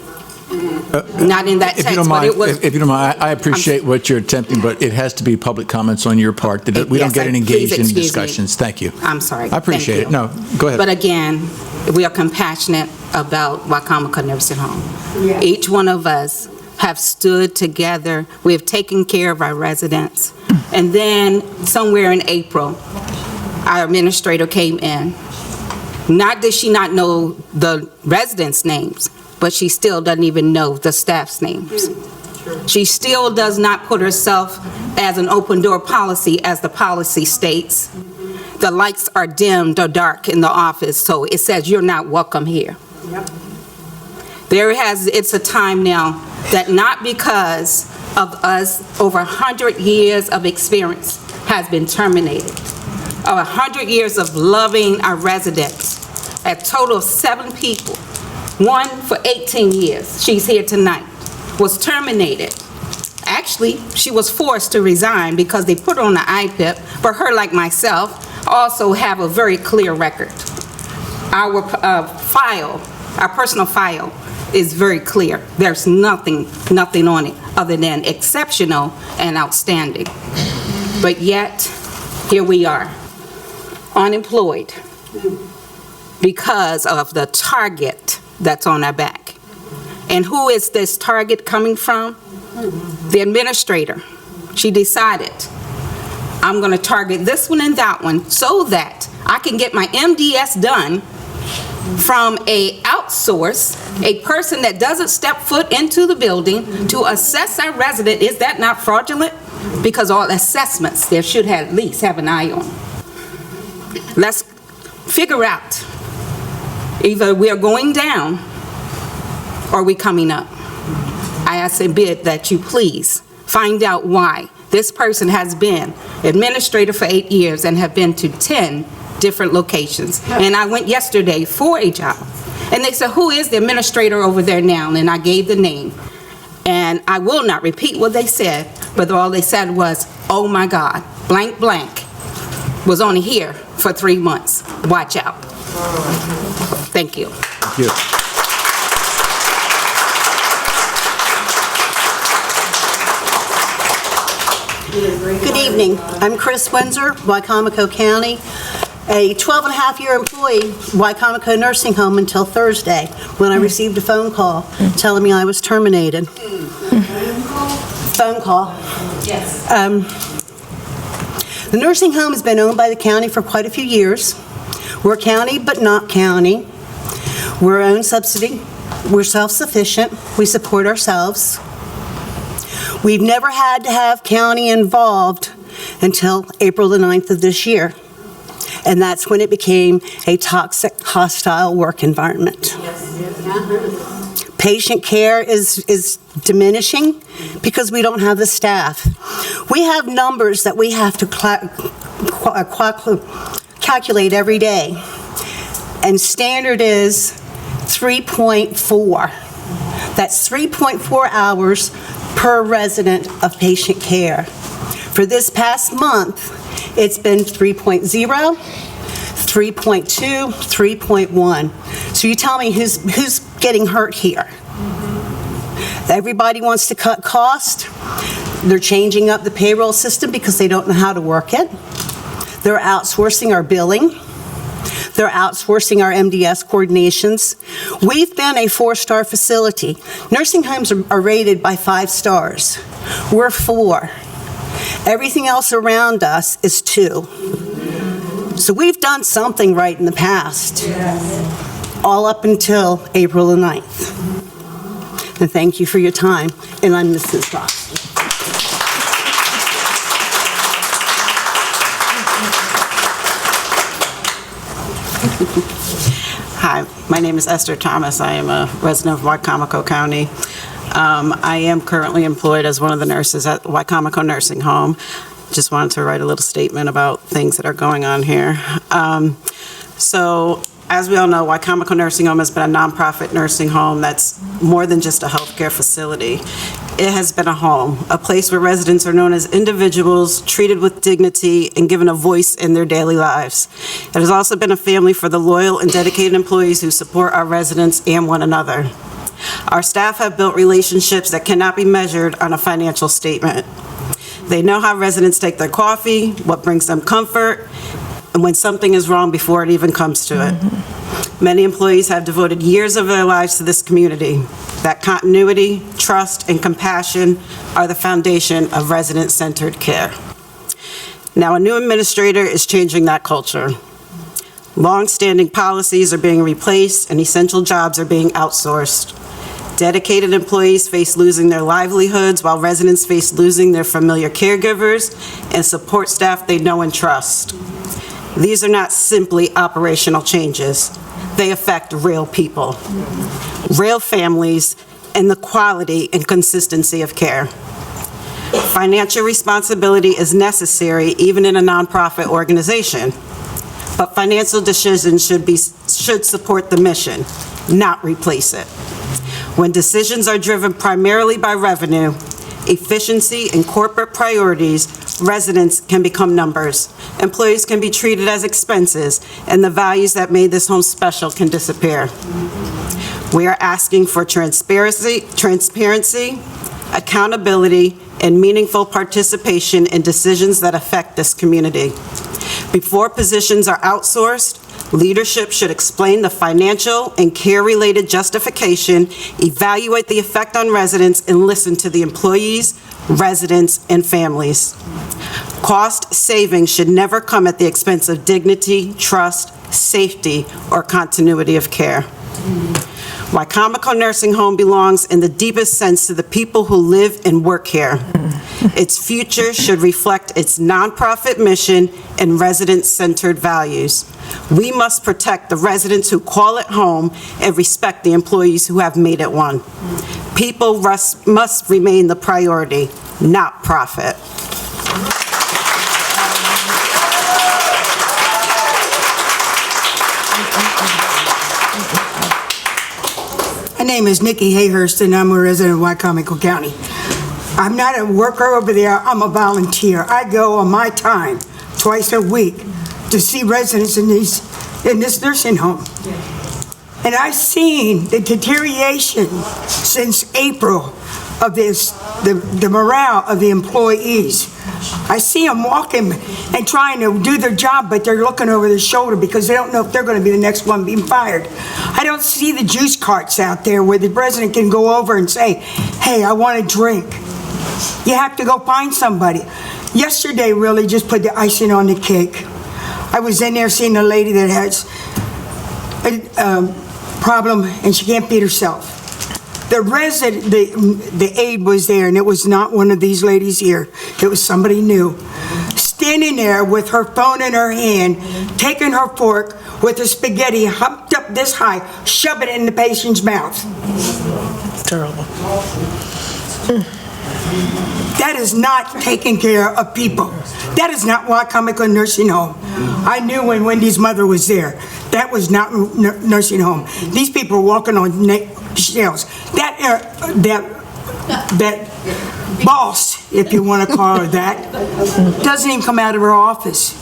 Not in that text, but it was. If you don't mind, I appreciate what you're attempting, but it has to be public comments on your part. We don't get engaged in discussions. Thank you. I'm sorry. I appreciate it. No, go ahead. But again, we are compassionate about Wicomico Nursing Home. Yeah. Each one of us have stood together. We have taken care of our residents. And then somewhere in April, our administrator came in. Not did she not know the residents' names, but she still doesn't even know the staff's names. She still does not put herself as an open door policy as the policy states. The lights are dimmed or dark in the office, so it says you're not welcome here. It's a time now that not because of us, over 100 years of experience has been terminated. 100 years of loving our residents. A total of 7 people, one for 18 years, she's here tonight, was terminated. Actually, she was forced to resign because they put her on the IPIP, but her, like myself, also have a very clear record. Our our personal file is very clear. There's nothing on it other than exceptional and outstanding. But yet, here we are, unemployed because of the target that's on our back. And who is this target coming from? The administrator. She decided, I'm going to target this one and that one so that I can get my MDS done from a person that doesn't step foot into the building to assess our resident. Is that not fraudulent? Because all assessments, there should at least have an eye on. Let's figure out, either we are going down or we coming up. I ask and bid that you please find out why this person has been administrator for 8 years and have been to 10 different locations. And I went yesterday for a job. And they said, who is the administrator over there now? And I gave the name. And I will not repeat what they said, but all they said was, oh my God, blank blank was only here for 3 months. Watch out. Thank you. Thank you. Good evening. I'm Chris Windsor, Wicomico County, a 12-and-a-half-year employee, Wicomico Nursing Home, until Thursday, when I received a phone call telling me I was terminated. Phone call. Yes. The nursing home has been owned by the county for quite a few years. We're county, but not county. We're our own subsidy. We're self-sufficient. We support ourselves. We've never had to have county involved until April the 9th of this year. And that's when it became a toxic, hostile work environment. Patient care is diminishing because we don't have the staff. We have numbers that we have to calculate every day. And standard is 3.4. That's 3.4 hours per resident of patient care. For this past month, it's been 3.0, 3.2, 3.1. So you tell me who's getting hurt here? Everybody wants to cut cost. They're changing up the payroll system because they don't know how to work it. They're outsourcing our billing. They're outsourcing our MDS coordinations. We've been a 4-star facility. Nursing homes are rated by 5 stars. We're 4. Everything else around us is 2. So we've done something right in the past, all up until April the 9th. And thank you for your time. And I'm Mrs. Ross. Hi, my name is Esther Thomas. I am a resident of Wicomico County. I am currently employed as one of the nurses at Wicomico Nursing Home. Just wanted to write a little statement about things that are going on here. So, as we all know, Wicomico Nursing Home has been a nonprofit nursing home that's more than just a healthcare facility. It has been a home, a place where residents are known as individuals, treated with dignity, and given a voice in their daily lives. It has also been a family for the loyal and dedicated employees who support our residents and one another. Our staff have built relationships that cannot be measured on a financial statement. They know how residents take their coffee, what brings them comfort, and when something is wrong before it even comes to it. Many employees have devoted years of their lives to this community. That continuity, trust, and compassion are the foundation of resident-centered care. Now, a new administrator is changing that culture. Long-standing policies are being replaced and essential jobs are being outsourced. Dedicated employees face losing their livelihoods while residents face losing their familiar caregivers and support staff they know and trust. These are not simply operational changes. They affect real people, real families, and the quality and consistency of care. Financial responsibility is necessary even in a nonprofit organization, but financial decisions should support the mission, not replace it. When decisions are driven primarily by revenue, efficiency, and corporate priorities, residents can become numbers. Employees can be treated as expenses, and the values that made this home special can disappear. We are asking for transparency, accountability, and meaningful participation in decisions that affect this community. Before positions are outsourced, leadership should explain the financial and care-related justification, evaluate the effect on residents, and listen to the employees, residents, and families. Cost savings should never come at the expense of dignity, trust, safety, or continuity of care. Wicomico Nursing Home belongs in the deepest sense to the people who live and work here. Its future should reflect its nonprofit mission and resident-centered values. We must protect the residents who call it home and respect the employees who have made it one. People must remain the priority, not profit. My name is Nikki Hayhurst, and I'm a resident of Wicomico County. I'm not a worker over there, I'm a volunteer. I go on my time, twice a week, to see residents in this nursing home. And I've seen the deterioration since April of this, the morale of the employees. I see them walking and trying to do their job, but they're looking over their shoulder because they don't know if they're going to be the next one being fired. I don't see the juice carts out there where the president can go over and say, hey, I want a drink. You have to go find somebody. Yesterday really just put the icing on the cake. I was in there seeing a lady that has a problem and she can't feed herself. The aide was there, and it was not one of these ladies here. It was somebody new. Standing there with her phone in her hand, taking her fork with the spaghetti humped up this high, shove it in the patient's mouth. Terrible. That is not taking care of people. That is not Wicomico Nursing Home. I knew when Wendy's mother was there. That was not nursing home. These people are walking on shells. That boss, if you want to call her that, doesn't even come out of her office.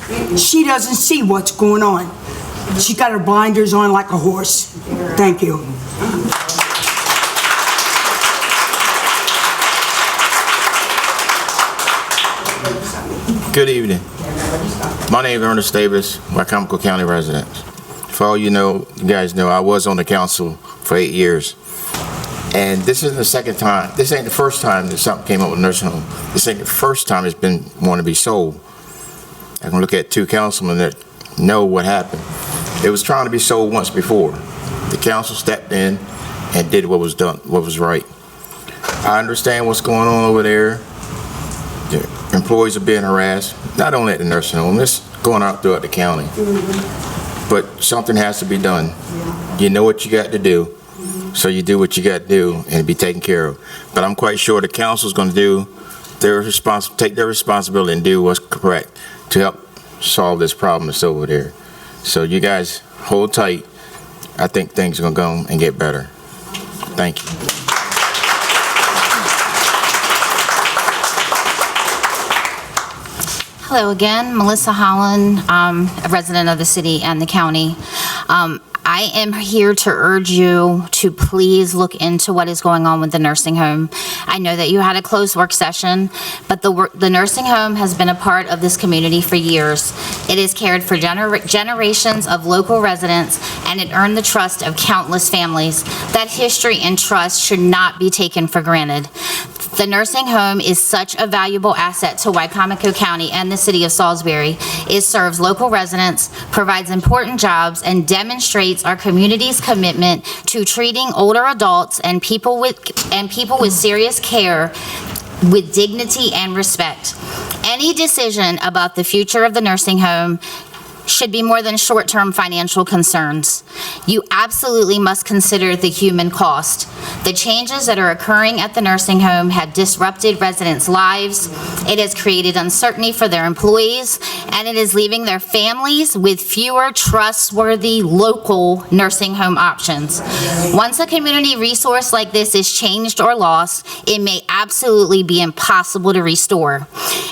She doesn't see what's going on. She got her blinders on like a horse. Thank you. Good evening. My name is Ernest Davis, Wicomico County resident. For all you guys know, I was on the council for 8 years. And this isn't the second time, this ain't the first time that something came up with nursing home. This ain't the first time it's been wanting to be sold. I can look at 2 councilmen that know what happened. It was trying to be sold once before. The council stepped in and did what was done, what was right. I understand what's going on over there. The employees are being harassed, not only at the nursing home, it's going out throughout the county. But something has to be done. You know what you got to do, so you do what you got to do and be taken care of. But I'm quite sure the council's going to do take their responsibility and do what's correct to help solve this problem that's over there. So you guys hold tight. I think things are going to go and get better. Thank you. Hello again, Melissa Holland, a resident of the city and the county. I am here to urge you to please look into what is going on with the nursing home. I know that you had a closed work session, but the nursing home has been a part of this community for years. It has cared for generations of local residents, and it earned the trust of countless families. That history and trust should not be taken for granted. The nursing home is such a valuable asset to Wicomico County and the city of Salisbury. It serves local residents, provides important jobs, and demonstrates our community's commitment to treating older adults and people with serious care with dignity and respect. Any decision about the future of the nursing home should be more than short-term financial concerns. You absolutely must consider the human cost. The changes that are occurring at the nursing home have disrupted residents' lives. It has created uncertainty for their employees, and it is leaving their families with fewer trustworthy local nursing home options. Once a community resource like this is changed or lost, it may absolutely be impossible to restore.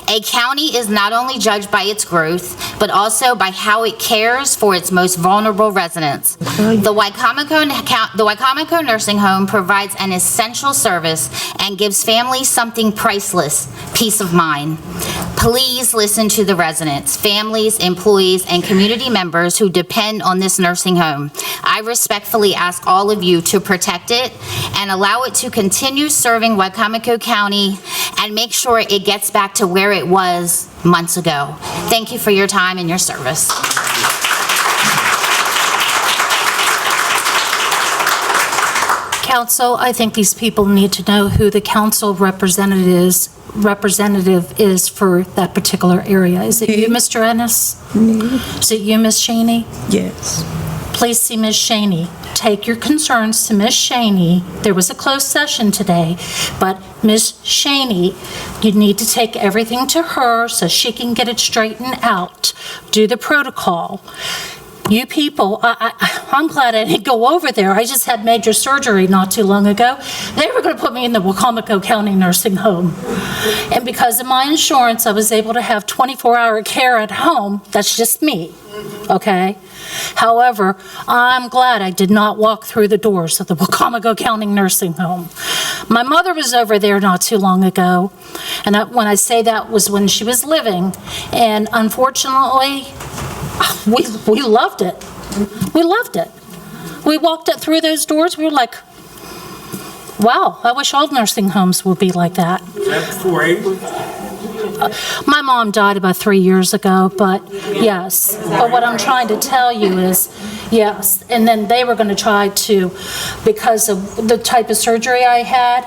A county is not only judged by its growth, but also by how it cares for its most vulnerable residents. The Wicomico Nursing Home provides an essential service and gives families something priceless, peace of mind. Please listen to the residents, families, employees, and community members who depend on this nursing home. I respectfully ask all of you to protect it and allow it to continue serving Wicomico County and make sure it gets back to where it was months ago. Thank you for your time and your service. Council, I think these people need to know who the council representative is for that particular area. Is it you, Mr. Ennis? Is it you, Ms. Shaney? Yes. Please see Ms. Shaney. Take your concerns to Ms. Shaney. There was a closed session today, but Ms. Shaney, you need to take everything to her so she can get it straightened out. Do the protocol. You people, I'm glad I didn't go over there. I just had major surgery not too long ago. They were going to put me in the Wicomico County Nursing Home. And because of my insurance, I was able to have 24-hour care at home. That's just me, okay? However, I'm glad I did not walk through the doors of the Wicomico County Nursing Home. My mother was over there not too long ago, and when I say that was when she was living, and unfortunately, we loved it. We loved it. We walked it through those doors, we were like, wow, I wish all nursing homes would be like that. My mom died about 3 years ago, but yes. But what I'm trying to tell you is, yes. And then they were going to try to, because of the type of surgery I had,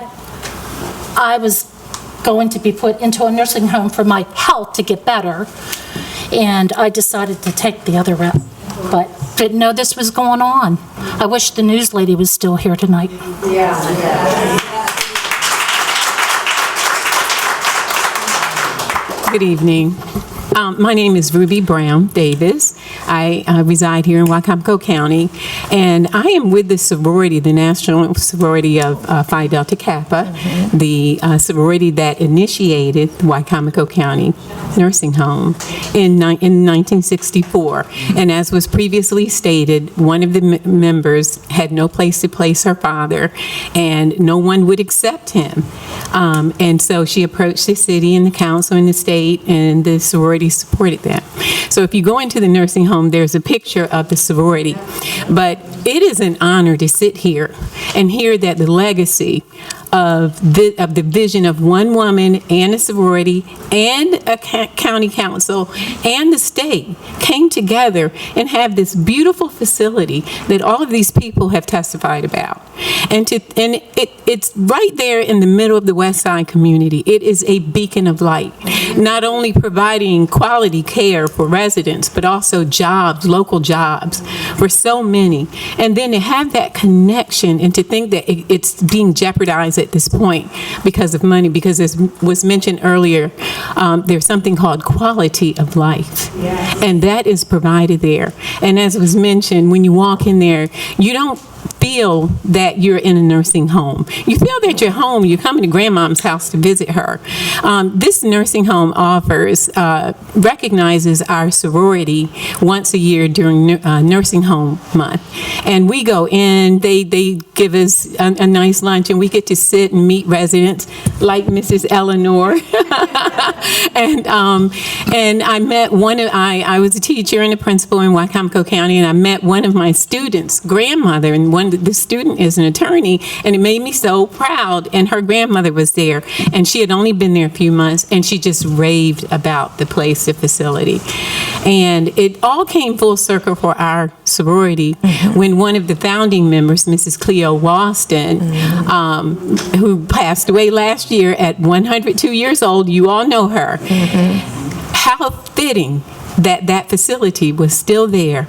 I was going to be put into a nursing home for my health to get better. And I decided to take the other route, but didn't know this was going on. I wish the news lady was still here tonight. Good evening. My name is Ruby Brown Davis. I reside here in Wicomico County, and I am with the sorority, the National Sorority of Phi Delta Kappa, the sorority that initiated the Wicomico County Nursing Home in 1964. And as was previously stated, one of the members had no place to place her father, and no one would accept him. And so she approached the city and the council and the state, and the sorority supported them. So if you go into the nursing home, there's a picture of the sorority. But it is an honor to sit here and hear that the legacy of the vision of one woman and a sorority and a county council and the state came together and have this beautiful facility that all of these people have testified about. And it's right there in the middle of the West Side community. It is a beacon of light, not only providing quality care for residents, but also jobs, local jobs for so many. And then to have that connection and to think that it's being jeopardized at this point because of money, because as was mentioned earlier, there's something called quality of life. Yes. And that is provided there. And as was mentioned, when you walk in there, you don't feel that you're in a nursing home. You feel that you're home. You're coming to grandmom's house to visit her. This nursing home recognizes our sorority once a year during Nursing Home Month. And we go in, they give us a nice lunch, and we get to sit and meet residents. like Mrs. Eleanor. And I met I was a teacher and a principal in Wicomico County, and I met one of my students' grandmother, and the student is an attorney, and it made me so proud. And her grandmother was there, and she had only been there a few months, and she just raved about the place, the facility. And it all came full circle for our sorority when one of the founding members, Mrs. Cleo Walston, who passed away last year at 102 years old, you all know her. How fitting that that facility was still there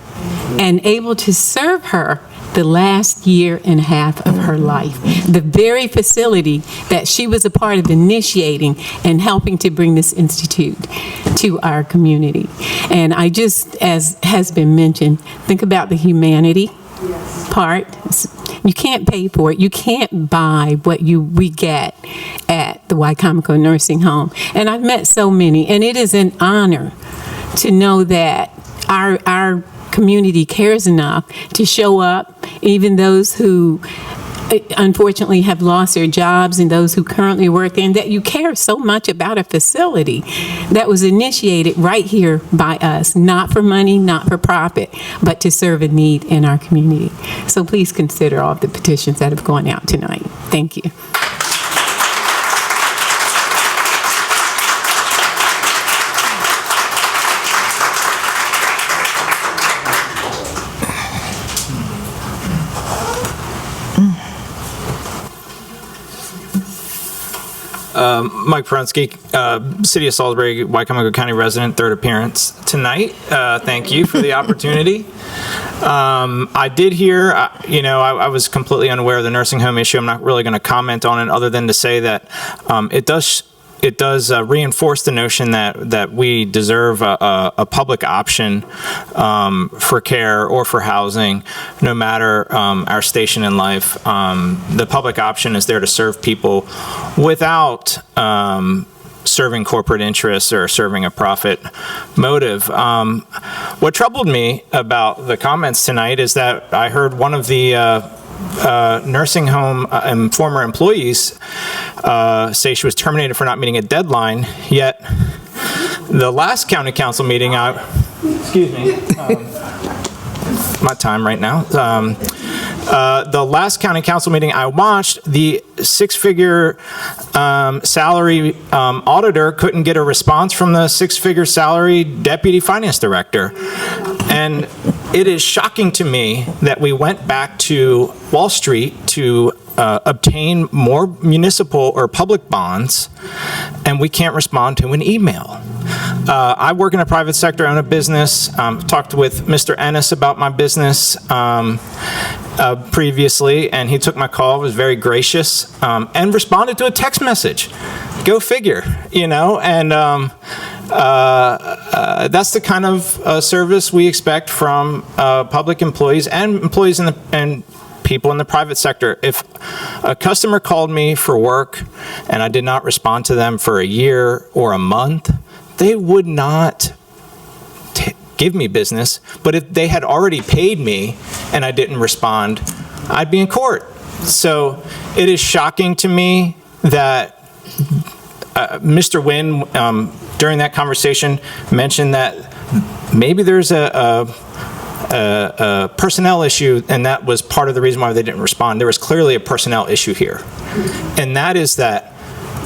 and able to serve her the last year and a half of her life. The very facility that she was a part of initiating and helping to bring this institute to our community. And I just, as has been mentioned, think about the humanity part. You can't pay for it. You can't buy what we get at the Wicomico Nursing Home. And I've met so many, and it is an honor to know that our community cares enough to show up, even those who unfortunately have lost their jobs and those who currently work there, and that you care so much about a facility that was initiated right here by us, not for money, not for profit, but to serve a need in our community. So please consider all of the petitions that have gone out tonight. Thank you. Mike Prunski, City of Salisbury, Wicomico County resident, third appearance tonight. Thank you for the opportunity. I did hear, I was completely unaware of the nursing home issue. I'm not really going to comment on it other than to say that it does reinforce the notion that we deserve a public option for care or for housing, no matter our station in life. The public option is there to serve people without serving corporate interests or serving a profit motive. What troubled me about the comments tonight is that I heard one of the nursing home and former employees say she was terminated for not meeting a deadline, yet the last county council meeting, excuse me, my time right now, the last county council meeting I watched, the six-figure salary auditor couldn't get a response from the six-figure salary deputy finance director. And it is shocking to me that we went back to Wall Street to obtain more municipal or public bonds, and we can't respond to an email. I work in a private sector, own a business. Talked with Mr. Ennis about my business previously, and he took my call, was very gracious, and responded to a text message. Go figure, and that's the kind of service we expect from public employees and employees and people in the private sector. If a customer called me for work and I did not respond to them for a year or a month, they would not give me business. But if they had already paid me and I didn't respond, I'd be in court. So it is shocking to me that Mr. Wynn, during that conversation, mentioned that maybe there's a personnel issue, and that was part of the reason why they didn't respond. There was clearly a personnel issue here. And that is that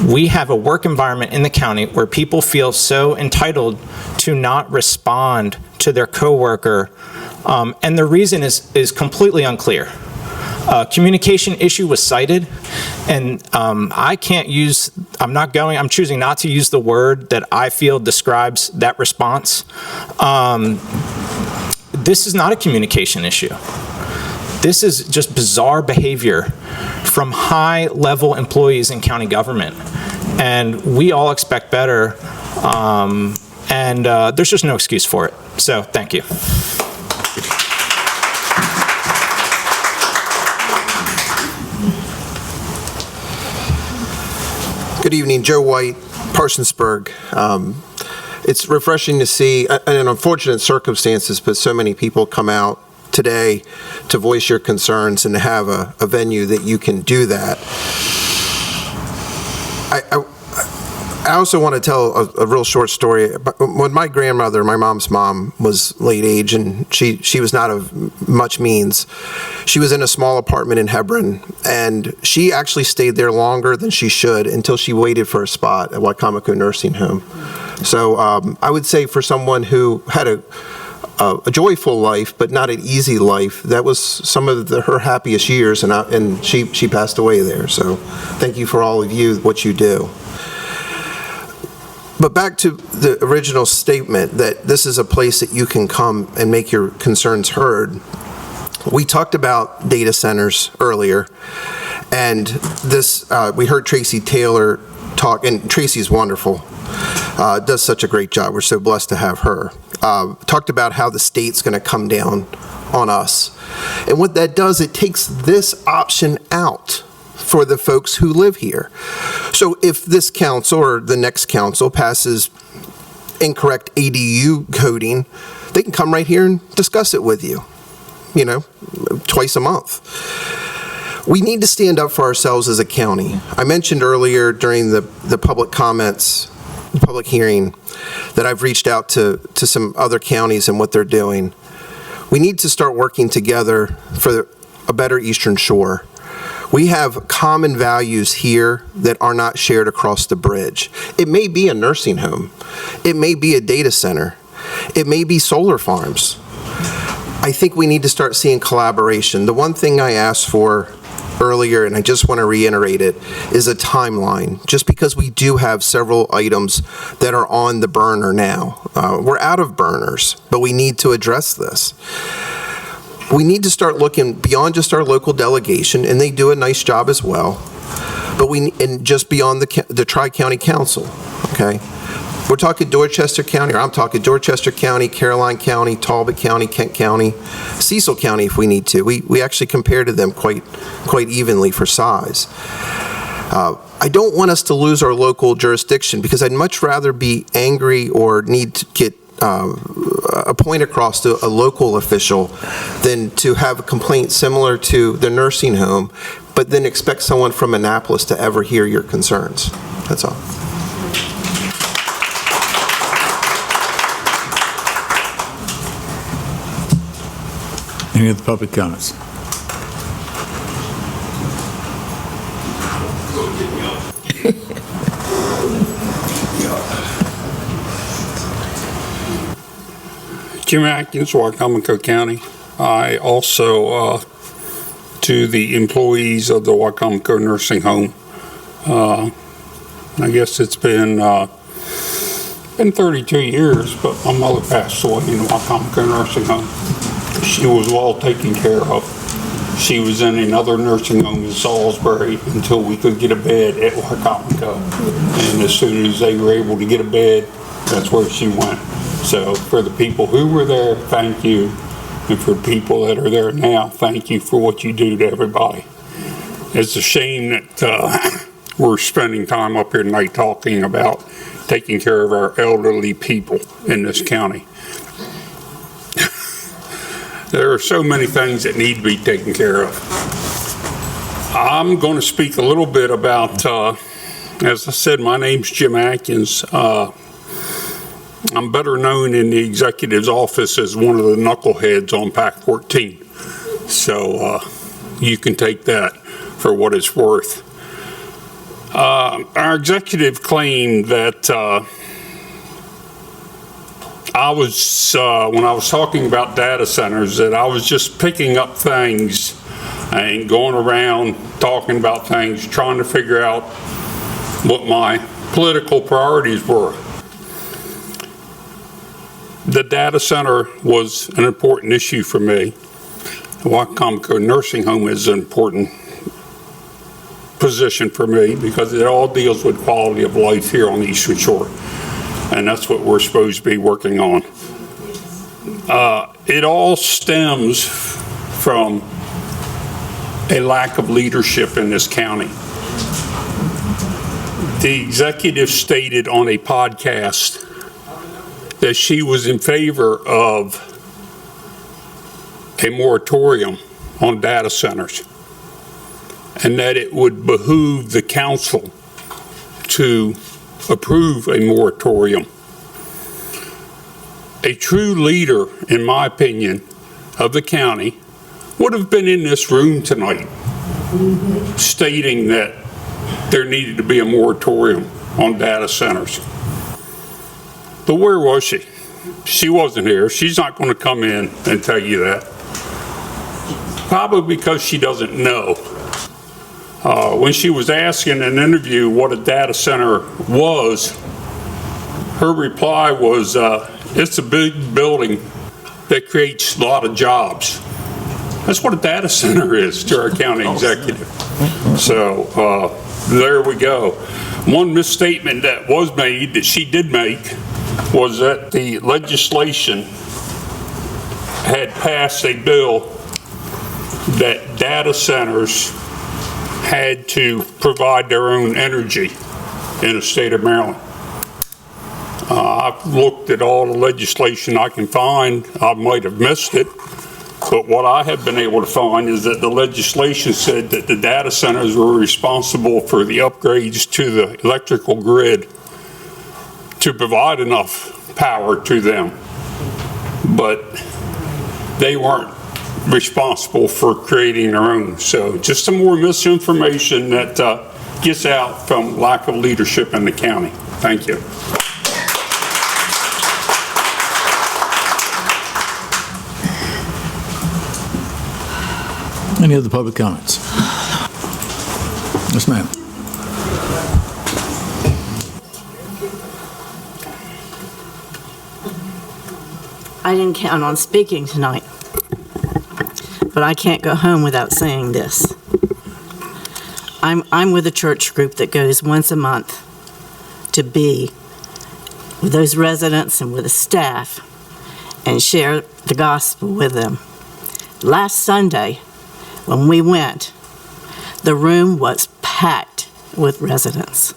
we have a work environment in the county where people feel so entitled to not respond to their coworker, and the reason is completely unclear. Communication issue was cited, and I'm choosing not to use the word that I feel describes that response. This is not a communication issue. This is just bizarre behavior from high-level employees in county government, and we all expect better, and there's just no excuse for it. So, thank you. Good evening, Joe White, Parsonsburg. It's refreshing to see, in unfortunate circumstances, but so many people come out today to voice your concerns and to have a venue that you can do that. I also want to tell a real short story. When my grandmother, my mom's mom, was late age, and she was not of much means, she was in a small apartment in Hebron, and she actually stayed there longer than she should until she waited for a spot at Wicomico Nursing Home. So I would say for someone who had a joyful life, but not an easy life, that was some of her happiest years, and she passed away there. So thank you for all of you, what you do. But back to the original statement that this is a place that you can come and make your concerns heard. We talked about data centers earlier, and this we heard Tracy Taylor talk, and Tracy's wonderful, does such a great job. We're so blessed to have her. Talked about how the state's going to come down on us. And what that does, it takes this option out for the folks who live here. So if this council or the next council passes incorrect ADU coding, they can come right here and discuss it with you, twice a month. We need to stand up for ourselves as a county. I mentioned earlier during the public comments, public hearing, that I've reached out to some other counties and what they're doing. We need to start working together for a better Eastern Shore. We have common values here that are not shared across the bridge. It may be a nursing home. It may be a data center. It may be solar farms. I think we need to start seeing collaboration. The one thing I asked for earlier, and I just want to reiterate it, is a timeline, just because we do have several items that are on the burner now. We're out of burners, but we need to address this. We need to start looking beyond just our local delegation, and they do a nice job as well, but and just beyond the Tri-County Council, okay? We're talking Dorchester County, or I'm talking Dorchester County, Caroline County, Talbot County, Kent County, Cecil County if we need to. We actually compare to them quite evenly for size. I don't want us to lose our local jurisdiction, because I'd much rather be angry or need to get a point across to a local official than to have a complaint similar to the nursing home, but then expect someone from Annapolis to ever hear your concerns. That's all. Any other public comments? Jim Atkins, Wicomico County. I also, to the employees of the Wicomico Nursing Home, I guess it's been 32 years, but my mother passed away in the Wicomico Nursing Home. She was well taken care of. She was in another nursing home in Salisbury until we could get a bed at Wicomico. And as soon as they were able to get a bed, that's where she went. So for the people who were there, thank you. And for people that are there now, thank you for what you do to everybody. It's a shame that we're spending time up here tonight talking about taking care of our elderly people in this county. There are so many things that need to be taken care of. I'm going to speak a little bit about, as I said, my name's Jim Atkins. I'm better known in the executive's office as one of the knuckleheads on PAC 14. So you can take that for what it's worth. Our executive claimed that I was, when I was talking about data centers, that I was just picking up things and going around talking about things, trying to figure out what my political priorities were. The data center was an important issue for me. The Wicomico Nursing Home is an important position for me because it all deals with quality of life here on the Eastern Shore. And that's what we're supposed to be working on. It all stems from a lack of leadership in this county. The executive stated on a podcast that she was in favor of a moratorium on data centers and that it would behoove the council to approve a moratorium. A true leader, in my opinion, of the county would have been in this room tonight stating that there needed to be a moratorium on data centers. But where was she? She wasn't here. She's not going to come in and tell you that. Probably because she doesn't know. When she was asked in an interview what a data center was, her reply was, it's a big building that creates a lot of jobs. That's what a data center is to our county executive. So there we go. One misstatement that was made, that she did make, was that the legislation had passed a bill that data centers had to provide their own energy in the state of Maryland. I've looked at all the legislation I can find. I might have missed it, but what I have been able to find is that the legislation said that the data centers were responsible for the upgrades to the electrical grid to provide enough power to them, but they weren't responsible for creating their own. So just some more misinformation that gets out from lack of leadership in the county. Thank you. Any other public comments? Yes, ma'am. I didn't count on speaking tonight, but I can't go home without saying this. I'm with a church group that goes once a month to be with those residents and with the staff and share the gospel with them. Last Sunday, when we went, the room was packed with residents,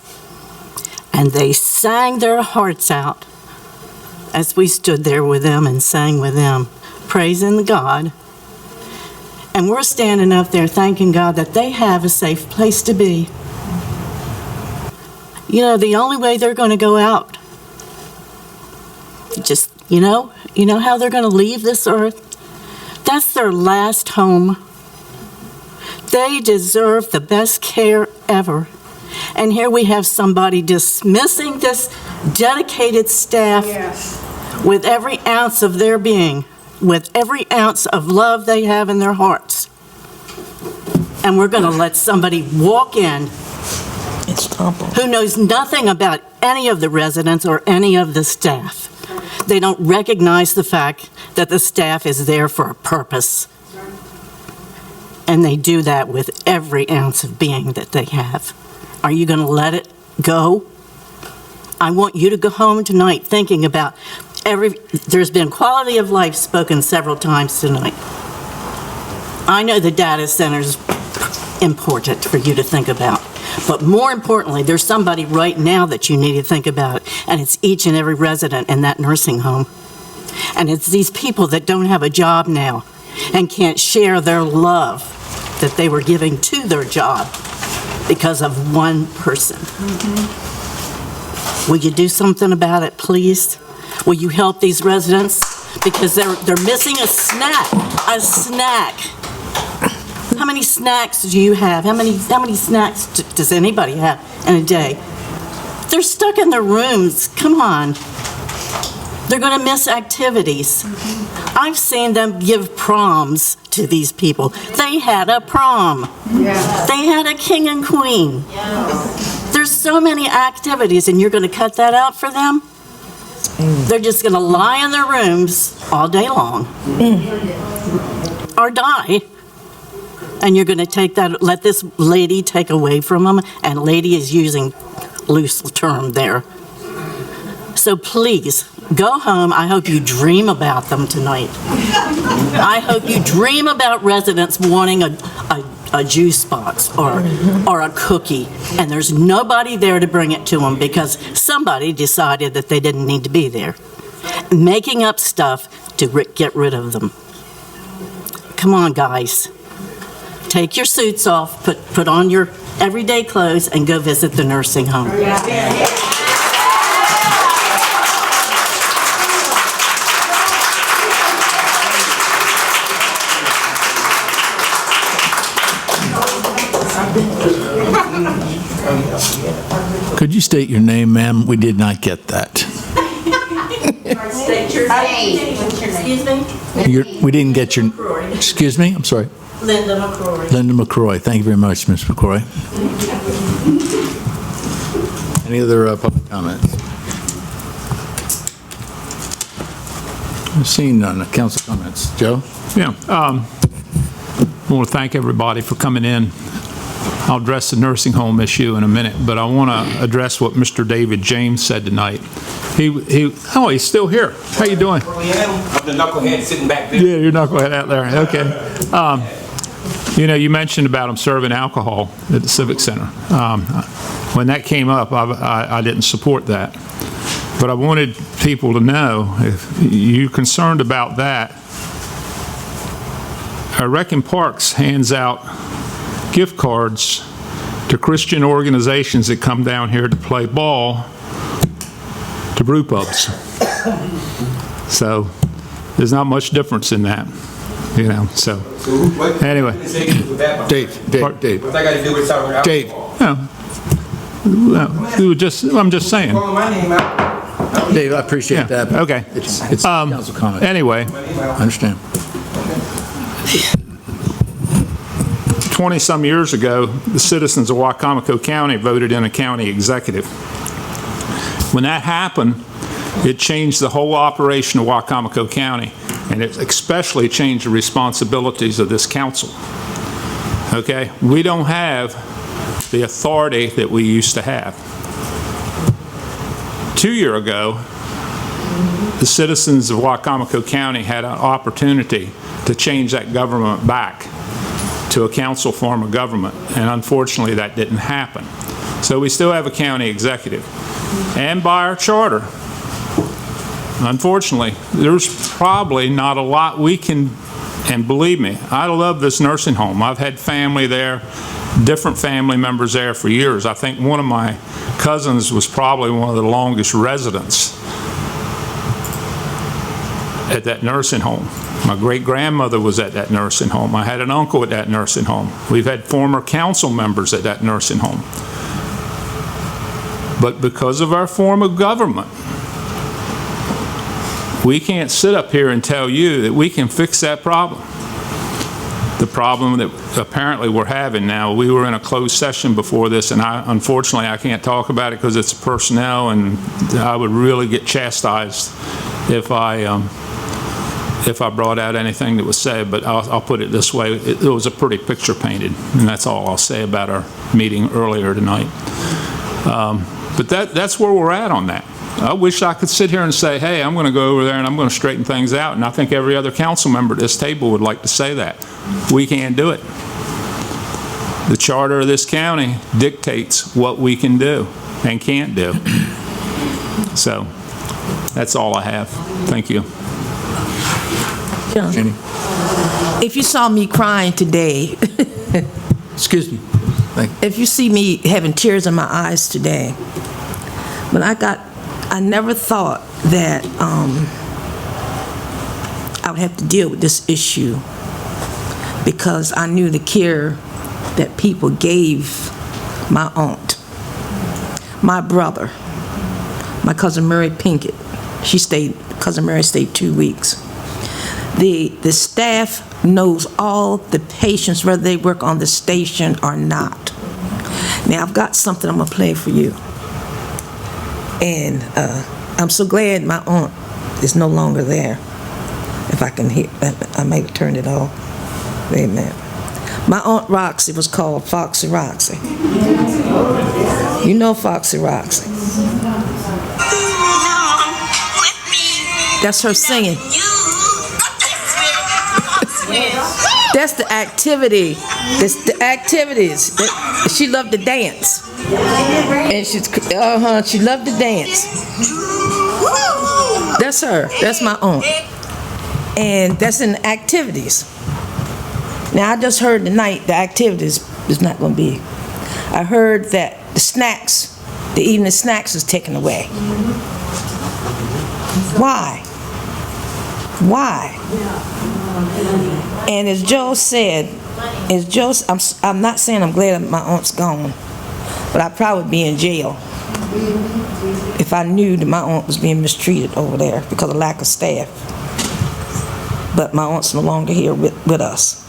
and they sang their hearts out as we stood there with them and sang with them, praising God. And we're standing up there thanking God that they have a safe place to be. You know, the only way they're going to go out, just, you know how they're going to leave this earth? That's their last home. They deserve the best care ever. And here we have somebody dismissing this dedicated staff with every ounce of their being, with every ounce of love they have in their hearts. And we're going to let somebody walk in who knows nothing about any of the residents or any of the staff. They don't recognize the fact that the staff is there for a purpose. And they do that with every ounce of being that they have. Are you going to let it go? I want you to go home tonight thinking about there's been quality of life spoken several times tonight. I know the data center's important for you to think about, but more importantly, there's somebody right now that you need to think about, and it's each and every resident in that nursing home. And it's these people that don't have a job now and can't share their love that they were giving to their job because of one person. Will you do something about it, please? Will you help these residents? Because they're missing a snack. A snack. How many snacks do you have? How many snacks does anybody have in a day? They're stuck in their rooms. Come on. They're going to miss activities. I've seen them give proms to these people. They had a prom. They had a king and queen. There's so many activities, and you're going to cut that out for them? They're just going to lie in their rooms all day long or die. And you're going to let this lady take away from them, and lady is using loose term there. So please, go home. I hope you dream about them tonight. I hope you dream about residents wanting a juice box or a cookie, and there's nobody there to bring it to them because somebody decided that they didn't need to be there, making up stuff to get rid of them. Come on, guys. Take your suits off, put on your everyday clothes and go visit the nursing home. Could you state your name, ma'am? We did not get that. State your name. Excuse me? We didn't get your... Excuse me? I'm sorry. Linda McCrory. Linda McCrory. Thank you very much, Ms. McCrory. Any other public comments? Seeing none. Council comments. Joe? Yeah. I want to thank everybody for coming in. I'll address the nursing home issue in a minute, but I want to address what Mr. David James said tonight. Oh, he's still here. How you doing? I'm the knucklehead sitting back there. Yeah, you're knucklehead out there. Okay. You mentioned about him serving alcohol at the Civic Center. When that came up, I didn't support that. But I wanted people to know, if you're concerned about that, Rec and Parks hands out gift cards to Christian organizations that come down here to play ball to brew pubs. So there's not much difference in that, so anyway. Dave. What's that got to do with serving alcohol? Dave. I'm just saying. Calling my name out. Dave, I appreciate that. Okay. It's council comment. Anyway. I understand. 20-some years ago, the citizens of Wicomico County voted in a county executive. When that happened, it changed the whole operation of Wicomico County, and it especially changed the responsibilities of this council. Okay? We don't have the authority that we used to have. 2 years ago, the citizens of Wicomico County had an opportunity to change that government back to a council form of government, and unfortunately that didn't happen. So we still have a county executive. And by our charter, unfortunately, there's probably not a lot we can, and believe me, I love this nursing home. I've had family there, different family members there for years. I think one of my cousins was probably one of the longest residents at that nursing home. My great-grandmother was at that nursing home. I had an uncle at that nursing home. We've had former council members at that nursing home. But because of our form of government, we can't sit up here and tell you that we can fix that problem. The problem that apparently we're having now, we were in a closed session before this, and unfortunately I can't talk about it because it's personnel, and I would really get chastised if I brought out anything that was said, but I'll put it this way. It was a pretty picture painted, and that's all I'll say about our meeting earlier tonight. But that's where we're at on that. I wish I could sit here and say, hey, I'm going to go over there and I'm going to straighten things out, and I think every other council member at this table would like to say that. We can't do it. The charter of this county dictates what we can do and can't do. So that's all I have. Thank you. Jenny. If you saw me crying today, excuse me. If you see me having tears in my eyes today, but I never thought that I would have to deal with this issue, because I knew the care that people gave my aunt, my brother, my cousin Mary Pinkett. Cousin Mary stayed 2 weeks. The staff knows all the patients, whether they work on the station or not. Now, I've got something I'm going to play for you. And I'm so glad my aunt is no longer there. If I can hear, I might have turned it off. Wait a minute. My Aunt Roxy was called Foxy Roxy. You know Foxy Roxy. That's her singing. That's the activity. That's the activities. She loved to dance. And she loved to dance. That's her. That's my aunt. And that's in the activities. Now, I just heard tonight the activities is not going to be. I heard that the evening snacks is taken away. Why? Why? And as Joe said, I'm not saying I'm glad my aunt's gone, but I'd probably be in jail if I knew that my aunt was being mistreated over there because of lack of staff. But my aunt's no longer here with us.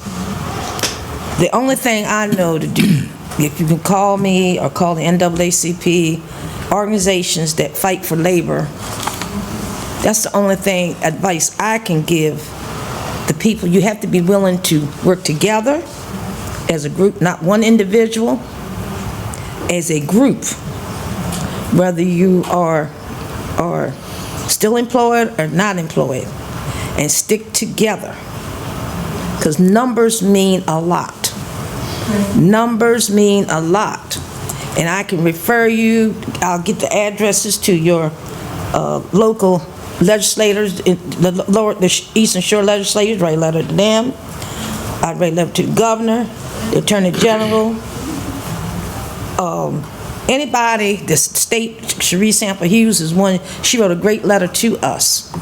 The only thing I know to do, if you can call me or call the NAACP, organizations that fight for labor, that's the only advice I can give the people. You have to be willing to work together as a group, not one individual, as a group, whether you are still employed or not employed, and stick together, because numbers mean a lot. Numbers mean a lot. And I can refer you, I'll get the addresses to your local legislators, the Eastern Shore legislators, write a letter to them. I'd write a letter to the governor, the attorney general, anybody, the state, Cherie Sample Hughes is one, she wrote a great letter to us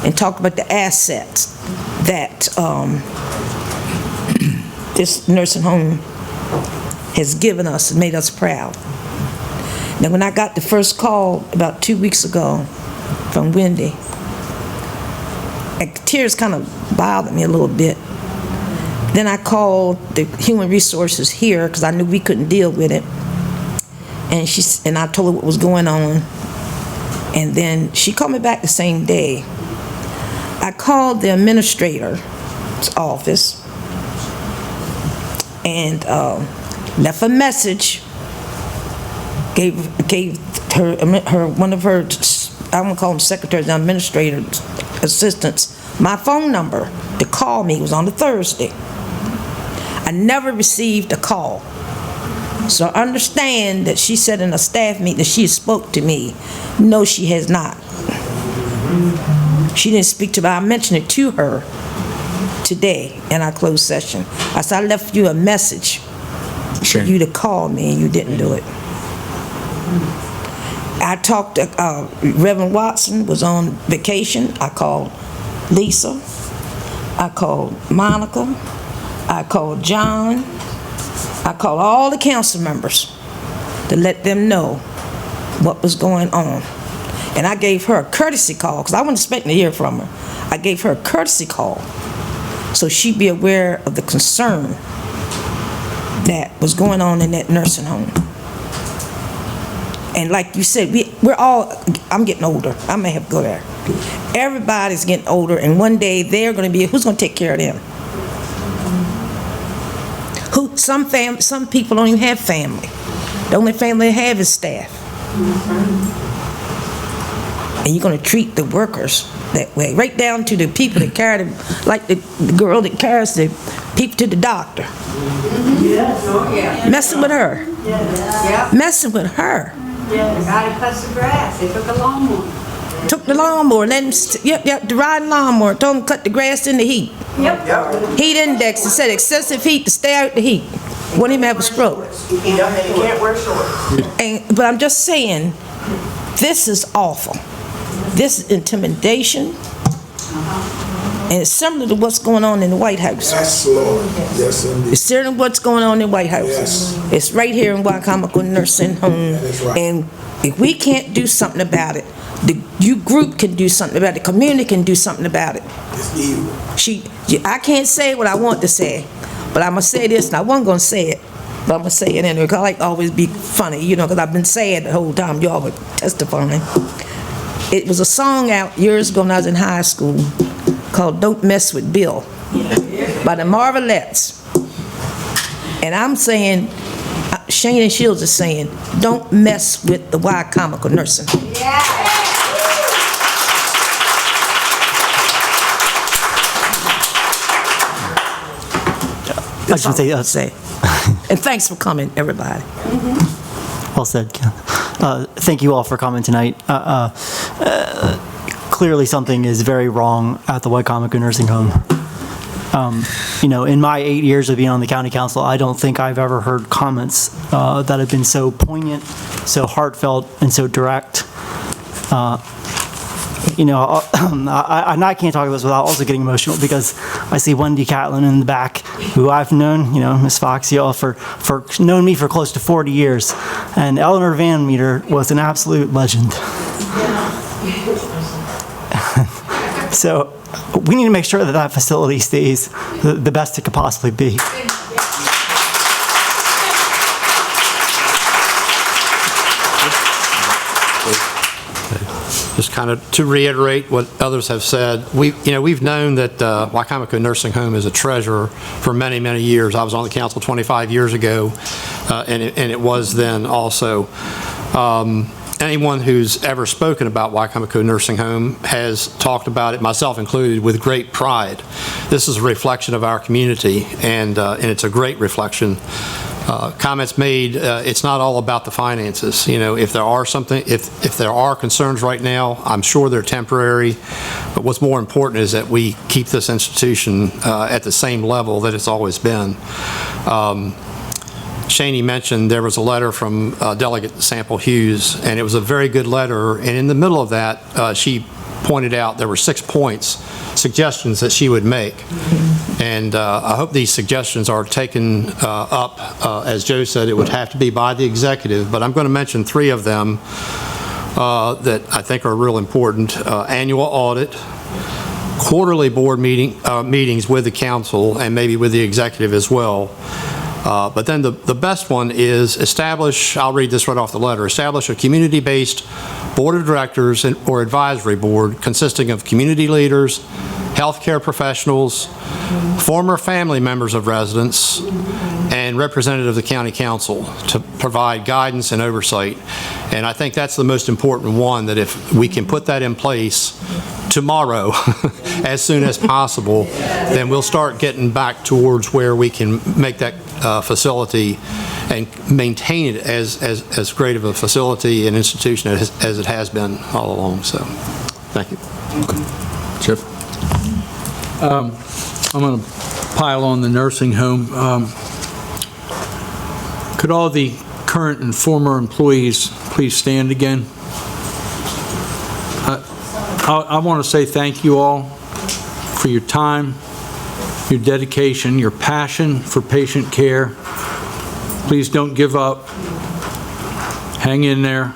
and talked about the assets that this nursing home has given us and made us proud. Now, when I got the first call about 2 weeks ago from Wendy, tears kind of bothered me a little bit. Then I called the human resources here because I knew we couldn't deal with it. And I told her what was going on. And then she called me back the same day. I called the administrator's office and left a message, gave her one of her, I won't call them secretaries, administrators, assistants, my phone number to call me. It was on a Thursday. I never received a call. So understand that she said in a staff meeting that she spoke to me. No, she has not. She didn't speak to me. I mentioned it to her today in our closed session. I said, I left you a message for you to call me, and you didn't do it. I talked to Reverend Watson, was on vacation. I called Lisa. I called Monica. I called John. I called all the council members to let them know what was going on. And I gave her a courtesy call, because I wasn't expecting to hear from her. I gave her a courtesy call so she'd be aware of the concern that was going on in that nursing home. And like you said, we're all, I'm getting older. I may have to go there. Everybody's getting older, and one day they're going to be, who's going to take care of them? Some people don't even have family. The only family they have is staff. And you're going to treat the workers that way, right down to the people that carry them, like the girl that carries the people to the doctor. Yes, oh yeah. Messing with her. Yeah. Messing with her. Yeah, the guy that cuts the grass, they took a lawnmower. Took the lawnmower, let him, the riding lawnmower, told him to cut the grass in the heat. Yep. Heat index, it said excessive heat to stay out the heat. Wouldn't even have a stroke. You can't wear shorts. But I'm just saying, this is awful. This is intimidation. And it's similar to what's going on in the White House. Yes, Lord. Yes, indeed. It's similar to what's going on in the White House. Yes. It's right here in Wicomico Nursing Home. That is right. And if we can't do something about it, you group can do something about it. The community can do something about it. It's evil. I can't say what I want to say, but I'm going to say this, and I wasn't going to say it, but I'm going to say it anyway, because I like to always be funny, because I've been saying the whole time y'all were testifying. It was a song out years ago when I was in high school called Don't Mess with Bill by the Marvelettes. And I'm saying, Shane Shields is saying, don't mess with the Wicomico nursing. I just want to say, And thanks for coming, everybody. well said. Thank you all for coming tonight. Clearly something is very wrong at the Wicomico Nursing Home. In my 8 years of being on the county council, I don't think I've ever heard comments that have been so poignant, so heartfelt, and so direct. I can't talk about this without also getting emotional, because I see Wendy Catlin in the back, who I've known, Miss Fox, y'all, for known me for close to 40 years. And Eleanor Van Meter was an absolute legend. So we need to make sure that that facility stays the best it could possibly be. Just kind of to reiterate what others have said, we've known that Wicomico Nursing Home is a treasure for many, many years. I was on the council 25 years ago, and it was then also. Anyone who's ever spoken about Wicomico Nursing Home has talked about it, myself included, with great pride. This is a reflection of our community, and it's a great reflection. Comments made, it's not all about the finances. If there are concerns right now, I'm sure they're temporary, but what's more important is that we keep this institution at the same level that it's always been. Shaney mentioned there was a letter from Delegate Sample Hughes, and it was a very good letter, and in the middle of that, she pointed out there were 6 points, suggestions that she would make. And I hope these suggestions are taken up. As Joe said, it would have to be by the executive, but I'm going to mention 3 of them that I think are real important. Annual audit, quarterly board meetings with the council, and maybe with the executive as well. But then the best one is establish, I'll read this right off the letter, establish a community-based board of directors or advisory board consisting of community leaders, healthcare professionals, former family members of residents, and representative of the county council to provide guidance and oversight. And I think that's the most important one, that if we can put that in place tomorrow, as soon as possible, then we'll start getting back towards where we can make that facility and maintain it as great of a facility and institution as it has been all along. So, thank you. Chip. I'm going to pile on the nursing home. Could all the current and former employees please stand again? I want to say thank you all for your time, your dedication, your passion for patient care. Please don't give up. Hang in there.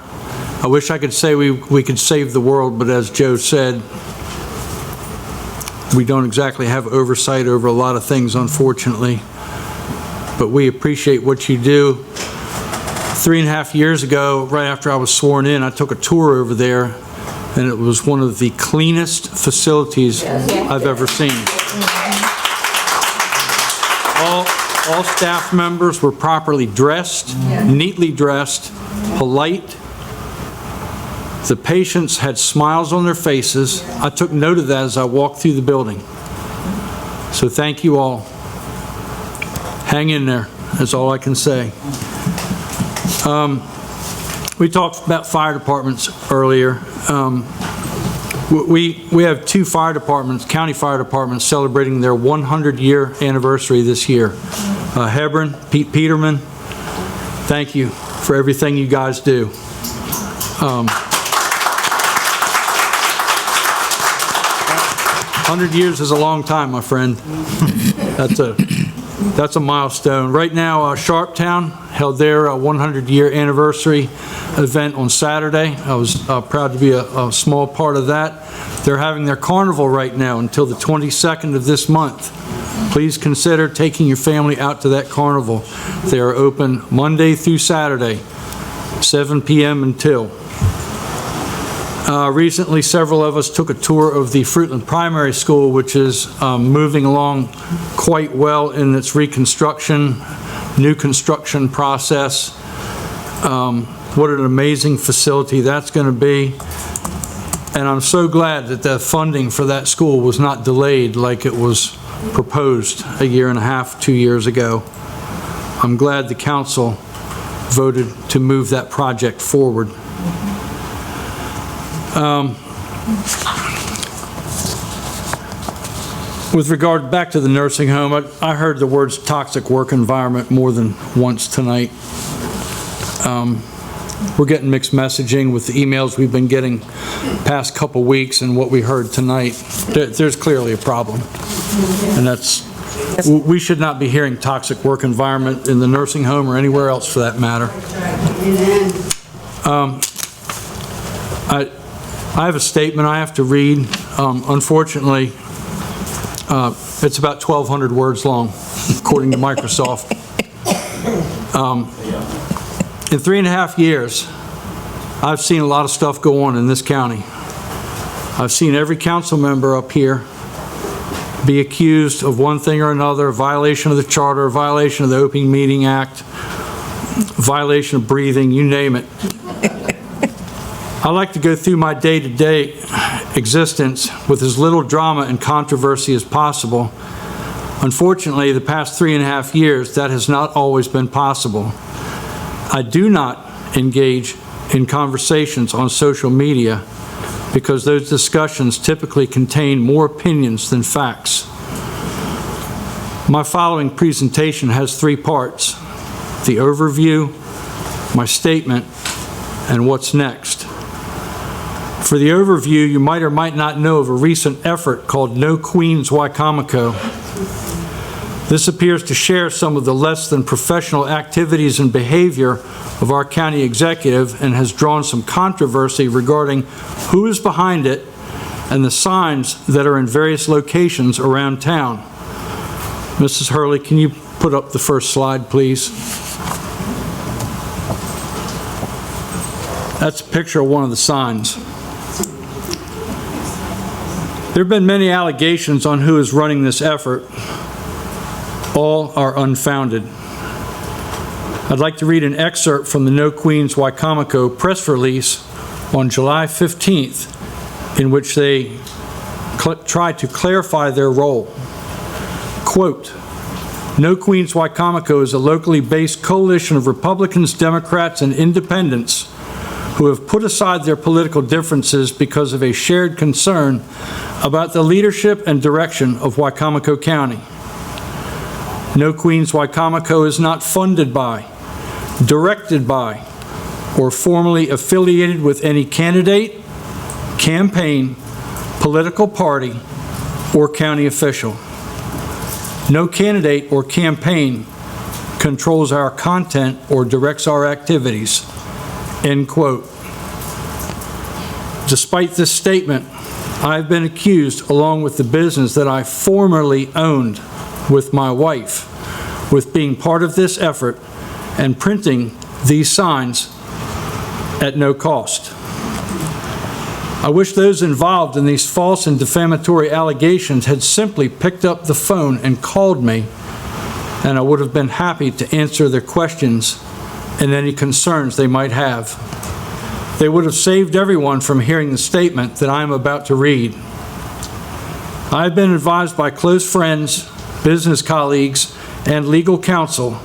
I wish I could say we could save the world, but as Joe said, we don't exactly have oversight over a lot of things, unfortunately. But we appreciate what you do. 3.5 years ago, right after I was sworn in, I took a tour over there, and it was one of the cleanest facilities I've ever seen. All staff members were properly dressed, neatly dressed, polite. The patients had smiles on their faces. I took note of that as I walked through the building. So thank you all. Hang in there, that's all I can say. We talked about fire departments earlier. We have 2 fire departments, county fire departments, celebrating their 100-year anniversary this year. Hebron, Pete Peterman, thank you for everything you guys do. 100 years is a long time, my friend. That's a milestone. Right now, Sharptown held their 100-year anniversary event on Saturday. I was proud to be a small part of that. They're having their carnival right now until the 22nd of this month. Please consider taking your family out to that carnival. They are open Monday through Saturday, 7 p.m. until. Recently, several of us took a tour of the Fruitland Primary School, which is moving along quite well in its reconstruction, new construction process. What an amazing facility that's going to be. And I'm so glad that the funding for that school was not delayed like it was proposed 1.5 years, 2 years ago. I'm glad the council voted to move that project forward. With regard back to the nursing home, I heard the words toxic work environment more than once tonight. We're getting mixed messaging with the emails we've been getting past couple weeks and what we heard tonight. There's clearly a problem. And we should not be hearing toxic work environment in the nursing home or anywhere else for that matter. I have a statement I have to read. Unfortunately, it's about 1,200 words long, according to Microsoft. In 3.5 years, I've seen a lot of stuff go on in this county. I've seen every council member up here be accused of one thing or another, violation of the charter, violation of the Open Meeting Act, violation of breathing, you name it. I like to go through my day-to-day existence with as little drama and controversy as possible. Unfortunately, the past 3.5 years, that has not always been possible. I do not engage in conversations on social media because those discussions typically contain more opinions than facts. My following presentation has 3 parts: the overview, my statement, and what's next. For the overview, you might or might not know of a recent effort called No Queens Wicomico. This appears to share some of the less than professional activities and behavior of our county executive and has drawn some controversy regarding who is behind it and the signs that are in various locations around town. Mrs. Hurley, can you put up the first slide, please? That's a picture of one of the signs. There have been many allegations on who is running this effort. All are unfounded. I'd like to read an excerpt from the No Queens Wicomico press release on July 15th, in which they try to clarify their role. Quote, No Queens Wicomico is a locally based coalition of Republicans, Democrats, and independents who have put aside their political differences because of a shared concern about the leadership and direction of Wicomico County. No Queens Wicomico is not funded by, directed by, or formally affiliated with any candidate, campaign, political party, or county official. No candidate or campaign controls our content or directs our activities. End quote. Despite this statement, I've been accused, along with the business that I formerly owned with my wife, with being part of this effort and printing these signs at no cost. I wish those involved in these false and defamatory allegations had simply picked up the phone and called me, and I would have been happy to answer their questions and any concerns they might have. They would have saved everyone from hearing the statement that I am about to read. I have been advised by close friends, business colleagues, and legal counsel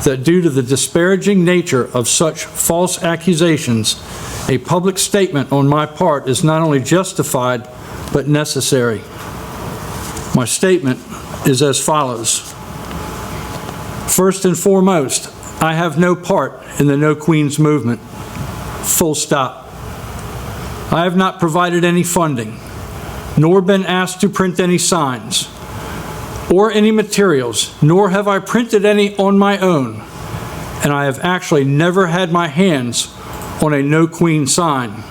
that due to the disparaging nature of such false accusations, a public statement on my part is not only justified, but necessary. My statement is as follows. First and foremost, I have no part in the No Queens movement. Full stop. I have not provided any funding, nor been asked to print any signs, or any materials, nor have I printed any on my own, and I have actually never had my hands on a No Queen sign,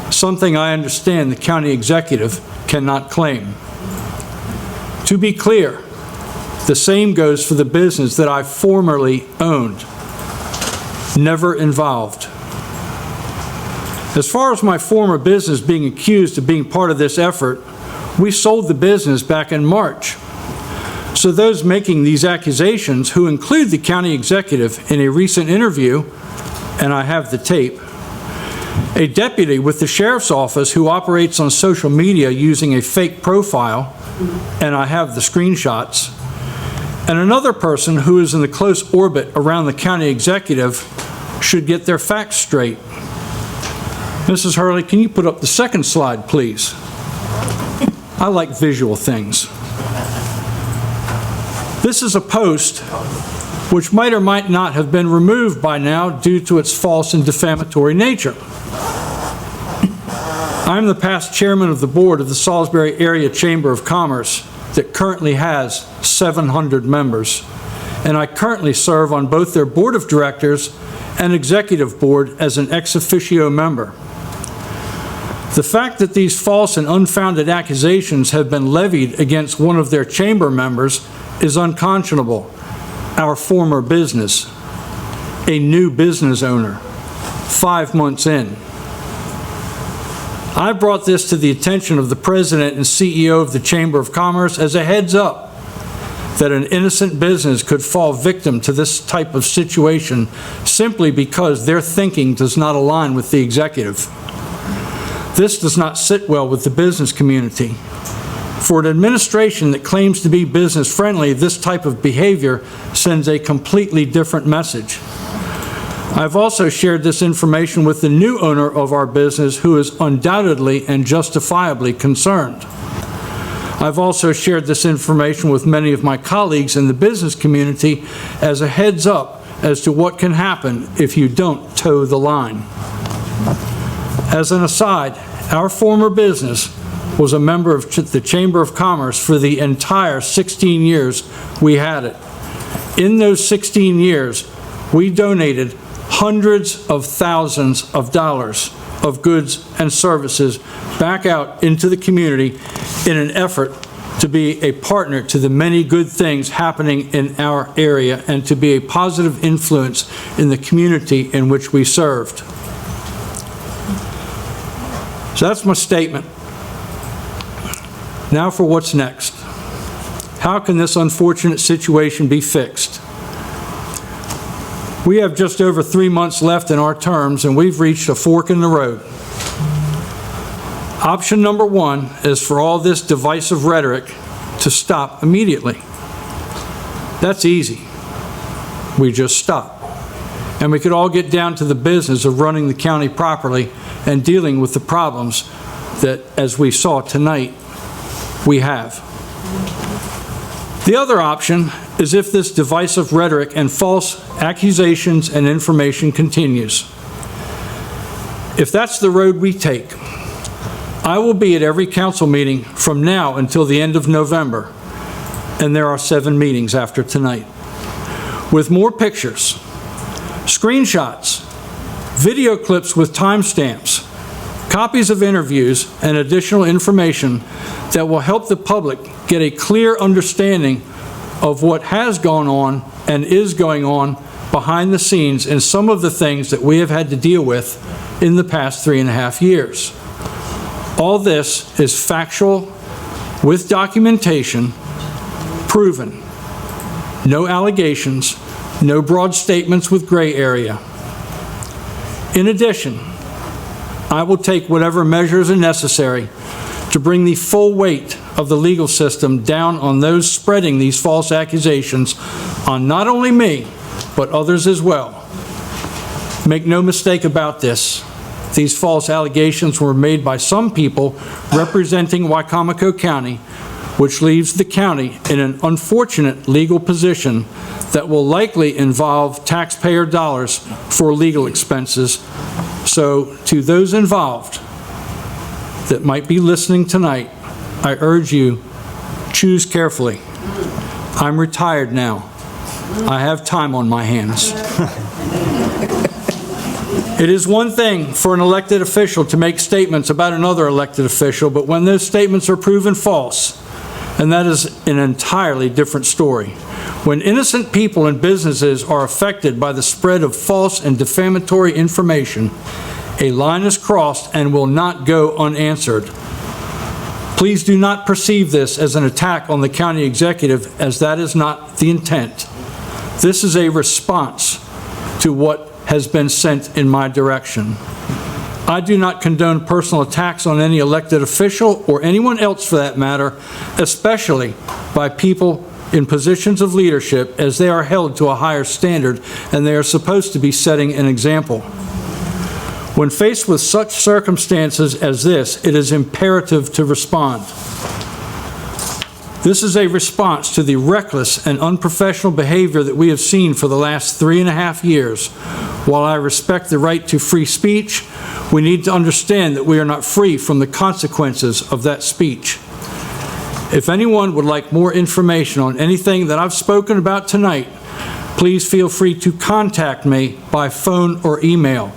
something I understand the county executive cannot claim. To be clear, the same goes for the business that I formerly owned, never involved. As far as my former business being accused of being part of this effort, we sold the business back in March. So those making these accusations, who include the county executive in a recent interview, and I have the tape, a deputy with the sheriff's office who operates on social media using a fake profile, and I have the screenshots, and another person who is in the close orbit around the county executive should get their facts straight. Mrs. Hurley, can you put up the second slide, please? I like visual things. This is a post which might or might not have been removed by now due to its false and defamatory nature. I am the past chairman of the board of the Salisbury Area Chamber of Commerce that currently has 700 members, and I currently serve on both their board of directors and executive board as an ex officio member. The fact that these false and unfounded accusations have been levied against one of their chamber members is unconscionable. Our former business, a new business owner, 5 months in. I brought this to the attention of the president and CEO of the Chamber of Commerce as a heads up that an innocent business could fall victim to this type of situation simply because their thinking does not align with the executive. This does not sit well with the business community. For an administration that claims to be business friendly, this type of behavior sends a completely different message. I've also shared this information with the new owner of our business, who is undoubtedly and justifiably concerned. I've also shared this information with many of my colleagues in the business community as a heads up as to what can happen if you don't toe the line. As an aside, our former business was a member of the Chamber of Commerce for the entire 16 years we had it. In those 16 years, we donated hundreds of thousands of dollars of goods and services back out into the community in an effort to be a partner to the many good things happening in our area and to be a positive influence in the community in which we served. So that's my statement. Now for what's next. How can this unfortunate situation be fixed? We have just over 3 months left in our terms, and we've reached a fork in the road. Option number one is for all this divisive rhetoric to stop immediately. That's easy. We just stop. And we could all get down to the business of running the county properly and dealing with the problems that, as we saw tonight, we have. The other option is if this divisive rhetoric and false accusations and information continues. If that's the road we take, I will be at every council meeting from now until the end of November, and there are 7 meetings after tonight, with more pictures, screenshots, video clips with timestamps, copies of interviews, and additional information that will help the public get a clear understanding of what has gone on and is going on behind the scenes in some of the things that we have had to deal with in the past 3.5 years. All this is factual, with documentation, proven. No allegations, no broad statements with gray area. In addition, I will take whatever measures are necessary to bring the full weight of the legal system down on those spreading these false accusations on not only me, but others as well. Make no mistake about this. These false allegations were made by some people representing Wicomico County, which leaves the county in an unfortunate legal position that will likely involve taxpayer dollars for legal expenses. So, to those involved that might be listening tonight, I urge you, choose carefully. I'm retired now. I have time on my hands. It is one thing for an elected official to make statements about another elected official, but when those statements are proven false, and that is an entirely different story. When innocent people and businesses are affected by the spread of false and defamatory information, a line is crossed and will not go unanswered. Please do not perceive this as an attack on the county executive, as that is not the intent. This is a response to what has been sent in my direction. I do not condone personal attacks on any elected official or anyone else for that matter, especially by people in positions of leadership, as they are held to a higher standard and they are supposed to be setting an example. When faced with such circumstances as this, it is imperative to respond. This is a response to the reckless and unprofessional behavior that we have seen for the last 3.5 years. While I respect the right to free speech, we need to understand that we are not free from the consequences of that speech. If anyone would like more information on anything that I've spoken about tonight, please feel free to contact me by phone or email.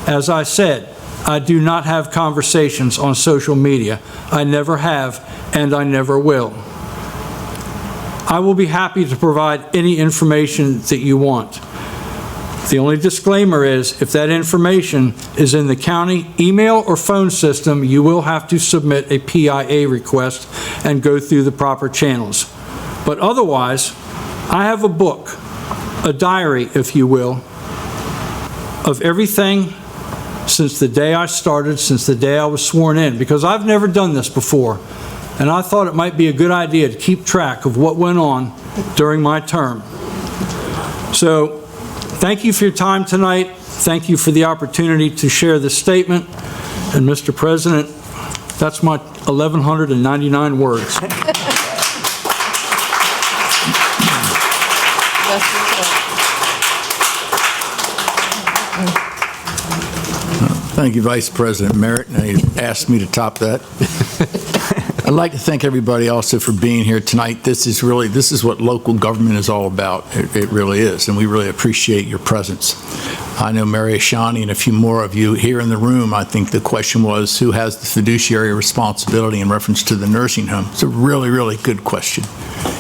As I said, I do not have conversations on social media. I never have, and I never will. I will be happy to provide any information that you want. The only disclaimer is, if that information is in the county email or phone system, you will have to submit a PIA request and go through the proper channels. But otherwise, I have a book, a diary, if you will, of everything since the day I started, since the day I was sworn in, because I've never done this before, and I thought it might be a good idea to keep track of what went on during my term. So, thank you for your time tonight. Thank you for the opportunity to share this statement. And Mr. President, that's my 1,199 words. Thank you, Vice President Merritt. Now you asked me to top that. I'd like to thank everybody also for being here tonight. This is what local government is all about. It really is, and we really appreciate your presence. I know Mary Ashani and a few more of you here in the room. I think the question was, who has the fiduciary responsibility in reference to the nursing home? It's a really, really good question.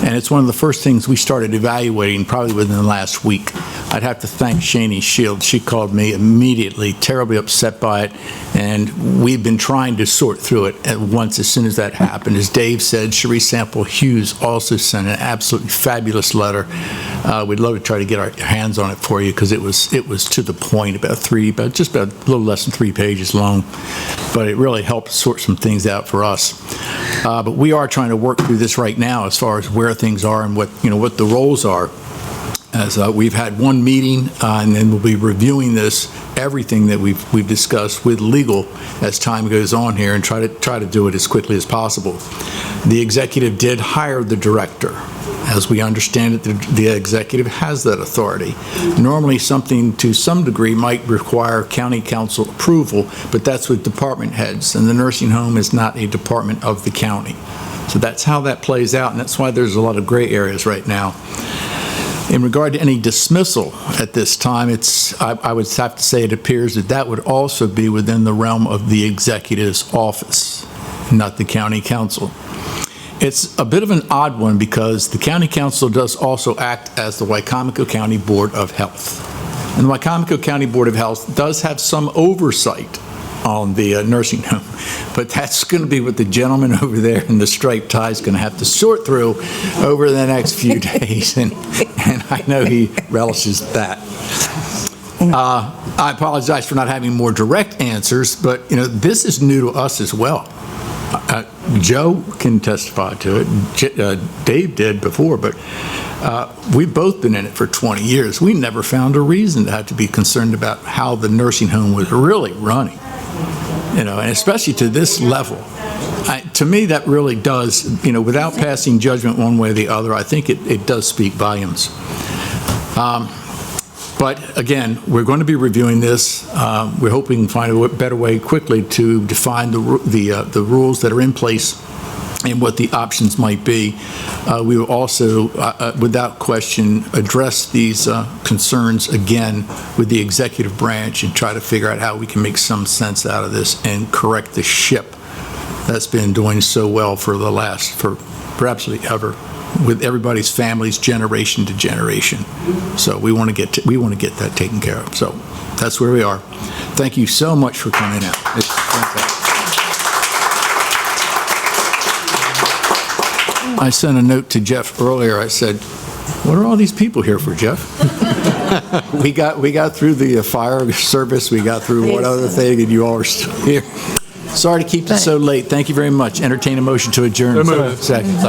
And it's one of the first things we started evaluating probably within the last week. I'd have to thank Shani Shields. She called me immediately, terribly upset by it, and we've been trying to sort through it at once as soon as that happened. As Dave said, Cherie Sample Hughes also sent an absolutely fabulous letter. We'd love to try to get our hands on it for you because it was to the point, just about a little less than 3 pages long, but it really helped sort some things out for us. But we are trying to work through this right now as far as where things are and what the roles are. As we've had one meeting, and then we'll be reviewing everything that we've discussed with legal as time goes on here, and try to do it as quickly as possible. The executive did hire the director. As we understand it, the executive has that authority. Normally, something to some degree might require county council approval, but that's with department heads, and the nursing home is not a department of the county. So that's how that plays out, and that's why there's a lot of gray areas right now. In regard to any dismissal at this time, I would have to say it appears that would also be within the realm of the executive's office, not the county council. It's a bit of an odd one because the county council does also act as the Wicomico County Board of Health. And the Wicomico County Board of Health does have some oversight on the nursing home, but that's going to be what the gentleman over there in the striped tie is going to have to sort through over the next few days, and I know he relishes that. I apologize for not having more direct answers, but this is new to us as well. Joe can testify to it. Dave did before, but we've both been in it for 20 years. We never found a reason to have to be concerned about how the nursing home was really running, and especially to this level. To me, that really does, without passing judgment one way or the other, I think it does speak volumes. But again, we're going to be reviewing this. We're hoping to find a better way quickly to define the rules that are in place and what the options might be. We will also, without question, address these concerns again with the executive branch and try to figure out how we can make some sense out of this and correct the ship that's been doing so well for perhaps ever, with everybody's families, generation to generation. So we want to get that taken care of. So that's where we are. Thank you so much for coming out. It's fantastic. I sent a note to Jeff earlier. I said, "What are all these people here for, Jeff?" We got through the fire service. We got through one other thing, and you all are still here. Sorry to keep you so late. Thank you very much. Entertain a motion to adjourn. Second.